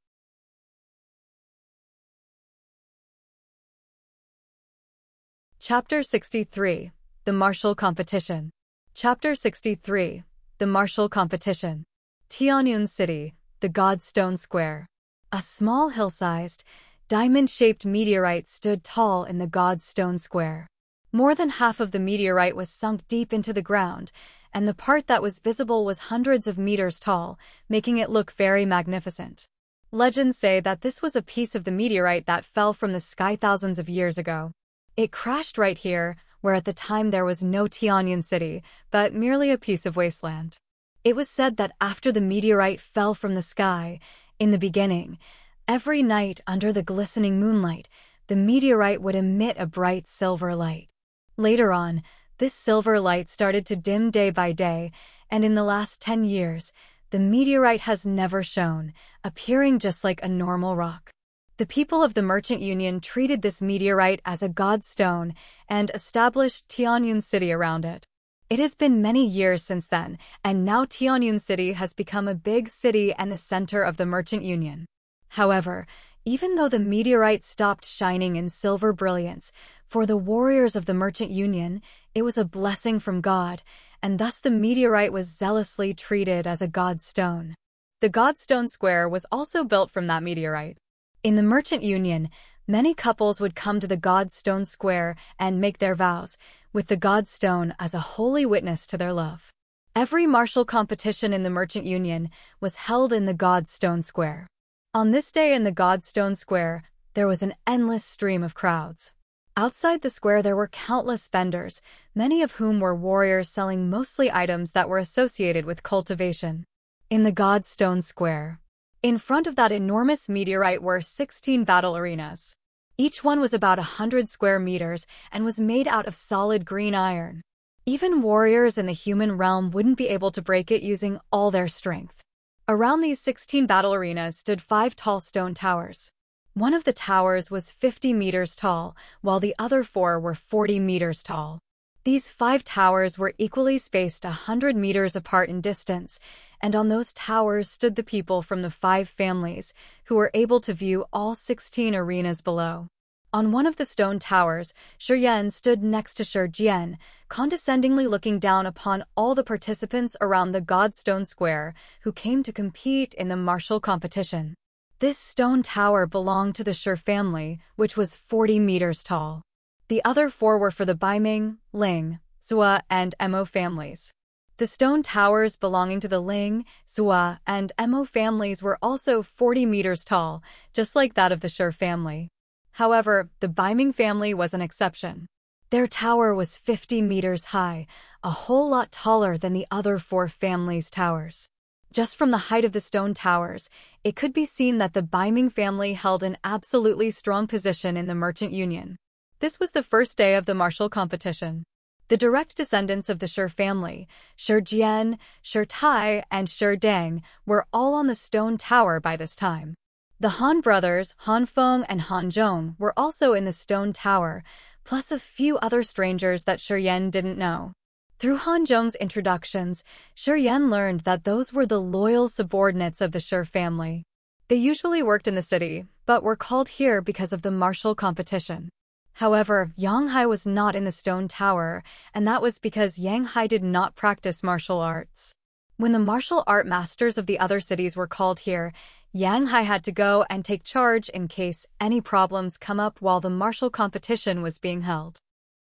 Speaker 1: Chapter 63. The Martial Competition. Chapter 63. The Martial Competition. Tianyun City, the Godstone Square. A small hill-sized, diamond-shaped meteorite stood tall in the Godstone Square. More than half of the meteorite was sunk deep into the ground, and the part that was visible was hundreds of meters tall, making it look very magnificent. Legends say that this was a piece of the meteorite that fell from the sky thousands of years ago. It crashed right here, where at the time there was no Tianyun City, but merely a piece of wasteland. It was said that after the meteorite fell from the sky, in the beginning, every night under the glistening moonlight, the meteorite would emit a bright silver light. Later on, this silver light started to dim day by day, and in the last 10 years, the meteorite has never shone, appearing just like a normal rock. The people of the Merchant Union treated this meteorite as a godstone and established Tianyun City around it. It has been many years since then, and now Tianyun City has become a big city and the center of the Merchant Union. However, even though the meteorite stopped shining in silver brilliance, for the warriors of the Merchant Union, it was a blessing from God, and thus the meteorite was zealously treated as a godstone. The Godstone Square was also built from that meteorite. In the Merchant Union, many couples would come to the Godstone Square and make their vows, with the Godstone as a holy witness to their love. Every martial competition in the Merchant Union was held in the Godstone Square. On this day in the Godstone Square, there was an endless stream of crowds. Outside the square there were countless vendors, many of whom were warriors selling mostly items that were associated with cultivation. In the Godstone Square, in front of that enormous meteorite were 16 battle arenas. Each one was about 100 square meters and was made out of solid green iron. Even warriors in the human realm wouldn't be able to break it using all their strength. Around these 16 battle arenas stood 5 tall stone towers. One of the towers was 50 meters tall, while the other 4 were 40 meters tall. These 5 towers were equally spaced 100 meters apart in distance, and on those towers stood the people from the 5 families, who were able to view all 16 arenas below. On one of the stone towers, Shi Yan stood next to Shi Jian, condescendingly looking down upon all the participants around the Godstone Square who came to compete in the martial competition. This stone tower belonged to the Shi family, which was 40 meters tall. The other 4 were for the Baiming, Ling, Zuo, and Mo families. The stone towers belonging to the Ling, Zuo, and Mo families were also 40 meters tall, just like that of the Shi family. However, the Baiming family was an exception. Their tower was 50 meters high, a whole lot taller than the other 4 families' towers. Just from the height of the stone towers, it could be seen that the Baiming family held an absolutely strong position in the Merchant Union. This was the first day of the martial competition. The direct descendants of the Shi family, Shi Jian, Shi Tai, and Shi Dang, were all on the stone tower by this time. The Han brothers, Han Feng and Han Zhong, were also in the stone tower, plus a few other strangers that Shi Yan didn't know. Through Han Zhong's introductions, Shi Yan learned that those were the loyal subordinates of the Shi family. They usually worked in the city, but were called here because of the martial competition. However, Yang Hai was not in the stone tower, and that was because Yang Hai did not practice martial arts. When the martial art masters of the other cities were called here, Yang Hai had to go and take charge in case any problems come up while the martial competition was being held.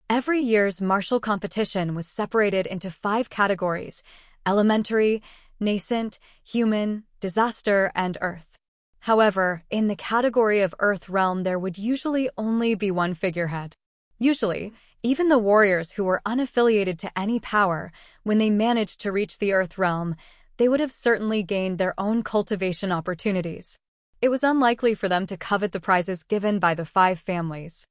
Speaker 1: Every year's martial competition was separated into 5 categories: elementary, nascent, human, disaster, and earth. However, in the category of Earth Realm there would usually only be one figurehead. Usually, even the warriors who were unaffiliated to any power, when they managed to reach the Earth Realm, they would have certainly gained their own cultivation opportunities. It was unlikely for them to covet the prizes given by the 5 families.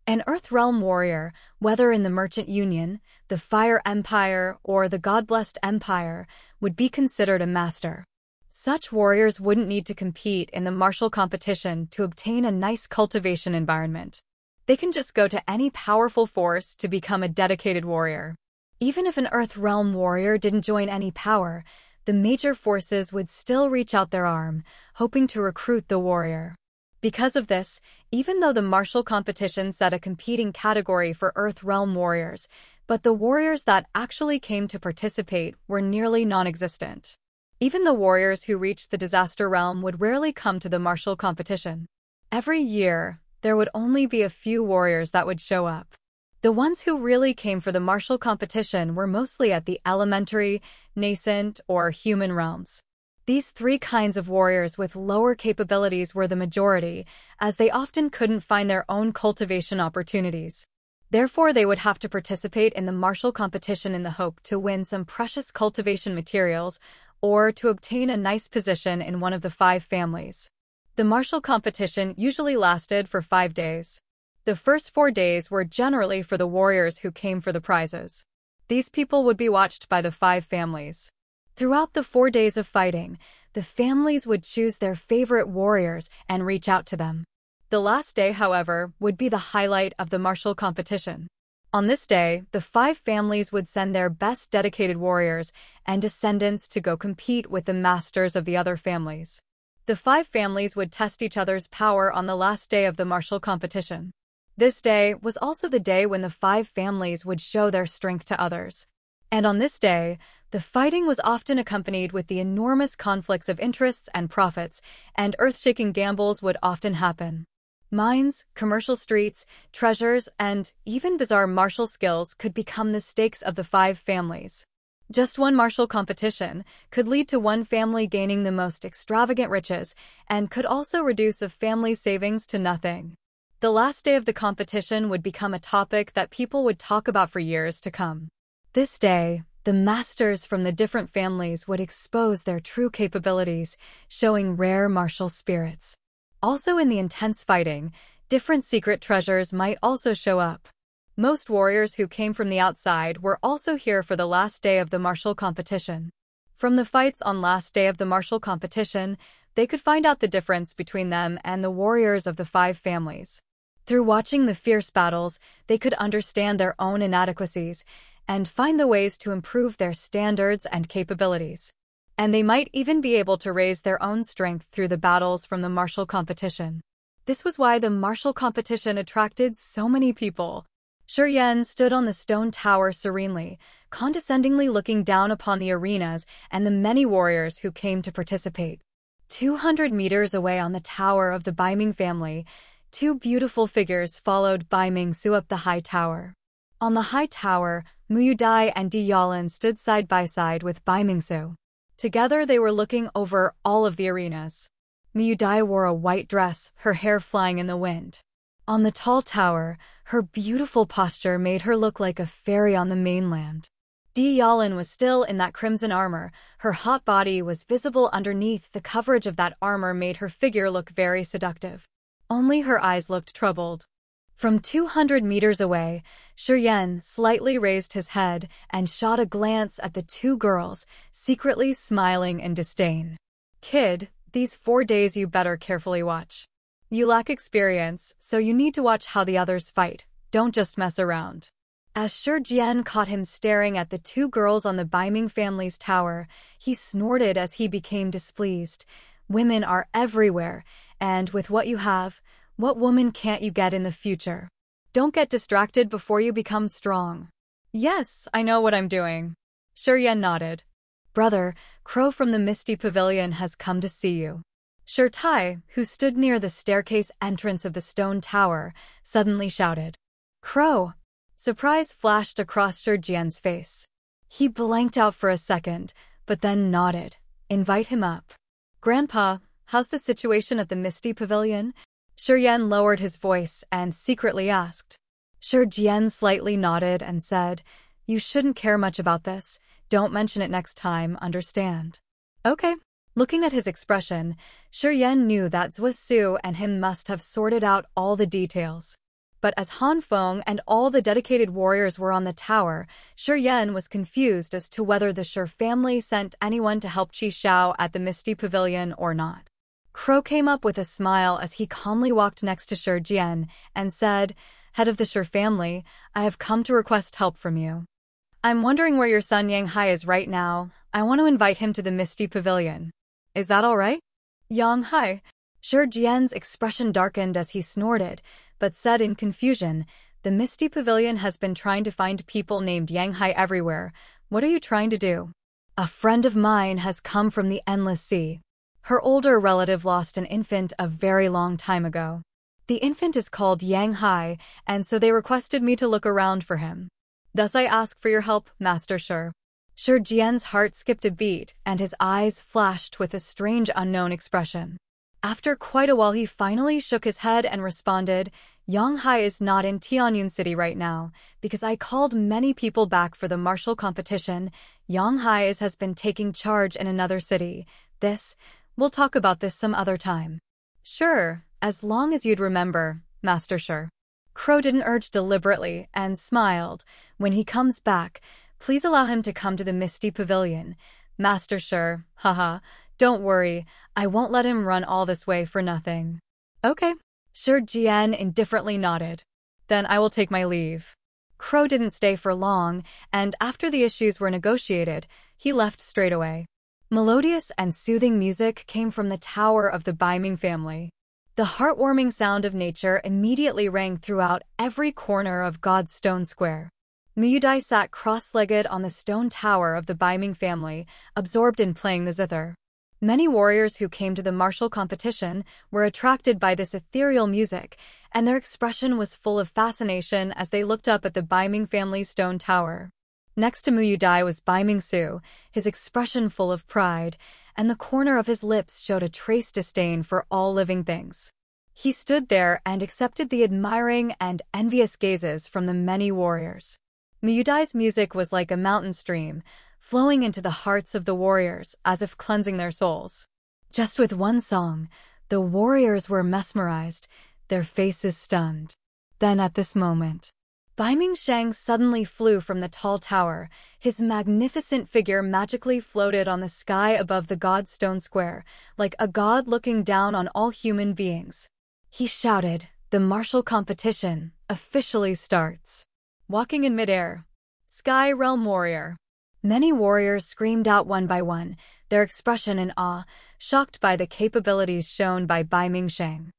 Speaker 1: An Earth Realm warrior, whether in the Merchant Union, the Fire Empire, or the God-Blessed Empire, would be considered a master. Such warriors wouldn't need to compete in the martial competition to obtain a nice cultivation environment. They can just go to any powerful force to become a dedicated warrior. Even if an Earth Realm warrior didn't join any power, the major forces would still reach out their arm, hoping to recruit the warrior. Because of this, even though the martial competition set a competing category for Earth Realm warriors, but the warriors that actually came to participate were nearly non-existent. Even the warriors who reached the Disaster Realm would rarely come to the martial competition. Every year, there would only be a few warriors that would show up. The ones who really came for the martial competition were mostly at the elementary, nascent, or human realms. These three kinds of warriors with lower capabilities were the majority, as they often couldn't find their own cultivation opportunities. Therefore, they would have to participate in the martial competition in the hope to win some precious cultivation materials or to obtain a nice position in one of the 5 families. The martial competition usually lasted for 5 days. The first 4 days were generally for the warriors who came for the prizes. These people would be watched by the 5 families. Throughout the 4 days of fighting, the families would choose their favorite warriors and reach out to them. The last day, however, would be the highlight of the martial competition. On this day, the 5 families would send their best dedicated warriors and descendants to go compete with the masters of the other families. The 5 families would test each other's power on the last day of the martial competition. This day was also the day when the 5 families would show their strength to others. And on this day, the fighting was often accompanied with the enormous conflicts of interests and profits, and earth-shaking gambles would often happen. Mines, commercial streets, treasures, and even bizarre martial skills could become the stakes of the 5 families. Just one martial competition could lead to one family gaining the most extravagant riches and could also reduce a family's savings to nothing. The last day of the competition would become a topic that people would talk about for years to come. This day, the masters from the different families would expose their true capabilities, showing rare martial spirits. Also in the intense fighting, different secret treasures might also show up. Most warriors who came from the outside were also here for the last day of the martial competition. From the fights on last day of the martial competition, they could find out the difference between them and the warriors of the 5 families. Through watching the fierce battles, they could understand their own inadequacies and find the ways to improve their standards and capabilities. And they might even be able to raise their own strength through the battles from the martial competition. This was why the martial competition attracted so many people. Shi stood on the stone tower serenely, condescendingly looking down upon the arenas and the many warriors who came to participate. 200 meters away on the tower of the Baiming family, 2 beautiful figures followed Baiming Su up the high tower. On the high tower, Muyudai and Di Yalan stood side by side with Baiming Su. Together they were looking over all of the arenas. Muyudai wore a white dress, her hair flying in the wind. On the tall tower, her beautiful posture made her look like a fairy on the mainland. Di Yalan was still in that crimson armor. Her hot body was visible underneath the coverage of that armor made her figure look very seductive. Only her eyes looked troubled. From 200 meters away, Shi slightly raised his head and shot a glance at the 2 girls, secretly smiling in disdain. "Kid, these 4 days you better carefully watch. You lack experience, so you need to watch how the others fight. Don't just mess around." As Shi caught him staring at the 2 girls on the Baiming family's tower, he snorted as he became displeased. "Women are everywhere, and with what you have, what woman can't you get in the future? Don't get distracted before you become strong." "Yes, I know what I'm doing." Shi nodded. "Brother, Crow from the Misty Pavilion has come to see you." Shi Tai, who stood near the staircase entrance of the stone tower, suddenly shouted. "Crow!" Surprise flashed across Shi Jian's face. He blanked out for a second, but then nodded. "Invite him up." "Grandpa, how's the situation at the Misty Pavilion?" Shi lowered his voice and secretly asked. Shi Jian slightly nodded and said, "You shouldn't care much about this. Don't mention it next time, understand?" "Okay." Looking at his expression, Shi knew that Zuo Shi and him must have sorted out all the details. But as Han Feng and all the dedicated warriors were on the tower, Shi Yan was confused as to whether the Shi family sent anyone to help Qi Xiao at the Misty Pavilion or not. Crow came up with a smile as he calmly walked next to Shi Jian and said, "Head of the Shi family, I have come to request help from you. I'm wondering where your son Yang Hai is right now. I want to invite him to the Misty Pavilion. Is that all right?" Yang Hai. Shi Jian's expression darkened as he snorted, but said in confusion, "The Misty Pavilion has been trying to find people named Yang Hai everywhere. What are you trying to do?" "A friend of mine has come from the Endless Sea. Her older relative lost an infant a very long time ago. The infant is called Yang Hai, and so they requested me to look around for him. Thus I ask for your help, Master Shi." Shi Jian's heart skipped a beat, and his eyes flashed with a strange unknown expression. After quite a while he finally shook his head and responded, "Yang Hai is not in Tianyun City right now, because I called many people back for the martial competition. Yang Hai has been taking charge in another city. We'll talk about this some other time." "Sure, as long as you'd remember, Master Shi." Crow didn't urge deliberately and smiled. "When he comes back, please allow him to come to the Misty Pavilion. Master Shi, haha. Don't worry, I won't let him run all this way for nothing." "Okay." Shi Jian indifferently nodded. "Then I will take my leave." Crow didn't stay for long, and after the issues were negotiated, he left straight away. Melodious and soothing music came from the tower of the Baiming family. The heartwarming sound of nature immediately rang throughout every corner of God's Stone Square. Miyudai sat cross-legged on the stone tower of the Baiming family, absorbed in playing the zither. Many warriors who came to the martial competition were attracted by this ethereal music, and their expression was full of fascination as they looked up at the Baiming family's stone tower. Next to Miyudai was Baiming Su, his expression full of pride, and the corner of his lips showed a trace disdain for all living things. He stood there and accepted the admiring and envious gazes from the many warriors. Miyudai's music was like a mountain stream, flowing into the hearts of the warriors as if cleansing their souls. Just with one song, the warriors were mesmerized, their faces stunned. Then at this moment, Baiming Sheng suddenly flew from the tall tower. His magnificent figure magically floated on the sky above the God's Stone Square, like a god looking down on all human beings. He shouted, "The martial competition officially starts." Walking in midair, Sky Realm Warrior. Many warriors screamed out one by one, their expression in awe, shocked by the capabilities shown by Baiming Sheng.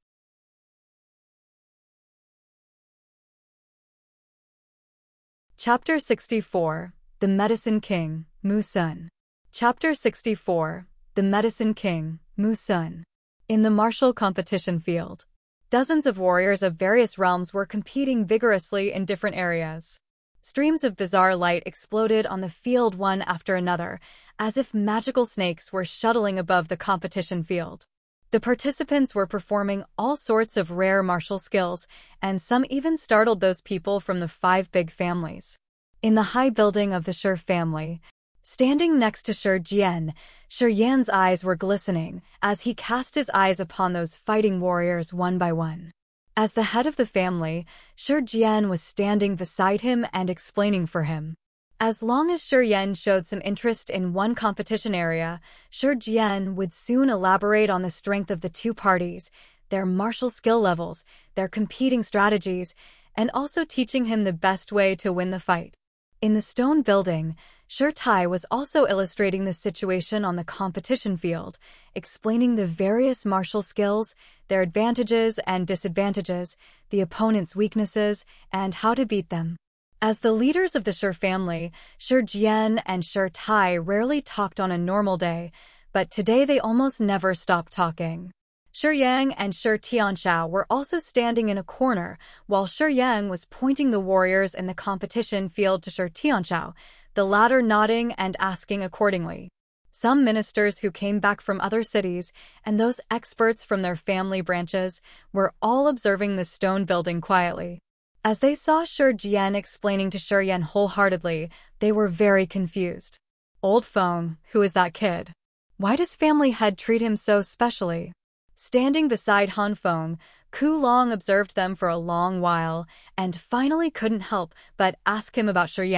Speaker 1: Chapter 64, The Medicine King, Mu Sun. Chapter 64, The Medicine King, Mu Sun. In the martial competition field, dozens of warriors of various realms were competing vigorously in different areas. Streams of bizarre light exploded on the field one after another, as if magical snakes were shuttling above the competition field. The participants were performing all sorts of rare martial skills, and some even startled those people from the 5 big families. In the high building of the Shi family, standing next to Shi Jian, Shi Yan's eyes were glistening as he cast his eyes upon those fighting warriors one by one. As the head of the family, Shi Jian was standing beside him and explaining for him. As long as Shi Yan showed some interest in one competition area, Shi Jian would soon elaborate on the strength of the two parties, their martial skill levels, their competing strategies, and also teaching him the best way to win the fight. In the stone building, Shi Tai was also illustrating the situation on the competition field, explaining the various martial skills, their advantages and disadvantages, the opponent's weaknesses, and how to beat them. As the leaders of the Shi family, Shi Jian and Shi Tai rarely talked on a normal day, but today they almost never stopped talking. Shi Yang and Shi Tianxiao were also standing in a corner, while Shi Yang was pointing the warriors in the competition field to Shi Tianxiao, the latter nodding and asking accordingly. Some ministers who came back from other cities, and those experts from their family branches, were all observing the stone building quietly. As they saw Shi Jian explaining to Shi Yan wholeheartedly, they were very confused. "Old Feng, who is that kid? Why does family head treat him so specially?" Standing beside Han Feng, Ku Long observed them for a long while and finally couldn't help but ask him about Shi.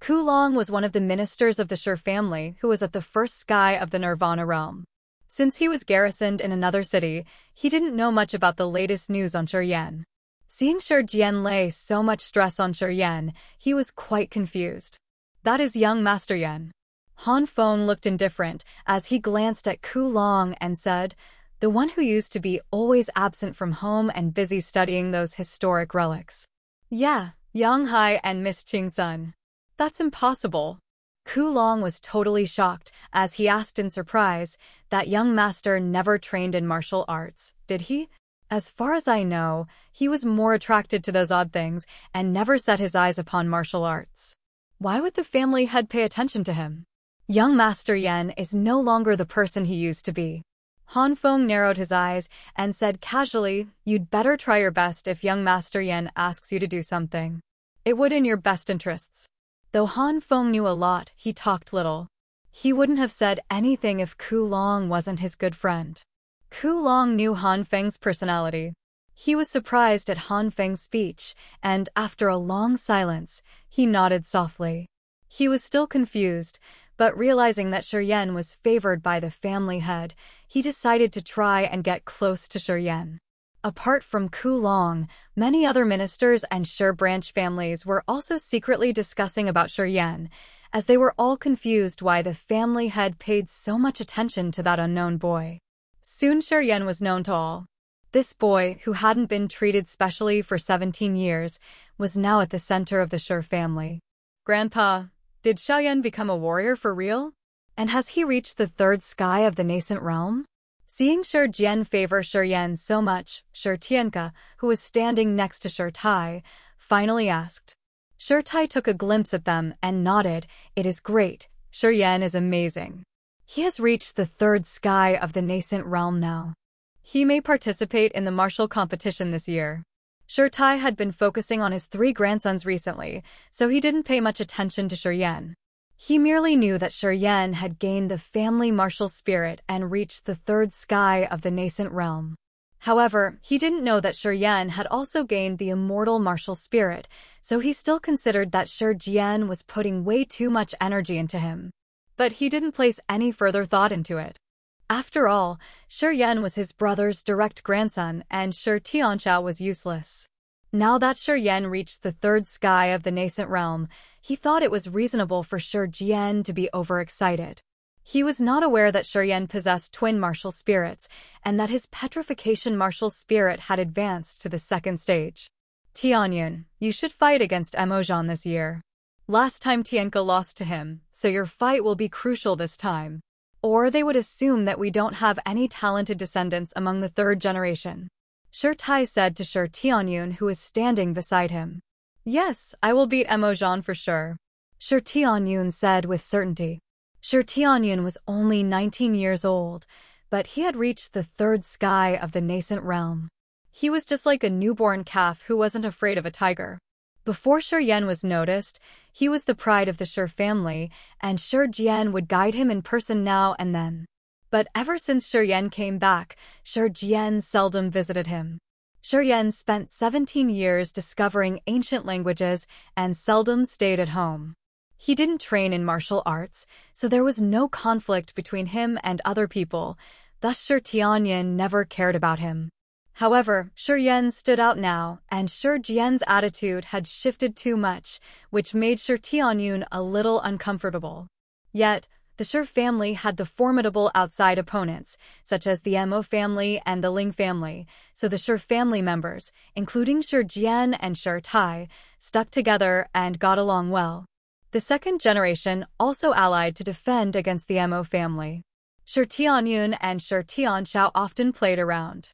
Speaker 1: Ku Long was one of the ministers of the Shi family who was at the first sky of the Nirvana realm. Since he was garrisoned in another city, he didn't know much about the latest news on Shi. Seeing Shi Jian lay so much stress on Shi, he was quite confused. That is young Master Yan. Han Feng looked indifferent as he glanced at Ku Long and said, the one who used to be always absent from home and busy studying those historic relics. Yeah, Yang Hai and Miss Qing's son. That's impossible. Ku Long was totally shocked as he asked in surprise, that young master never trained in martial arts, did he? As far as I know, he was more attracted to those odd things and never set his eyes upon martial arts. Why would the family head pay attention to him? Young Master Yan is no longer the person he used to be. Han Feng narrowed his eyes and said casually, you'd better try your best if young Master Yan asks you to do something. It would in your best interests. Though Han Feng knew a lot, he talked little. He wouldn't have said anything if Ku Long wasn't his good friend. Ku Long knew Han Feng's personality. He was surprised at Han Feng's speech, and after a long silence, he nodded softly. He was still confused, but realizing that Shi was favored by the family head, he decided to try and get close to Shi. Apart from Ku Long, many other ministers and Shi branch families were also secretly discussing about Shi, as they were all confused why the family head paid so much attention to that unknown boy. Soon Shi was known to all. This boy, who hadn't been treated specially for 17 years, was now at the center of the Shi family. Grandpa, did Xiaoyan become a warrior for real? And has he reached the third sky of the nascent realm? Seeing Shi Jian favor Shi so much, Shi Tianke, who was standing next to Shi Tai, finally asked. Shi Tai took a glimpse at them and nodded, it is great, Shi is amazing. He has reached the third sky of the nascent realm now. He may participate in the martial competition this year. Shi Tai had been focusing on his 3 grandsons recently, so he didn't pay much attention to Shi. He merely knew that Shi had gained the family martial spirit and reached the third sky of the nascent realm. However, he didn't know that Shi had also gained the immortal martial spirit, so he still considered that Shi Jian was putting way too much energy into him. But he didn't place any further thought into it. After all, Shi was his brother's direct grandson and Shi Tianchao was useless. Now that Shi reached the third sky of the nascent realm, he thought it was reasonable for Shi Jian to be overexcited. He was not aware that Shi possessed twin martial spirits and that his petrification martial spirit had advanced to the second stage. Tianyun, you should fight against Emojan this year. Last time Tianke lost to him, so your fight will be crucial this time. Or they would assume that we don't have any talented descendants among the third generation. Shi Tai said to Shi Tianyun, who was standing beside him. Yes, I will beat Emojan for sure. Shi Tianyun said with certainty. Shi Tianyun was only 19 years old, but he had reached the third sky of the nascent realm. He was just like a newborn calf who wasn't afraid of a tiger. Before Shi was noticed, he was the pride of the Shi family, and Shi Jian would guide him in person now and then. But ever since Shi came back, Shi Jian seldom visited him. Shi spent 17 years discovering ancient languages and seldom stayed at home. He didn't train in martial arts, so there was no conflict between him and other people, thus Shi Tianyun never cared about him. However, Shi stood out now, and Shi Jian's attitude had shifted too much, which made Shi Tianyun a little uncomfortable. Yet, the Shi family had the formidable outside opponents, such as the Mo family and the Ling family, so the Shi family members, including Shi Jian and Shi Tai, stuck together and got along well. The second generation also allied to defend against the Mo family. Shi Tianyun and Shi Tianchao often played around.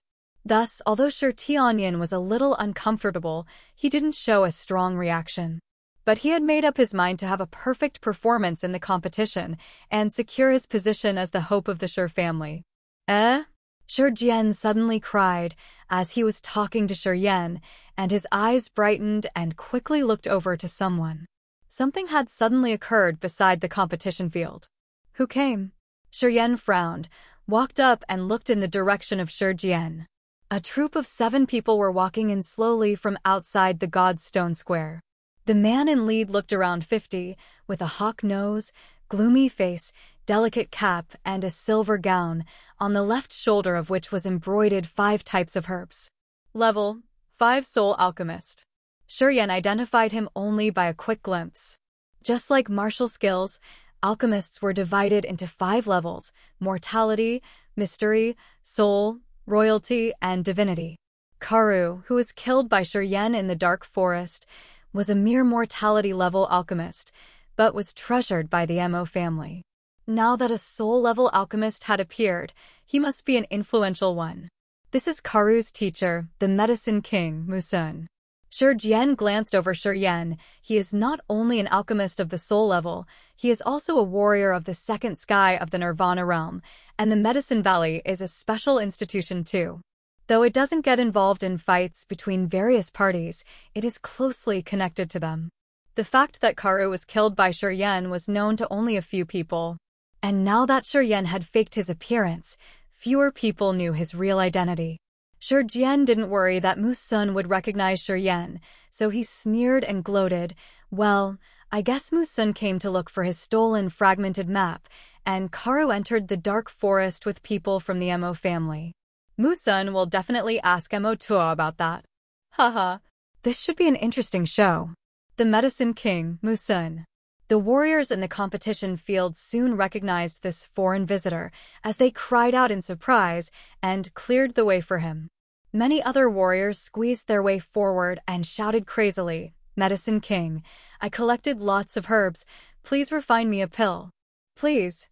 Speaker 1: Thus, although Shi Tianyun was a little uncomfortable, he didn't show a strong reaction. But he had made up his mind to have a perfect performance in the competition and secure his position as the hope of the Shi family. Shi Jian suddenly cried as he was talking to Shi Yan, and his eyes brightened and quickly looked over to someone. Something had suddenly occurred beside the competition field. Who came? Shi Yan frowned, walked up and looked in the direction of Shi Jian. A troop of 7 people were walking in slowly from outside the God's Stone Square. The man in lead looked around 50, with a hawk nose, gloomy face, delicate cap, and a silver gown, on the left shoulder of which was embroidered 5 types of herbs. Level 5 Soul Alchemist. Shi Jian identified him only by a quick glimpse. Just like martial skills, alchemists were divided into 5 levels: mortality, mystery, soul, royalty, and divinity. Karu, who was killed by Shi Jian in the Dark Forest, was a mere mortality-level alchemist, but was treasured by the Mo family. Now that a soul-level alchemist had appeared, he must be an influential one. This is Karu's teacher, the Medicine King, Musun. Shi Jian glanced over Shi Jian. He is not only an alchemist of the soul level, he is also a warrior of the second sky of the Nirvana realm, and the Medicine Valley is a special institution too. Though it doesn't get involved in fights between various parties, it is closely connected to them. The fact that Karu was killed by Shi Jian was known to only a few people. And now that Shi Jian had faked his appearance, fewer people knew his real identity. Shi Jian didn't worry that Musun would recognize Shi Jian, so he sneered and gloated. Well, I guess Musun came to look for his stolen fragmented map, and Karu entered the Dark Forest with people from the Mo family. Musun will definitely ask Mo Tuo about that. Haha. This should be an interesting show. The Medicine King, Musun. The warriors in the competition field soon recognized this foreign visitor, as they cried out in surprise and cleared the way for him. Many other warriors squeezed their way forward and shouted crazily, "Medicine King, I collected lots of herbs. Please refine me a pill. Please."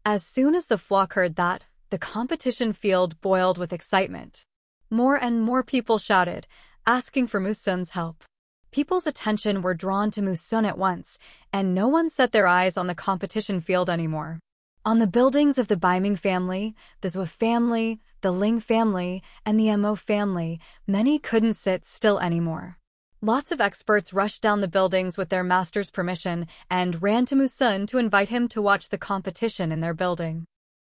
Speaker 1: As soon as the flock heard that, the competition field boiled with excitement. More and more people shouted, asking for Musun's help. People's attention were drawn to Musun at once, and no one set their eyes on the competition field anymore. On the buildings of the Baiming family, the Zuo family, the Ling family, and the Mo family, many couldn't sit still anymore. Lots of experts rushed down the buildings with their master's permission and ran to Musun to invite him to watch the competition in their building.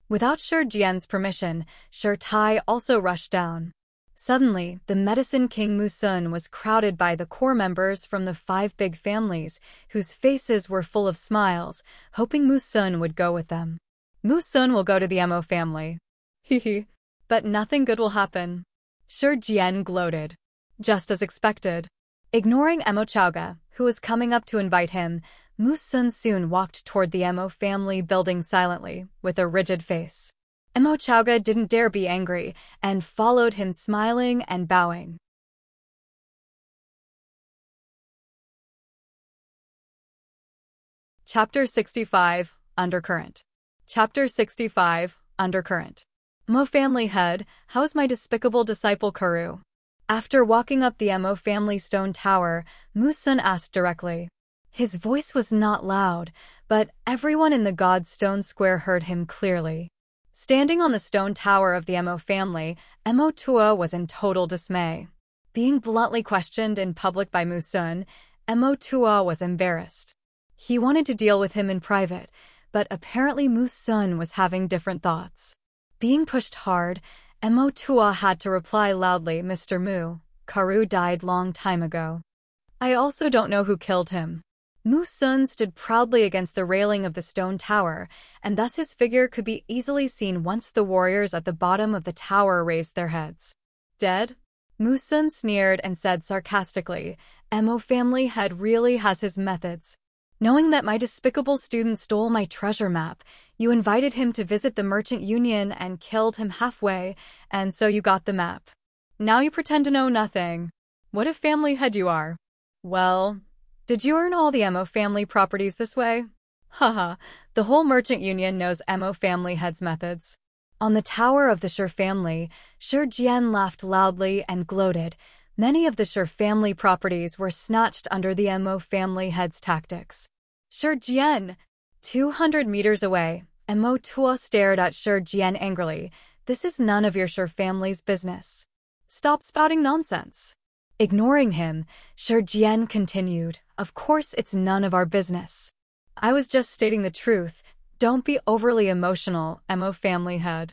Speaker 1: Without Shi Jian's permission, Shi Tai also rushed down. Suddenly, the Medicine King Musun was crowded by the core members from the 5 big families, whose faces were full of smiles, hoping Musun would go with them. Musun will go to the Mo family. Hehe. But nothing good will happen. Shi Jian gloated. Just as expected. Ignoring Mo Chaoga, who was coming up to invite him, Musun soon walked toward the Mo family building silently, with a rigid face. Mo Chaoga didn't dare be angry, and followed him smiling and bowing. Chapter 65, Undercurrent. Chapter 65, Undercurrent. Mo family head, how's my despicable disciple Karu? After walking up the Mo family stone tower, Musun asked directly. His voice was not loud, but everyone in the God's Stone Square heard him clearly. Standing on the stone tower of the Mo family, Mo Tuo was in total dismay. Being bluntly questioned in public by Musun, Mo Tuo was embarrassed. He wanted to deal with him in private, but apparently Musun was having different thoughts. Being pushed hard, Mo Tuo had to reply loudly, "Mr. Mu, Karu died long time ago. I also don't know who killed him." Musun stood proudly against the railing of the stone tower, and thus his figure could be easily seen once the warriors at the bottom of the tower raised their heads. "Dead?" Musun sneered and said sarcastically, "Mo family head really has his methods. Knowing that my despicable student stole my treasure map, you invited him to visit the merchant union and killed him halfway, and so you got the map. Now you pretend to know nothing. What a family head you are. Well, did you earn all the Mo family properties this way? Haha, the whole merchant union knows Mo family head's methods." On the tower of the Shi family, Shi Jian laughed loudly and gloated. Many of the Shi family properties were snatched under the Mo family head's tactics. Shi Jian! 200 meters away, Mo Tuo stared at Shi Jian angrily. "This is none of your Shi family's business. Stop spouting nonsense." Ignoring him, Shi Jian continued, "Of course it's none of our business. I was just stating the truth. Don't be overly emotional, Mo family head."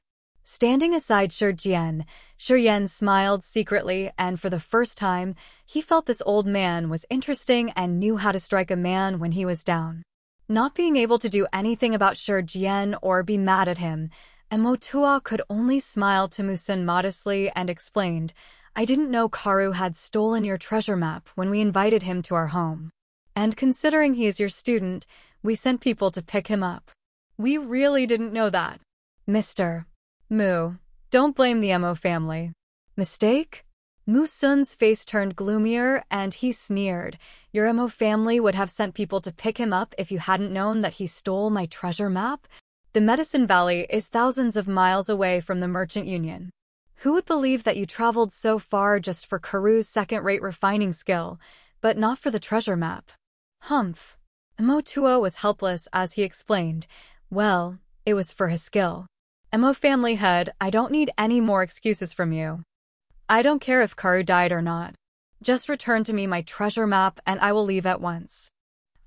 Speaker 1: Standing aside Shi smiled secretly, and for the first time, he felt this old man was interesting and knew how to strike a man when he was down. Not being able to do anything about Shi or be mad at him, Emotua could only smile to Musun modestly and explained, I didn't know Karu had stolen your treasure map when we invited him to our home. And considering he is your student, we sent people to pick him up. We really didn't know that. Mr. Mu, don't blame the Emo family. Mistake? Musun's face turned gloomier and he sneered. Your Emo family would have sent people to pick him up if you hadn't known that he stole my treasure map? The Medicine Valley is thousands of miles away from the Merchant Union. Who would believe that you traveled so far just for Karu's second-rate refining skill, but not for the treasure map? Humph. Emotua was helpless as he explained, well, it was for his skill. Emo family head, I don't need any more excuses from you. I don't care if Karu died or not. Just return to me my treasure map and I will leave at once.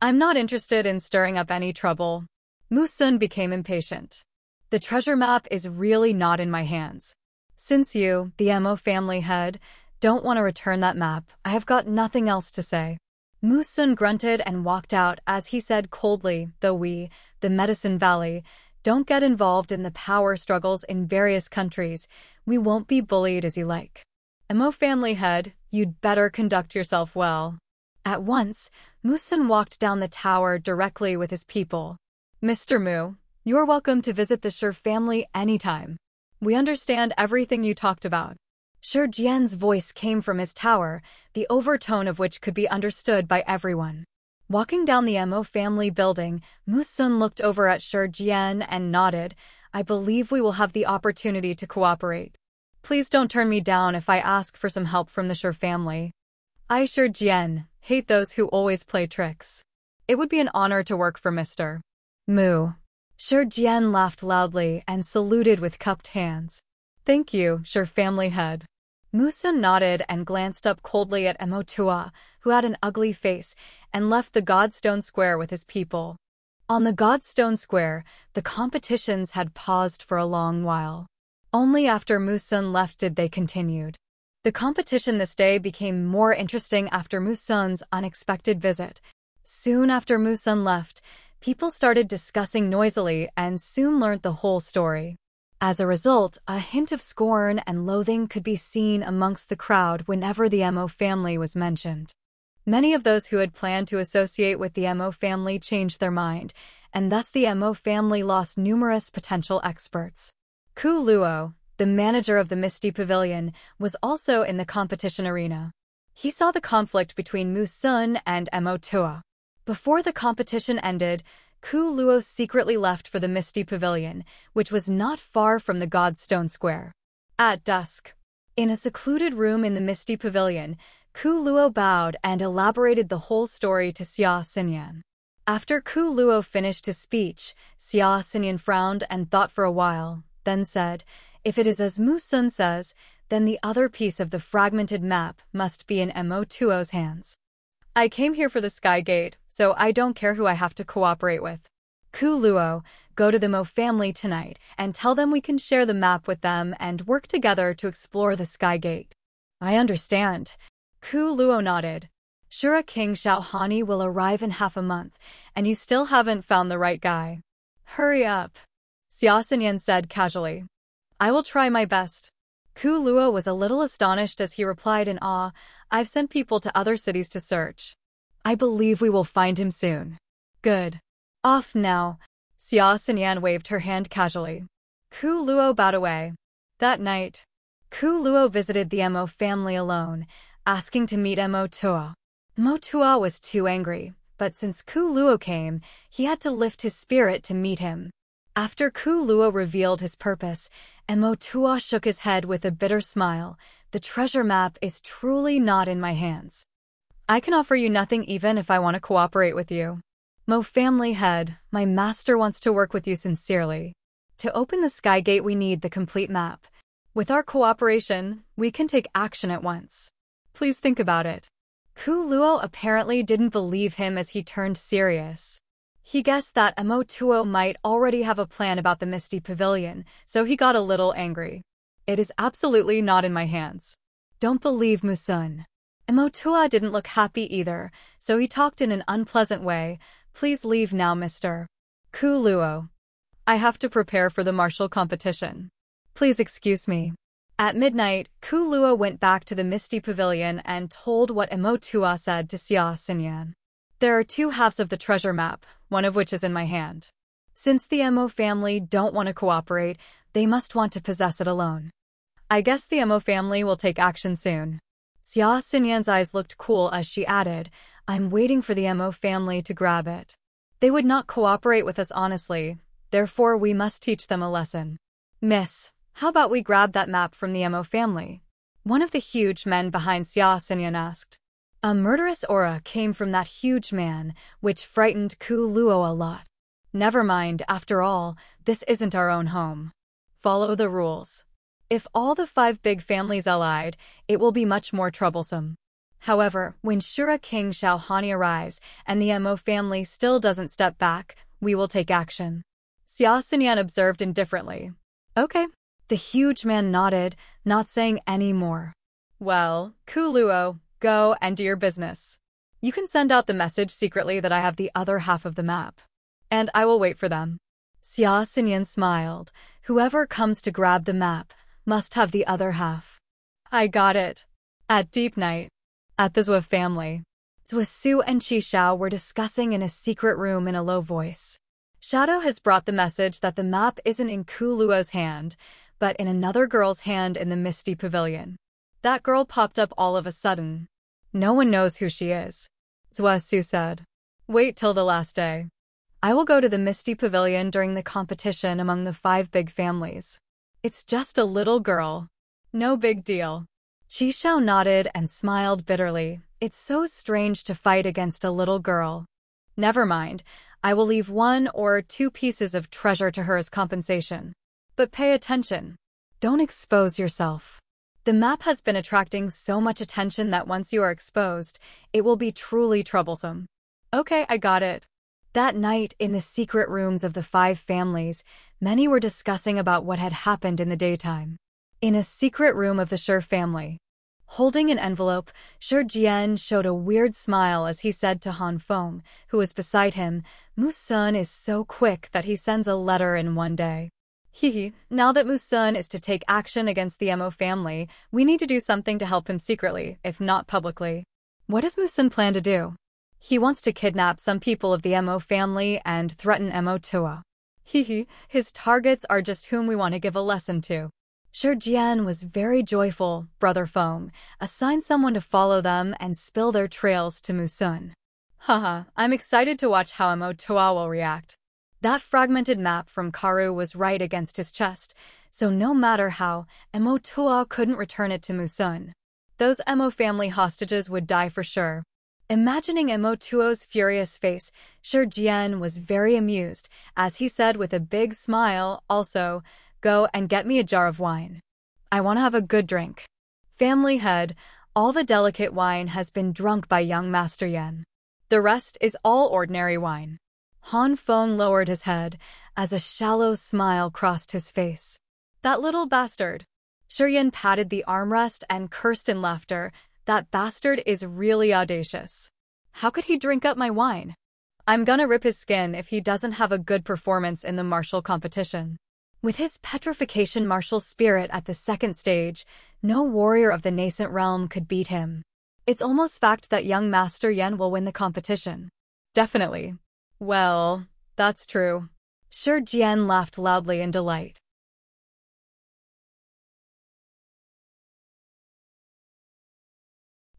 Speaker 1: I'm not interested in stirring up any trouble. Musun became impatient. The treasure map is really not in my hands. Since you, the Emo family head, don't want to return that map, I have got nothing else to say. Musun grunted and walked out as he said coldly, though we, the Medicine Valley, don't get involved in the power struggles in various countries, we won't be bullied as you like. Emo family head, you'd better conduct yourself well. At once, Musun walked down the tower directly with his people. Mr. Mu, you're welcome to visit the Shi family anytime. We understand everything you talked about. Shi voice came from his tower, the overtone of which could be understood by everyone. Walking down the Emo family building, Musun looked over at Shi and nodded. I believe we will have the opportunity to cooperate. Please don't turn me down if I ask for some help from the Shi family. I Shi hate those who always play tricks. It would be an honor to work for Mr. Mu. Shi laughed loudly and saluted with cupped hands. Thank you, Shi family head. Musun nodded and glanced up coldly at Emotua, who had an ugly face, and left the Godstone Square with his people. On the Godstone Square, the competitions had paused for a long while. Only after Musun left did they continued. The competition this day became more interesting after Musun's unexpected visit. Soon after Musun left, people started discussing noisily and soon learned the whole story. As a result, a hint of scorn and loathing could be seen amongst the crowd whenever the Emo family was mentioned. Many of those who had planned to associate with the Emo family changed their mind, and thus the Emo family lost numerous potential experts. Ku Luo, the manager of the Misty Pavilion, was also in the competition arena. He saw the conflict between Musun and Emotua. Before the competition ended, Ku Luo secretly left for the Misty Pavilion, which was not far from the Godstone Square. At dusk, in a secluded room in the Misty Pavilion, Ku Luo bowed and elaborated the whole story to Xia Xinyan. After Ku Luo finished his speech, Xia Xinyan frowned and thought for a while, then said, if it is as Musun says, then the other piece of the fragmented map must be in Emotuo's hands. I came here for the Sky Gate, so I don't care who I have to cooperate with. Ku Luo, go to the Mo family tonight and tell them we can share the map with them and work together to explore the Sky Gate. I understand. Ku Luo nodded. Shura King Xiaohani will arrive in half a month, and you still haven't found the right guy. Hurry up. Xia Xinyan said casually. I will try my best. Ku Luo was a little astonished as he replied in awe, I've sent people to other cities to search. I believe we will find him soon. Good. Off now. Xia Xinyan waved her hand casually. Ku Luo bowed away. That night, Ku Luo visited the Emo family alone, asking to meet Emotua. Emotua was too angry, but since Ku Luo came, he had to lift his spirit to meet him. After Ku Luo revealed his purpose, Emotua shook his head with a bitter smile. The treasure map is truly not in my hands. I can offer you nothing even if I want to cooperate with you. Mo family head, my master wants to work with you sincerely. To open the Sky Gate we need the complete map. With our cooperation, we can take action at once. Please think about it. Ku Luo apparently didn't believe him as he turned serious. He guessed that Emotuo might already have a plan about the Misty Pavilion, so he got a little angry. It is absolutely not in my hands. Don't believe Musun. Emotua didn't look happy either, so he talked in an unpleasant way. Please leave now, Mr. Kuluo. I have to prepare for the martial competition. Please excuse me. At midnight, Kuluo went back to the Misty Pavilion and told what Emotua said to Xia Xinyan. There are two halves of the treasure map, one of which is in my hand. Since the Emo family don't want to cooperate, they must want to possess it alone. I guess the Emo family will take action soon. Xia Xinyan's eyes looked cool as she added, I'm waiting for the Emo family to grab it. They would not cooperate with us honestly, therefore we must teach them a lesson. Miss, how about we grab that map from the Emo family? One of the huge men behind Xia Xinyan asked. A murderous aura came from that huge man, which frightened Kuluo a lot. Never mind, after all, this isn't our own home. Follow the rules. If all the 5 big families allied, it will be much more troublesome. However, when Shura King Xiaohani arrives and the Emo family still doesn't step back, we will take action. Xia Xinyan observed indifferently. Okay. The huge man nodded, not saying any more. Well, Kuluo, go and do your business. You can send out the message secretly that I have the other half of the map. And I will wait for them. Xia Xinyan smiled. Whoever comes to grab the map must have the other half. I got it. At deep night. At the Zuo family. Zuo Su and Qi Xiao were discussing in a secret room in a low voice. Shadow has brought the message that the map isn't in Kuluo's hand, but in another girl's hand in the Misty Pavilion. That girl popped up all of a sudden. No one knows who she is. Zuo Su said. Wait till the last day. I will go to the Misty Pavilion during the competition among the 5 big families. It's just a little girl. No big deal. Qi Xiao nodded and smiled bitterly. It's so strange to fight against a little girl. Never mind. I will leave 1 or 2 pieces of treasure to her as compensation. But pay attention. Don't expose yourself. The map has been attracting so much attention that once you are exposed, it will be truly troublesome. Okay, I got it. That night, in the secret rooms of the 5 families, many were discussing about what had happened in the daytime. In a secret room of the Shi family. Holding an envelope, Shi Jian showed a weird smile as he said to Han Feng, who was beside him, Musun is so quick that he sends a letter in 1 day. Hehe, now that Musun is to take action against the Emo family, we need to do something to help him secretly, if not publicly. What does Musun plan to do? He wants to kidnap some people of the Emo family and threaten Emotua. Hehe, his targets are just whom we want to give a lesson to. Shi Jian was very joyful, Brother Feng. Assign someone to follow them and spill their trails to Musun. Haha, I'm excited to watch how Emotua will react. That fragmented map from Karu was right against his chest, so no matter how, Emotua couldn't return it to Musun. Those Emo family hostages would die for sure. Imagining Emotuo's furious face, Shi Jian was very amused, as he said with a big smile, also, go and get me a jar of wine. I want to have a good drink. Family head, all the delicate wine has been drunk by young Master Yan. The rest is all ordinary wine. Han Feng lowered his head, as a shallow smile crossed his face. That little bastard. Shi Yan patted the armrest and cursed in laughter. That bastard is really audacious. How could he drink up my wine? I'm gonna rip his skin if he doesn't have a good performance in the martial competition. With his petrification martial spirit at the 2nd stage, no warrior of the nascent realm could beat him. It's almost fact that young Master Yan will win the competition. Definitely. Well, that's true. Shi Jian laughed loudly in delight.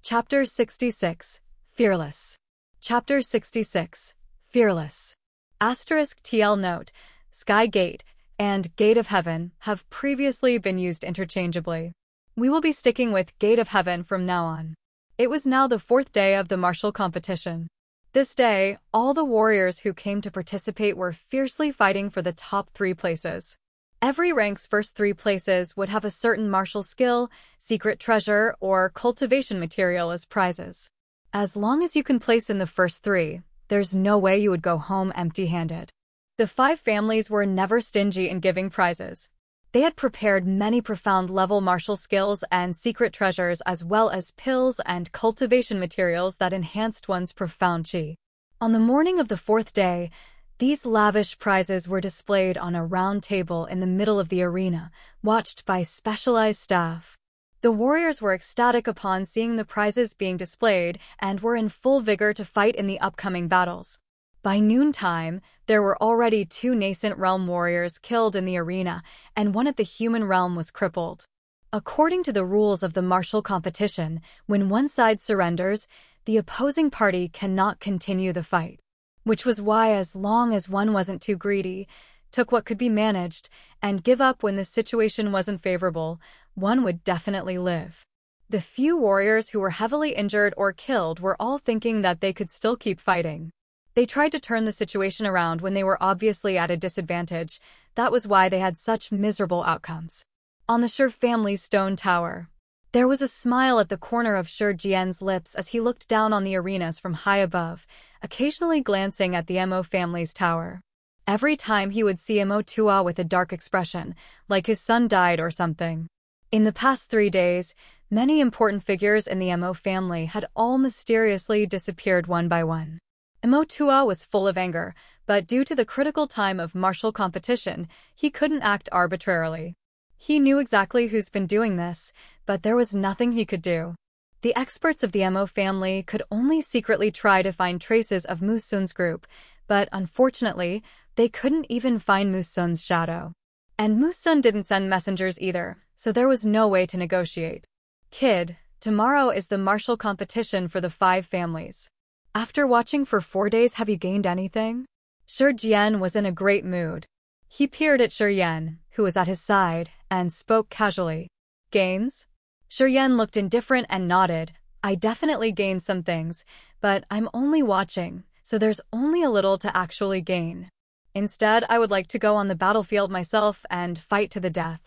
Speaker 1: Chapter 66. Fearless. Chapter 66. Fearless. *TL note, Sky Gate and Gate of Heaven have previously been used interchangeably. We will be sticking with Gate of Heaven from now on. It was now the 4th day of the martial competition. This day, all the warriors who came to participate were fiercely fighting for the top 3 places. Every rank's first 3 places would have a certain martial skill, secret treasure, or cultivation material as prizes. As long as you can place in the first 3, there's no way you would go home empty-handed. The 5 families were never stingy in giving prizes. They had prepared many profound level martial skills and secret treasures, as well as pills and cultivation materials that enhanced one's profound chi. On the morning of the 4th day, these lavish prizes were displayed on a round table in the middle of the arena, watched by specialized staff. The warriors were ecstatic upon seeing the prizes being displayed and were in full vigor to fight in the upcoming battles. By noontime, there were already 2 nascent realm warriors killed in the arena, and one at the human realm was crippled. According to the rules of the martial competition, when one side surrenders, the opposing party cannot continue the fight. Which was why, as long as one wasn't too greedy, took what could be managed, and give up when the situation wasn't favorable, one would definitely live. The few warriors who were heavily injured or killed were all thinking that they could still keep fighting. They tried to turn the situation around when they were obviously at a disadvantage. That was why they had such miserable outcomes. On the Shi family's stone tower, there was a smile at the corner of Shi Jian's lips as he looked down on the arenas from high above, occasionally glancing at the Mo family's tower. Every time he would see Mo Tua with a dark expression, like his son died or something. In the past 3 days, many important figures in the Mo family had all mysteriously disappeared one by one. Mo Tua was full of anger, but due to the critical time of martial competition, he couldn't act arbitrarily. He knew exactly who's been doing this, but there was nothing he could do. The experts of the Mo family could only secretly try to find traces of Musun's group, but unfortunately, they couldn't even find Musun's shadow. And Musun didn't send messengers either, so there was no way to negotiate. Kid, tomorrow is the martial competition for the 5 families. After watching for 4 days, have you gained anything? Shi Jian was in a great mood. He peered at Shi Yan, who was at his side, and spoke casually. Gains? Shi Yan looked indifferent and nodded. I definitely gained some things, but I'm only watching, so there's only a little to actually gain. Instead, I would like to go on the battlefield myself and fight to the death.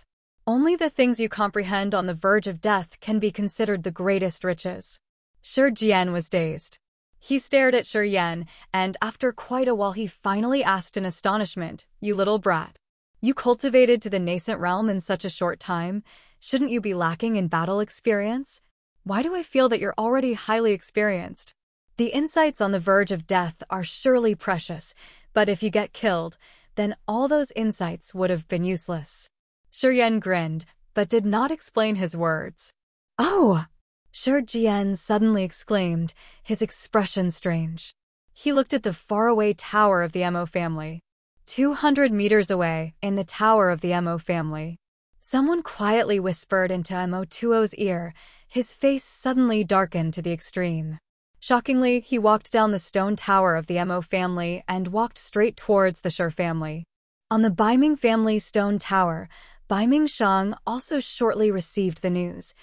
Speaker 1: Only the things you comprehend on the verge of death can be considered the greatest riches. Shi Jian was dazed. He stared at Shi Yan, and after quite a while he finally asked in astonishment, You little brat. You cultivated to the nascent realm in such a short time? Shouldn't you be lacking in battle experience? Why do I feel that you're already highly experienced? The insights on the verge of death are surely precious, but if you get killed, then all those insights would have been useless. Shi Yan grinned, but did not explain his words. Oh! Shi Jian suddenly exclaimed, his expression strange. He looked at the faraway tower of the Mo family. 200 meters away, in the tower of the Mo family. Someone quietly whispered into Mo Tuo's ear. His face suddenly darkened to the extreme. Shockingly, he walked down the stone tower of the Mo family and walked straight towards the Shi family. On the Baiming family stone tower, Baiming Shang also shortly received the news.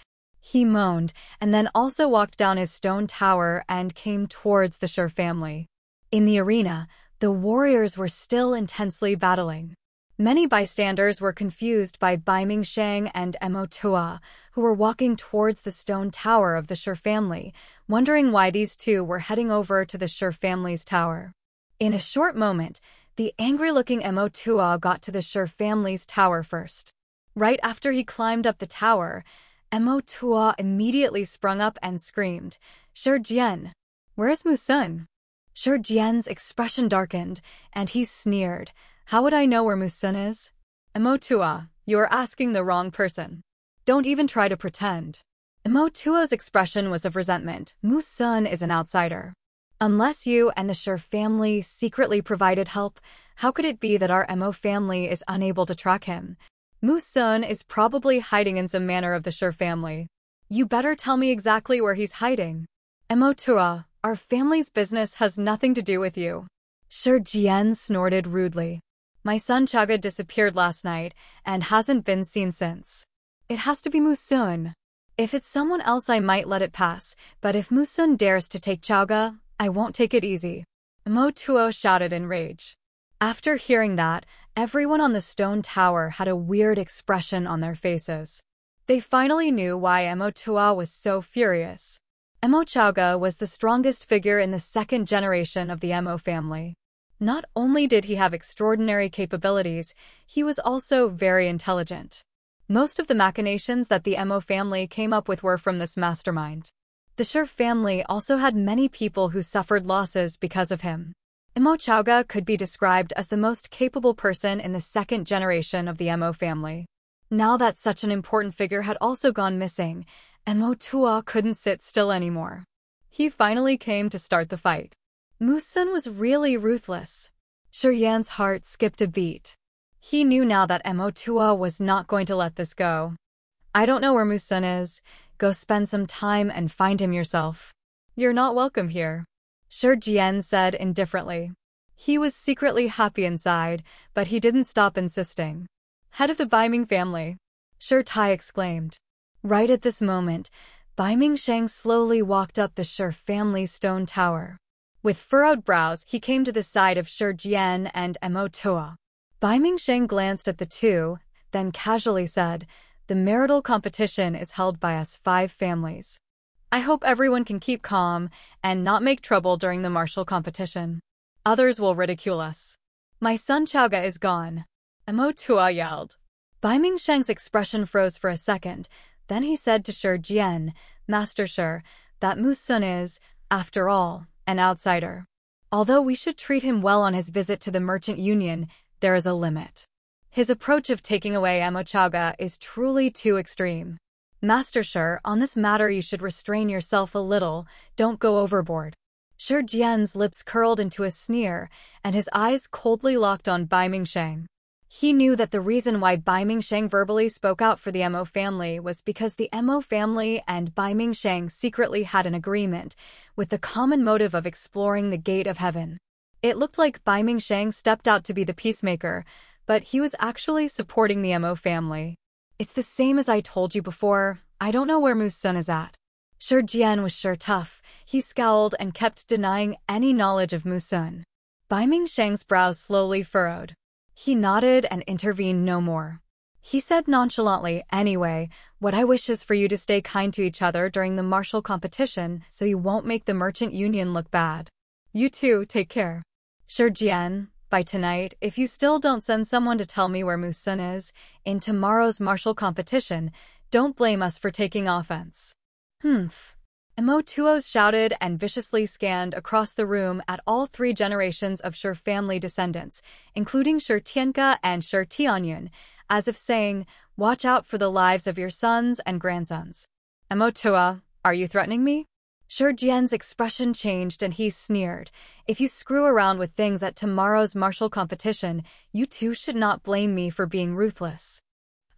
Speaker 1: He moaned, and then also walked down his stone tower and came towards the Shi family. In the arena, the warriors were still intensely battling. Many bystanders were confused by Baiming Shang and Mo Tua, who were walking towards the stone tower of the Shi family, wondering why these two were heading over to the Shi family's tower. In a short moment, the angry-looking Mo Tua got to the Shi family's tower first. Right after he climbed up the tower, Mo Tua immediately sprung up and screamed, Shi Jian, where's Musun? Shi Jian's expression darkened, and he sneered. How would I know where Musun is? Mo Tua, you are asking the wrong person. Don't even try to pretend. Mo Tua's expression was of resentment. Musun is an outsider. Unless you and the Shi family secretly provided help, how could it be that our Mo family is unable to track him? Musun is probably hiding in some manner of the Shi family. You better tell me exactly where he's hiding. Mo Tua, our family's business has nothing to do with you. Shi Jian snorted rudely. My son Chaga disappeared last night and hasn't been seen since. It has to be Musun. If it's someone else I might let it pass, but if Musun dares to take Chaga, I won't take it easy. Mo Tuo shouted in rage. After hearing that, everyone on the stone tower had a weird expression on their faces. They finally knew why Mo Tua was so furious. Mo Chaoga was the strongest figure in the second generation of the Mo family. Not only did he have extraordinary capabilities, he was also very intelligent. Most of the machinations that the Mo family came up with were from this mastermind. The Shi family also had many people who suffered losses because of him. Mo Chaoga could be described as the most capable person in the second generation of the Mo family. Now that such an important figure had also gone missing, Mo Tua couldn't sit still anymore. He finally came to start the fight. Musun was really ruthless. Shi Yan's heart skipped a beat. He knew now that Mo Tua was not going to let this go. I don't know where Musun is. Go spend some time and find him yourself. You're not welcome here, Shi Jian said indifferently. He was secretly happy inside, but he didn't stop insisting. Head of the Baiming family, Shi Tai exclaimed. Right at this moment, Baiming Sheng slowly walked up the Shi family's stone tower. With furrowed brows, he came to the side of Shi Jian and Mo Tua. Baiming Sheng glanced at the two, then casually said, "The marital competition is held by us 5 families. I hope everyone can keep calm and not make trouble during the martial competition. Others will ridicule us." "My son Chaoga is gone," Mo Tua yelled. Baiming Sheng's expression froze for a second, then he said to Shi Jian, "Master Shi, that Musun is, after all, an outsider. Although we should treat him well on his visit to the Merchant Union, there is a limit. His approach of taking away Mo Chaoga is truly too extreme. Master Shi, on this matter you should restrain yourself a little, don't go overboard." Shi Jian's lips curled into a sneer, and his eyes coldly locked on Baiming Sheng. He knew that the reason why Baiming Sheng verbally spoke out for the Mo family was because the Mo family and Baiming Sheng secretly had an agreement, with the common motive of exploring the gate of heaven. It looked like Baiming Sheng stepped out to be the peacemaker, but he was actually supporting the Mo family. "It's the same as I told you before, I don't know where Musun is at." Shi Jian was sure tough. He scowled and kept denying any knowledge of Musun. Baiming Sheng's brows slowly furrowed. He nodded and intervened no more. He said nonchalantly, "Anyway, what I wish is for you to stay kind to each other during the martial competition so you won't make the Merchant Union look bad. You too, take care. Shi Jian, by tonight, if you still don't send someone to tell me where Musun is, in tomorrow's martial competition, don't blame us for taking offense." "Humph." Mo Tuos shouted and viciously scanned across the room at all 3 generations of Shi family descendants, including Shi Tianke and Shi Tianyun, as if saying, "Watch out for the lives of your sons and grandsons." "Mo Tua, are you threatening me?" Shi Jian's expression changed and he sneered. "If you screw around with things at tomorrow's martial competition, you too should not blame me for being ruthless.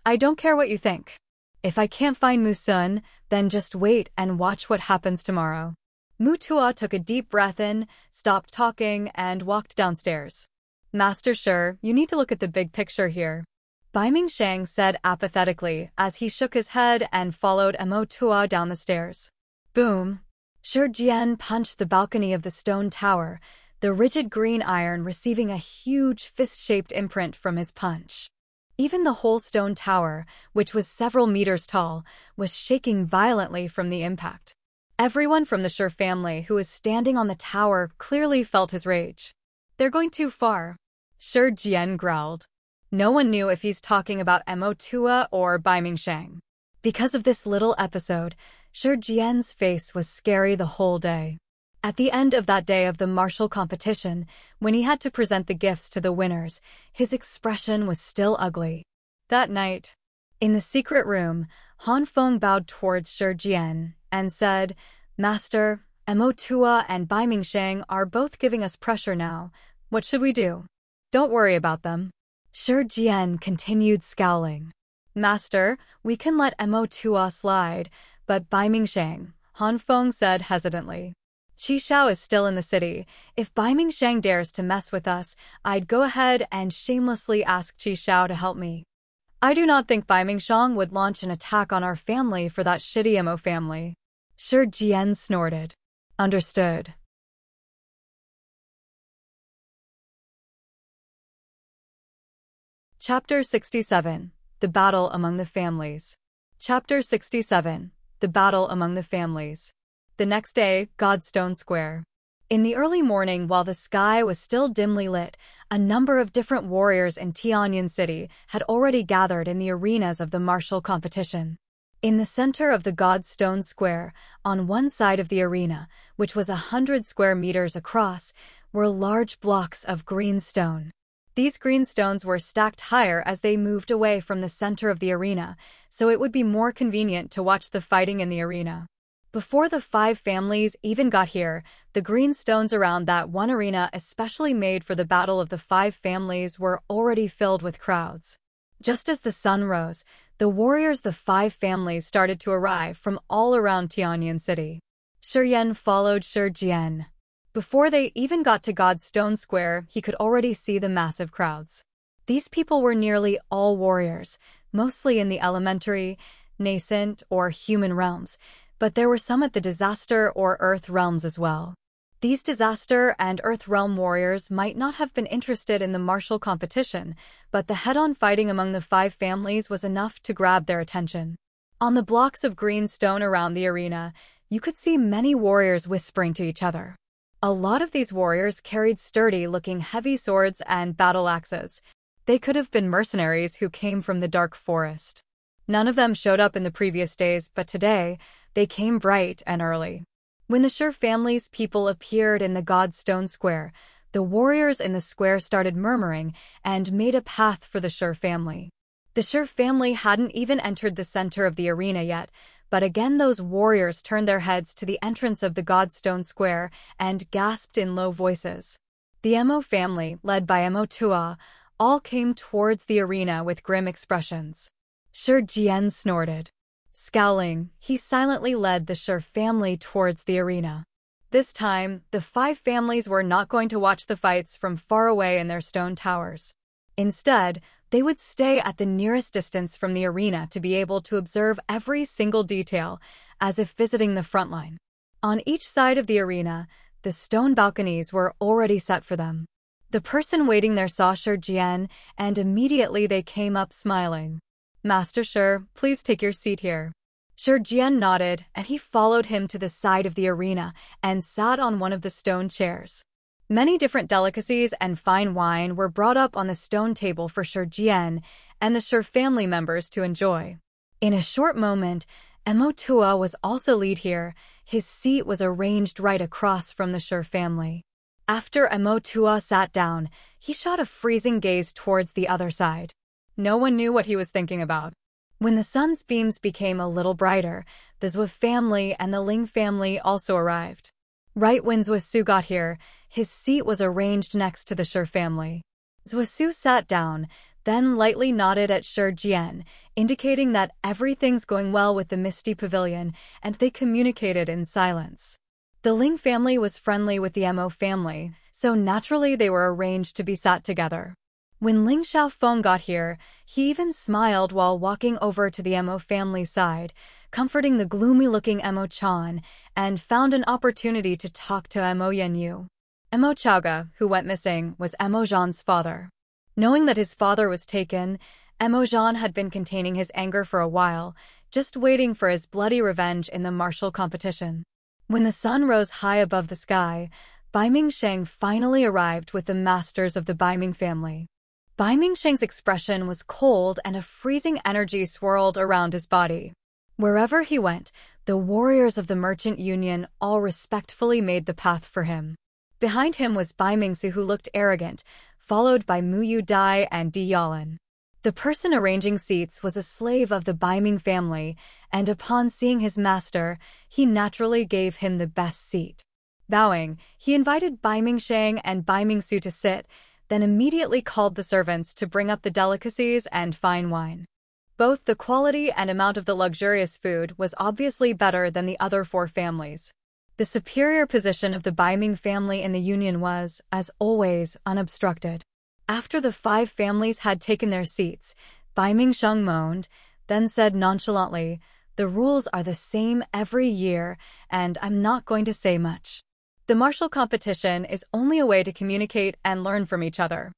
Speaker 1: I don't care what you think. If I can't find Musun, then just wait and watch what happens tomorrow." Mu Tua took a deep breath in, stopped talking, and walked downstairs. "Master Shi, you need to look at the big picture here," Baiming Sheng said apathetically as he shook his head and followed Mo Tua down the stairs. Boom! Shi Jian punched the balcony of the stone tower, the rigid green iron receiving a huge fist-shaped imprint from his punch. Even the whole stone tower, which was several meters tall, was shaking violently from the impact. Everyone from the Shi family who was standing on the tower clearly felt his rage. "They're going too far," Shi Jian growled. No one knew if he's talking about Mo Tua or Baiming Sheng. Because of this little episode, Shi Jian's face was scary the whole day. At the end of that day of the martial competition, when he had to present the gifts to the winners, his expression was still ugly. That night, in the secret room, Han Feng bowed towards Shi Jian and said, "Master, Mo Tua and Baiming Sheng are both giving us pressure now. What should we do?" "Don't worry about them." Shi Jian continued scowling. "Master, we can let Mo Tua slide, but Baiming Sheng," Han Feng said hesitantly. "Qi Xiao is still in the city. If Baiming Sheng dares to mess with us, I'd go ahead and shamelessly ask Qi Xiao to help me. I do not think Baiming Sheng would launch an attack on our family for that shitty Mo family." Shi Jian snorted. "Understood." Chapter 67. The Battle Among the Families. Chapter 67. The Battle Among the Families. The next day, Godstone Square. In the early morning, while the sky was still dimly lit, a number of different warriors in Tianyan City had already gathered in the arenas of the martial competition. In the center of the Godstone Square, on one side of the arena, which was 100 square meters across, were large blocks of green stone. These green stones were stacked higher as they moved away from the center of the arena, so it would be more convenient to watch the fighting in the arena. Before the 5 families even got here, the green stones around that one arena especially made for the Battle of the 5 Families were already filled with crowds. Just as the sun rose, the warriors the 5 families started to arrive from all around Tianyan City. Shi Yan followed Shi Jian. Before they even got to Godstone Square, he could already see the massive crowds. These people were nearly all warriors, mostly in the elementary, nascent, or human realms, but there were some at the disaster or earth realms as well. These disaster and earth realm warriors might not have been interested in the martial competition, but the head-on fighting among the 5 families was enough to grab their attention. On the blocks of green stone around the arena, you could see many warriors whispering to each other. A lot of these warriors carried sturdy-looking heavy swords and battle axes. They could have been mercenaries who came from the dark forest. None of them showed up in the previous days, but today, they came bright and early. When the Shi family's people appeared in the Godstone Square, the warriors in the square started murmuring and made a path for the Shi family. The Shi family hadn't even entered the center of the arena yet, but again those warriors turned their heads to the entrance of the Godstone Square and gasped in low voices. The Mo family, led by Mo Tua, all came towards the arena with grim expressions. Shi Jian snorted. Scowling, he silently led the Shi family towards the arena. This time, the 5 families were not going to watch the fights from far away in their stone towers. Instead, they would stay at the nearest distance from the arena to be able to observe every single detail, as if visiting the front line. On each side of the arena, the stone balconies were already set for them. The person waiting there saw Shi Jian, and immediately they came up smiling. "Master Shi, please take your seat here." Shi Jian nodded, and he followed him to the side of the arena and sat on one of the stone chairs. Many different delicacies and fine wine were brought up on the stone table for Shi Jian and the Shi family members to enjoy. In a short moment, Mo Tua was also lead here. His seat was arranged right across from the Shi family. After Mo Tua sat down, he shot a freezing gaze towards the other side. No one knew what he was thinking about. When the sun's beams became a little brighter, the Zuo family and the Ling family also arrived. Right when Zuo Shi got here, his seat was arranged next to the Shi family. Zuo Shi sat down, then lightly nodded at Shi Jian, indicating that everything's going well with the Misty Pavilion, and they communicated in silence. The Ling family was friendly with the Mo family, so naturally they were arranged to be sat together. When Ling Xiaofeng got here, he even smiled while walking over to the Mo family side, comforting the gloomy-looking Mo Chan, and found an opportunity to talk to Mo Yanyu. Mo Chaoga, who went missing, was Mo Zhan's father. Knowing that his father was taken, Mo Zhan had been containing his anger for a while, just waiting for his bloody revenge in the martial competition. When the sun rose high above the sky, Bai Mingsheng finally arrived with the masters of the Bai Ming family. Bai Mingsheng's expression was cold and a freezing energy swirled around his body. Wherever he went, the warriors of the Merchant Union all respectfully made the path for him. Behind him was Bai Mingsu, who looked arrogant, followed by Mu Yu Dai and Di Yalan. The person arranging seats was a slave of the Bai Ming family, and upon seeing his master, he naturally gave him the best seat. Bowing, he invited Bai Mingsheng and Bai Mingsu to sit, then immediately called the servants to bring up the delicacies and fine wine. Both the quality and amount of the luxurious food was obviously better than the other 4 families. The superior position of the Bai Ming family in the Union was, as always, unobstructed. After the 5 families had taken their seats, Bai Mingsheng moaned, then said nonchalantly, "The rules are the same every year, and I'm not going to say much. The martial competition is only a way to communicate and learn from each other.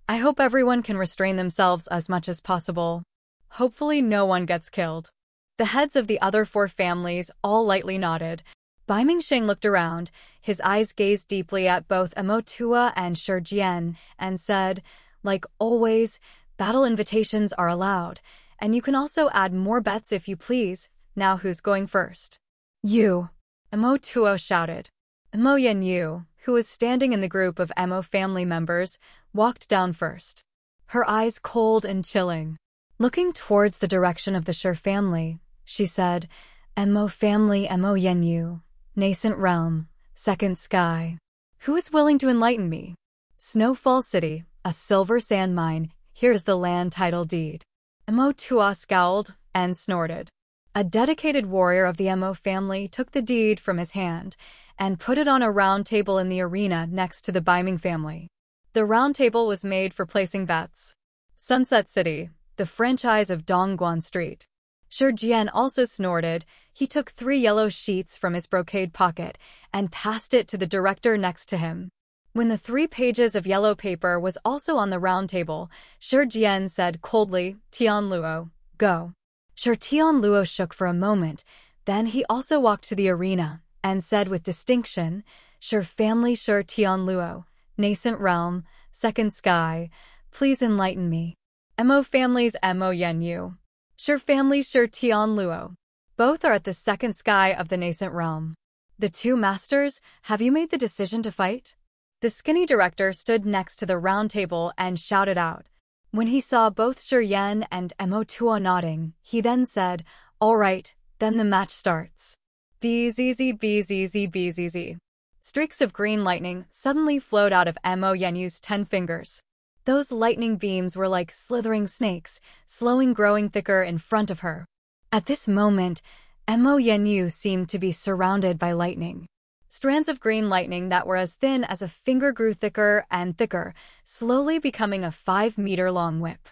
Speaker 1: I hope everyone can restrain themselves as much as possible. Hopefully no one gets killed." The heads of the other 4 families all lightly nodded, Bai Mingxing looked around, his eyes gazed deeply at both Emotua and Shi Jian, and said, like always, battle invitations are allowed, and you can also add more bets if you please. Now who's going first? You, Emotua shouted. Emo Yenyu, who was standing in the group of Emo family members, walked down first. Her eyes cold and chilling. Looking towards the direction of the Shi family, she said, Emo family Emo Yenyu, nascent realm, second sky. Who is willing to enlighten me? Snowfall City, a silver sand mine, here's the land title deed. Emotua scowled and snorted. A dedicated warrior of the Emo family took the deed from his hand and put it on a round table in the arena next to the Baiming family. The round table was made for placing bets. Sunset City, the franchise of Dongguan Street. Shi Jian also snorted. He took 3 yellow sheets from his brocade pocket and passed it to the director next to him. When the 3 pages of yellow paper was also on the round table, Shi Jian said coldly, Tianluo, go. Shi Tianluo shook for a moment, then he also walked to the arena and said with distinction, Shi family Shi Tianluo, nascent realm, second sky, please enlighten me. Emo family's Emo Yenyu. Shi family Shi Tianluo. Both are at the second sky of the nascent realm. The 2 masters, have you made the decision to fight? The skinny director stood next to the round table and shouted out. When he saw both Shi Yan and Emotua nodding, he then said, all right, then the match starts. BZZ BZZ BZZ. Streaks of green lightning suddenly flowed out of Emo Yenyu's 10 fingers. Those lightning beams were like slithering snakes, slowing growing thicker in front of her. At this moment, Emo Yenyu seemed to be surrounded by lightning. Strands of green lightning that were as thin as a finger grew thicker and thicker, slowly becoming a 5-meter-long whip.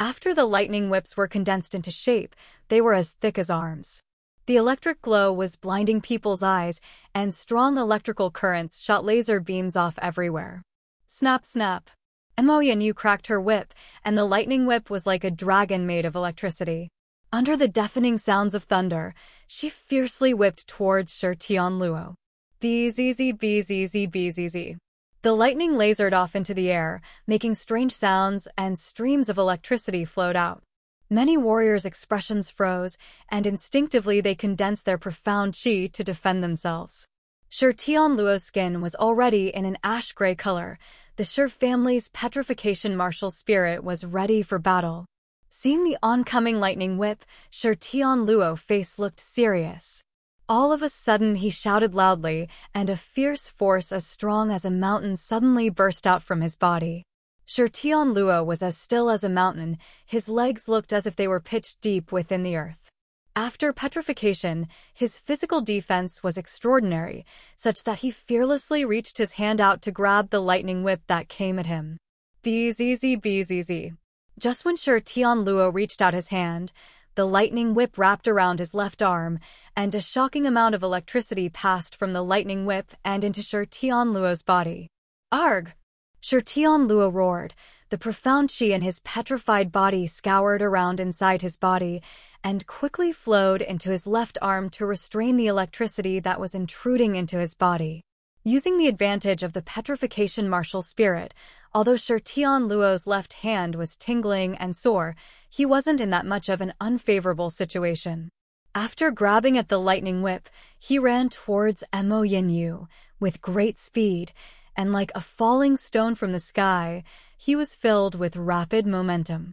Speaker 1: After the lightning whips were condensed into shape, they were as thick as arms. The electric glow was blinding people's eyes, and strong electrical currents shot laser beams off everywhere. Snap, snap. Emo Yenyu cracked her whip, and the lightning whip was like a dragon made of electricity. Under the deafening sounds of thunder, she fiercely whipped towards Shi Tianluo. BZZ BZZ BZZ. The lightning lasered off into the air, making strange sounds, and streams of electricity flowed out. Many warriors' expressions froze, and instinctively they condensed their profound qi to defend themselves. Shi Tianluo's skin was already in an ash-gray color. The Shi family's petrification martial spirit was ready for battle. Seeing the oncoming lightning whip, Shi Tianluo's face looked serious. All of a sudden he shouted loudly, and a fierce force as strong as a mountain suddenly burst out from his body. Shi Tianluo was as still as a mountain, his legs looked as if they were pitched deep within the earth. After petrification, his physical defense was extraordinary, such that he fearlessly reached his hand out to grab the lightning whip that came at him. BZZ BZZ. Just when Shi Tianluo reached out his hand, the lightning whip wrapped around his left arm, and a shocking amount of electricity passed from the lightning whip and into Shi Tianluo's body. Arg! Shi Tianluo roared. The profound qi in his petrified body scoured around inside his body and quickly flowed into his left arm to restrain the electricity that was intruding into his body. Using the advantage of the petrification martial spirit, although Shi Tianluo's left hand was tingling and sore, he wasn't in that much of an unfavorable situation. After grabbing at the lightning whip, he ran towards Emo Yenyu with great speed, and like a falling stone from the sky, he was filled with rapid momentum.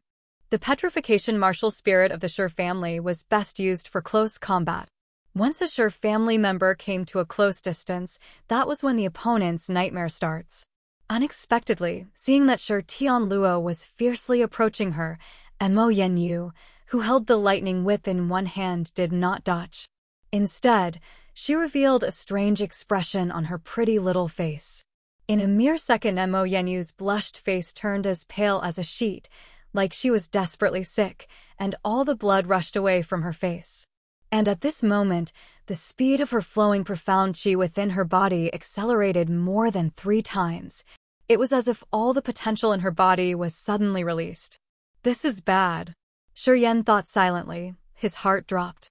Speaker 1: The petrification martial spirit of the Shi family was best used for close combat. Once a Shi family member came to a close distance, that was when the opponent's nightmare starts. Unexpectedly, seeing that Shi Tianluo was fiercely approaching her, Emo Yenyu, who held the lightning whip in one hand, did not dodge. Instead, she revealed a strange expression on her pretty little face. In a mere second, Emo Yenyu's blushed face turned as pale as a sheet, like she was desperately sick, and all the blood rushed away from her face. And at this moment, the speed of her flowing profound qi within her body accelerated more than 3 times. It was as if all the potential in her body was suddenly released. This is bad. Shi Yan thought silently. His heart dropped.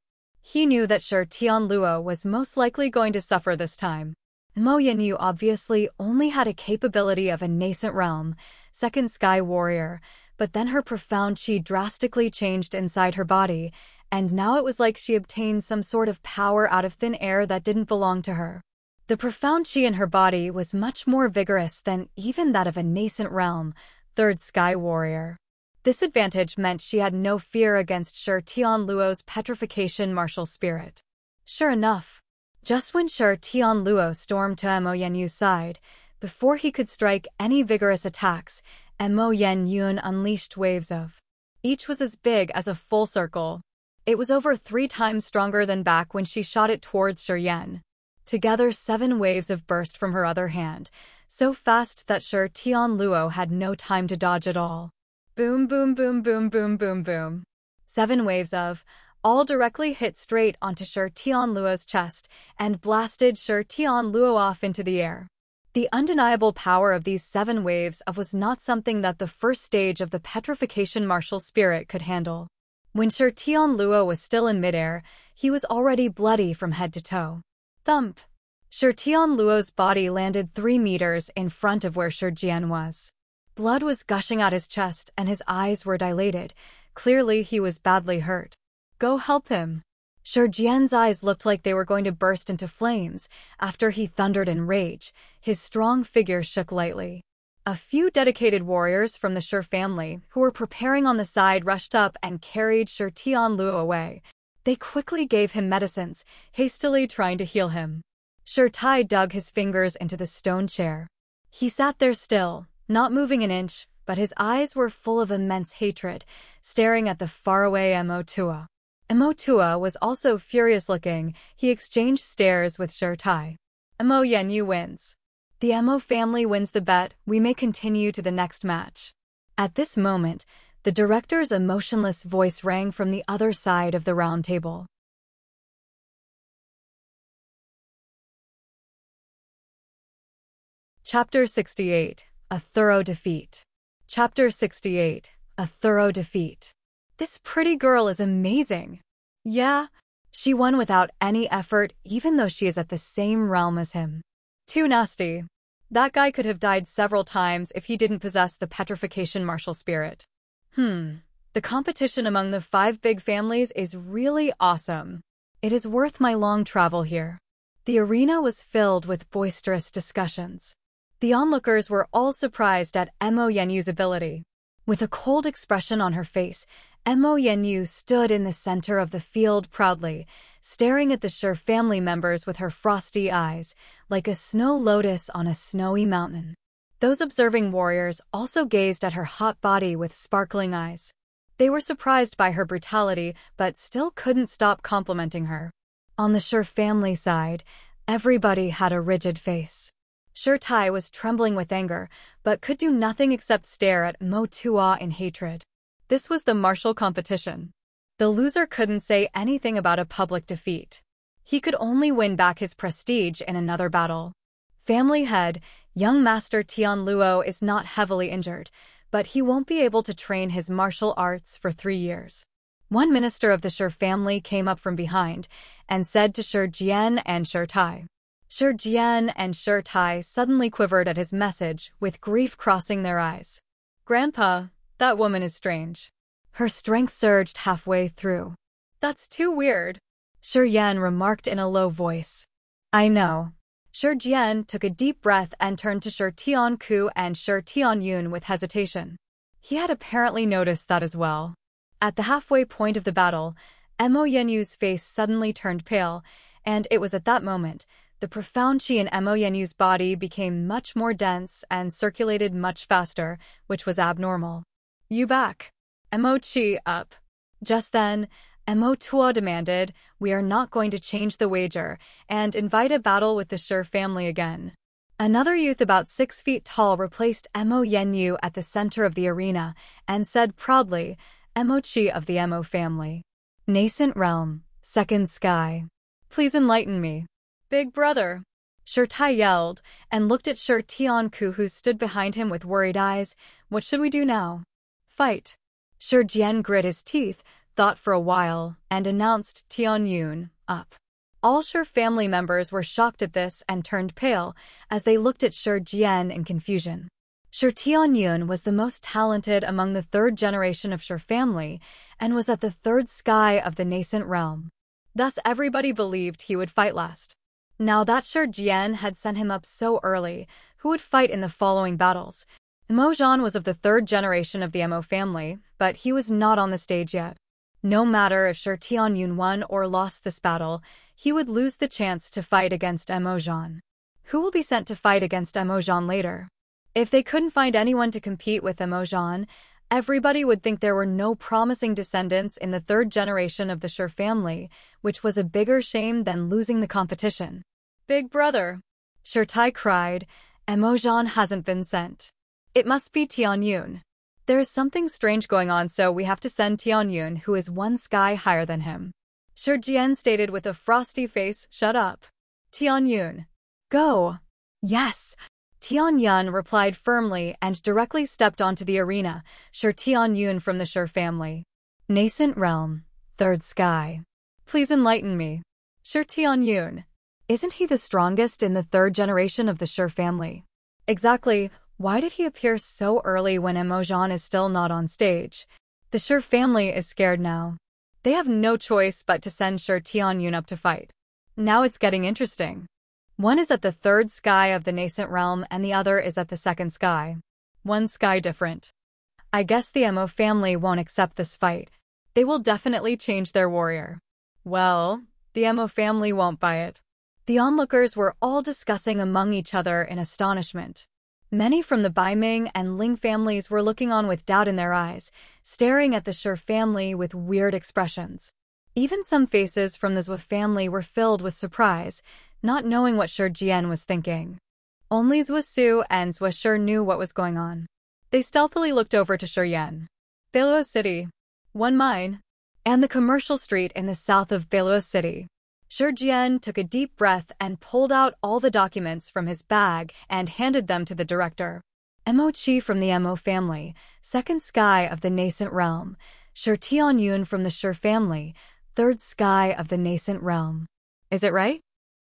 Speaker 1: He knew that Shi Tianluo was most likely going to suffer this time. Mo Yanyu obviously only had a capability of a nascent realm, second sky warrior, but then her profound qi drastically changed inside her body, and now it was like she obtained some sort of power out of thin air that didn't belong to her. The profound qi in her body was much more vigorous than even that of a nascent realm, third sky warrior. This advantage meant she had no fear against Shi Tianluo's petrification martial spirit. Sure enough, just when Shi Tianluo stormed to Mo Yanyu's side, before he could strike any vigorous attacks, Mo Yanyu unleashed waves of. Each was as big as a full circle. It was over 3 times stronger than back when she shot it towards Shi Yan. Together 7 waves of burst from her other hand, so fast that Shi Tianluo had no time to dodge at all. Boom, boom, boom, boom, boom, boom, boom. 7 waves of, all directly hit straight onto Shi Tianluo's chest and blasted Shi Tianluo off into the air. The undeniable power of these 7 waves of was not something that the first stage of the petrification martial spirit could handle. When Shi Tianluo was still in midair, he was already bloody from head to toe. Thump! Shi Tianluo's body landed 3 meters in front of where Shi Jian was. Blood was gushing out his chest and his eyes were dilated. Clearly he was badly hurt. Go help him. Shi Jian's eyes looked like they were going to burst into flames. After he thundered in rage, his strong figure shook lightly. A few dedicated warriors from the Shi family who were preparing on the side rushed up and carried Shi Tianluo away. They quickly gave him medicines, hastily trying to heal him. Shi Tai dug his fingers into the stone chair. He sat there still, not moving an inch, but his eyes were full of immense hatred, staring at the faraway Mo Tua. Mo Tua was also furious-looking. He exchanged stares with Shi Tai. Mo Yanyu wins. The Mo family wins the bet. We may continue to the next match. At this moment, the director's emotionless voice rang from the other side of the round table. Chapter 68. A Thorough Defeat. Chapter 68. A Thorough Defeat. This pretty girl is amazing. Yeah, she won without any effort, even though she is at the same realm as him. Too nasty. That guy could have died several times if he didn't possess the petrification martial spirit. The competition among the 5 big families is really awesome. It is worth my long travel here. The arena was filled with boisterous discussions. The onlookers were all surprised at Mo Yanyu's ability. With a cold expression on her face, Mo Yanyu stood in the center of the field proudly, staring at the Shi family members with her frosty eyes, like a snow lotus on a snowy mountain. Those observing warriors also gazed at her hot body with sparkling eyes. They were surprised by her brutality, but still couldn't stop complimenting her. On the Shi family side, everybody had a rigid face. Shi Tai was trembling with anger, but could do nothing except stare at Mo Tua in hatred. This was the martial competition. The loser couldn't say anything about a public defeat. He could only win back his prestige in another battle. Family head, young Master Tianluo is not heavily injured, but he won't be able to train his martial arts for 3 years. One minister of the Shi family came up from behind and said to Shi Jian and Shi Tai. Shi Jian and Shi Tai suddenly quivered at his message, with grief crossing their eyes. Grandpa, that woman is strange. Her strength surged halfway through. That's too weird, Shi Yan remarked in a low voice. I know. Shi Jian took a deep breath and turned to Shi Tianku and Shi Tianyun with hesitation. He had apparently noticed that as well. At the halfway point of the battle, Mo Yanyu's face suddenly turned pale, and it was at that moment the profound qi in Mo Yanyu's body became much more dense and circulated much faster, which was abnormal. You back. Mo qi up. Just then, Mo Tua demanded, we are not going to change the wager, and invite a battle with the Shi family again. Another youth about 6 feet tall replaced Mo Yanyu at the center of the arena and said proudly, Mo qi of the Mo family. Nascent realm, second sky. Please enlighten me. Big brother. Shi Tai yelled, and looked at Shi Tianku who stood behind him with worried eyes. What should we do now? Fight. Shi Jian grit his teeth, thought for a while and announced Tianyun up. All Shi family members were shocked at this and turned pale as they looked at Shi Jian in confusion. Shi Tianyun was the most talented among the third generation of Shi family and was at the third sky of the nascent realm. Thus everybody believed he would fight last. Now that Shi Jian had sent him up so early, who would fight in the following battles? Mo Zhan was of the third generation of the Mo family, but he was not on the stage yet. No matter if Shi Tianyun won or lost this battle, he would lose the chance to fight against Mo Zhan. Who will be sent to fight against Mo Zhan later? If they couldn't find anyone to compete with Mo Zhan, everybody would think there were no promising descendants in the third generation of the Shi family, which was a bigger shame than losing the competition. Big brother! Shi Tai cried, Mo Zhan hasn't been sent. It must be Tianyun. There is something strange going on, so we have to send Tianyun, who is one sky higher than him. Shi Jian stated with a frosty face, shut up. Tianyun. Go. Yes. Tianyun replied firmly and directly stepped onto the arena. Shi Tianyun from the Shi family. Nascent realm. Third sky. Please enlighten me. Shi Tianyun. Isn't he the strongest in the third generation of the Shi family? Exactly. Why did he appear so early when Mo Zhan is still not on stage? The Shi family is scared now. They have no choice but to send Shi Tianyun up to fight. Now it's getting interesting. One is at the third sky of the nascent realm and the other is at the second sky. One sky different. I guess the Mo family won't accept this fight. They will definitely change their warrior. Well, the Mo family won't buy it. The onlookers were all discussing among each other in astonishment. Many from the Baiming and Ling families were looking on with doubt in their eyes, staring at the Shi family with weird expressions. Even some faces from the Zuo family were filled with surprise, not knowing what Shi Jian was thinking. Only Zuo Su and Zuo Shi knew what was going on. They stealthily looked over to Shi Yan. Beiluo City. One mine. And the commercial street in the south of Beiluo City. Shi Jian took a deep breath and pulled out all the documents from his bag and handed them to the director. Mo Qi from the Mo family, second sky of the nascent realm. Shi Tianyun from the Shi family, third sky of the nascent realm. Is it right?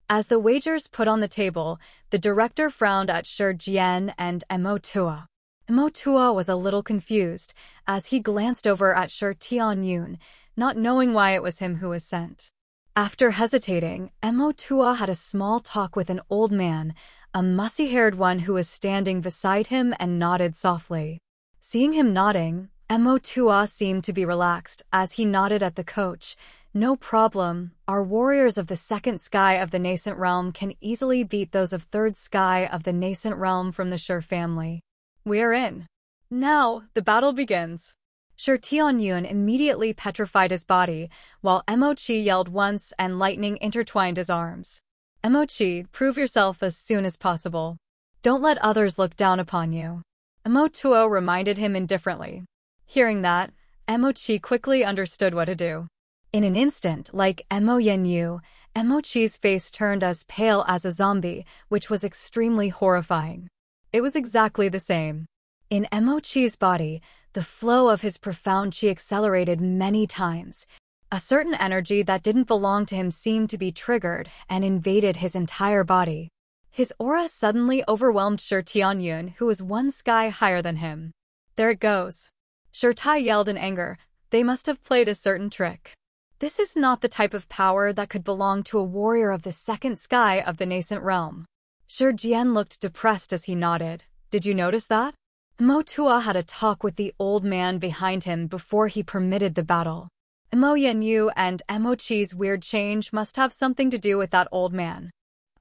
Speaker 1: As the wagers put on the table, the director frowned at Shi Jian and Mo Tua. Mo Tua was a little confused as he glanced over at Shi Tianyun, not knowing why it was him who was sent. After hesitating, Mo Tua had a small talk with an old man, a mussy-haired one who was standing beside him and nodded softly. Seeing him nodding, Mo Tua seemed to be relaxed as he nodded at the coach. No problem, our warriors of the second sky of the nascent realm can easily beat those of third sky of the nascent realm from the Shi family. We're in. Now, the battle begins. Shi Tianyun immediately petrified his body, while Mo Qi yelled once and lightning intertwined his arms. Mo Qi, prove yourself as soon as possible. Don't let others look down upon you. Mo Tuo reminded him indifferently. Hearing that, Mo Qi quickly understood what to do. In an instant, like Mo Yenyu, Mo Qi's face turned as pale as a zombie, which was extremely horrifying. It was exactly the same. In Mo Qi's body, the flow of his profound qi accelerated many times. A certain energy that didn't belong to him seemed to be triggered and invaded his entire body. His aura suddenly overwhelmed Shi Tianyun, who was one sky higher than him. There it goes. Shi Tai yelled in anger. They must have played a certain trick. This is not the type of power that could belong to a warrior of the second sky of the nascent realm. Shi Jian looked depressed as he nodded. Did you notice that? Mo Tua had a talk with the old man behind him before he permitted the battle. Mo Yenyu and Mo Qi's weird change must have something to do with that old man.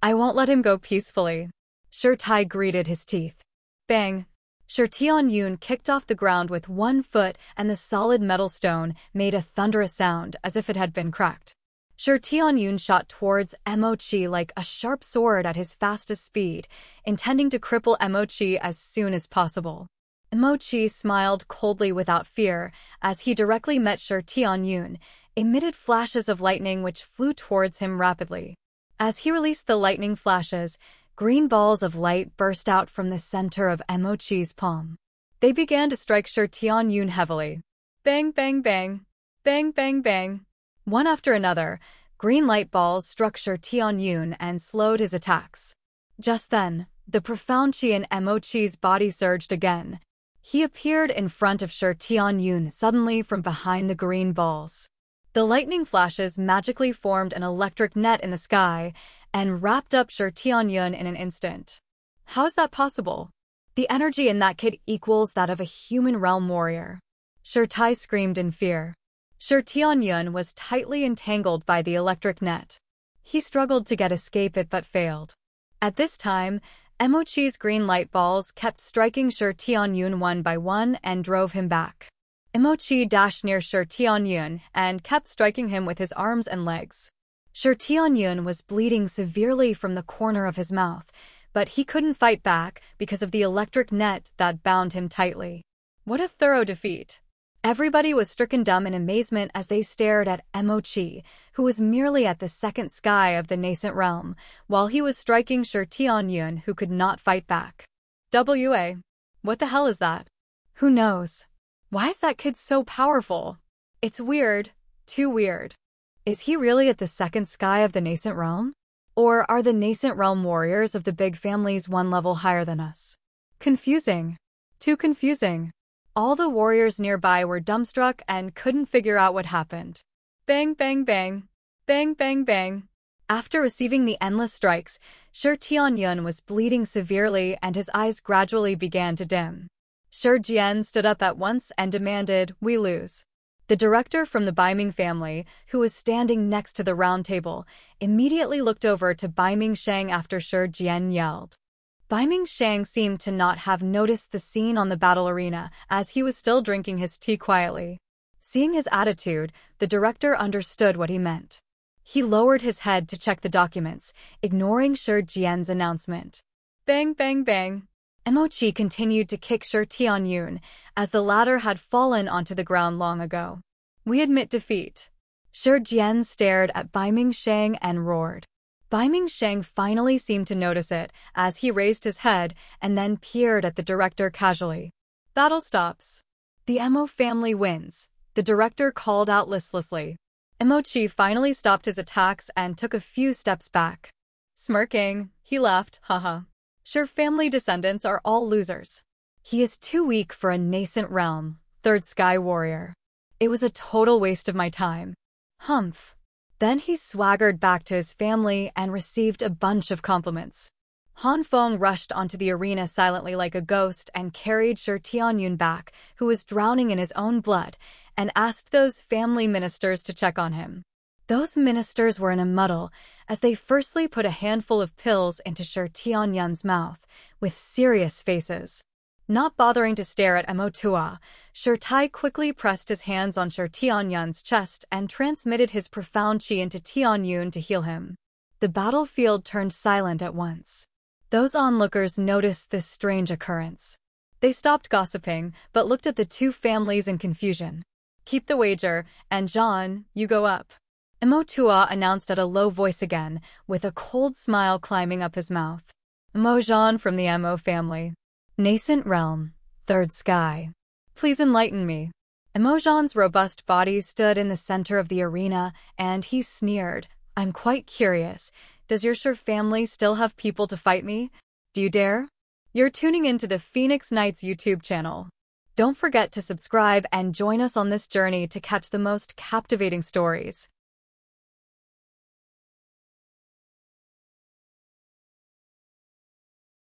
Speaker 1: I won't let him go peacefully. Shi Tai gritted his teeth. Bang! Shi Tianyun kicked off the ground with one foot and the solid metal stone made a thunderous sound as if it had been cracked. Shi Tianyun shot towards Mo Qi like a sharp sword at his fastest speed, intending to cripple Mo Qi as soon as possible. Mo Qi smiled coldly without fear as he directly met Shi Tianyun, emitted flashes of lightning which flew towards him rapidly. As he released the lightning flashes, green balls of light burst out from the center of Mo Qi's palm. They began to strike Shi Tianyun heavily. Bang, bang, bang. Bang, bang, bang. One after another, green light balls struck Shi Tianyun and slowed his attacks. Just then, the profound chi in Emochi's body surged again. He appeared in front of Shi Tianyun suddenly from behind the green balls. The lightning flashes magically formed an electric net in the sky and wrapped up Shi Tianyun in an instant. How is that possible? The energy in that kid equals that of a human realm warrior. Shi Tai screamed in fear. Shi Tianyun was tightly entangled by the electric net. He struggled to escape it but failed. At this time, Emochi's green light balls kept striking Shi Tianyun one by one and drove him back. Emochi dashed near Shi Tianyun and kept striking him with his arms and legs. Shi Tianyun was bleeding severely from the corner of his mouth, but he couldn't fight back because of the electric net that bound him tightly. What a thorough defeat! Everybody was stricken dumb in amazement as they stared at Emochi, who was merely at the second sky of the nascent realm, while he was striking Shi Tianyun, who could not fight back. What the hell is that? Who knows? Why is that kid so powerful? It's weird, too weird. Is he really at the second sky of the nascent realm? Or are the nascent realm warriors of the big families one level higher than us? Confusing. Too confusing. All the warriors nearby were dumbstruck and couldn't figure out what happened. Bang, bang, bang. Bang, bang, bang. After receiving the endless strikes, Shi Tianyun was bleeding severely and his eyes gradually began to dim. Shi Jian stood up at once and demanded, "We lose." The director from the Baiming family, who was standing next to the round table, immediately looked over to Baiming Shang after Shi Jian yelled. Baiming Shang seemed to not have noticed the scene on the battle arena, as he was still drinking his tea quietly. Seeing his attitude, the director understood what he meant. He lowered his head to check the documents, ignoring Shi Jian's announcement. Bang, bang, bang. Emochi continued to kick Shi Tianyun, as the latter had fallen onto the ground long ago. "We admit defeat." Shi Jian stared at Baiming Shang and roared. Baiming Shang finally seemed to notice it, as he raised his head and then peered at the director casually. "Battle stops. The Emo family wins," the director called out listlessly. Emochi finally stopped his attacks and took a few steps back. Smirking, he laughed, haha. Shi family descendants are all losers. He is too weak for a nascent realm, third sky warrior. It was a total waste of my time. Humph. Then he swaggered back to his family and received a bunch of compliments. Han Feng rushed onto the arena silently like a ghost and carried Shi Tianyun back, who was drowning in his own blood, and asked those family ministers to check on him. Those ministers were in a muddle, as they firstly put a handful of pills into Shi Tianyun's mouth, with serious faces. Not bothering to stare at Emotua, Shi Tai quickly pressed his hands on Shi Tianyun's chest and transmitted his profound chi into Tianyun to heal him. The battlefield turned silent at once. Those onlookers noticed this strange occurrence. They stopped gossiping, but looked at the two families in confusion. "Keep the wager, and John, you go up," Emotua announced at a low voice again, with a cold smile climbing up his mouth. "Mo-Jean from the Emo family. Nascent realm, third sky. Please enlighten me." Emojan's robust body stood in the center of the arena, and he sneered. "I'm quite curious. Does your Shi family still have people to fight me? Do you dare?" You're tuning into the Phoenix Knights YouTube channel. Don't forget to subscribe and join us on this journey to catch the most captivating stories.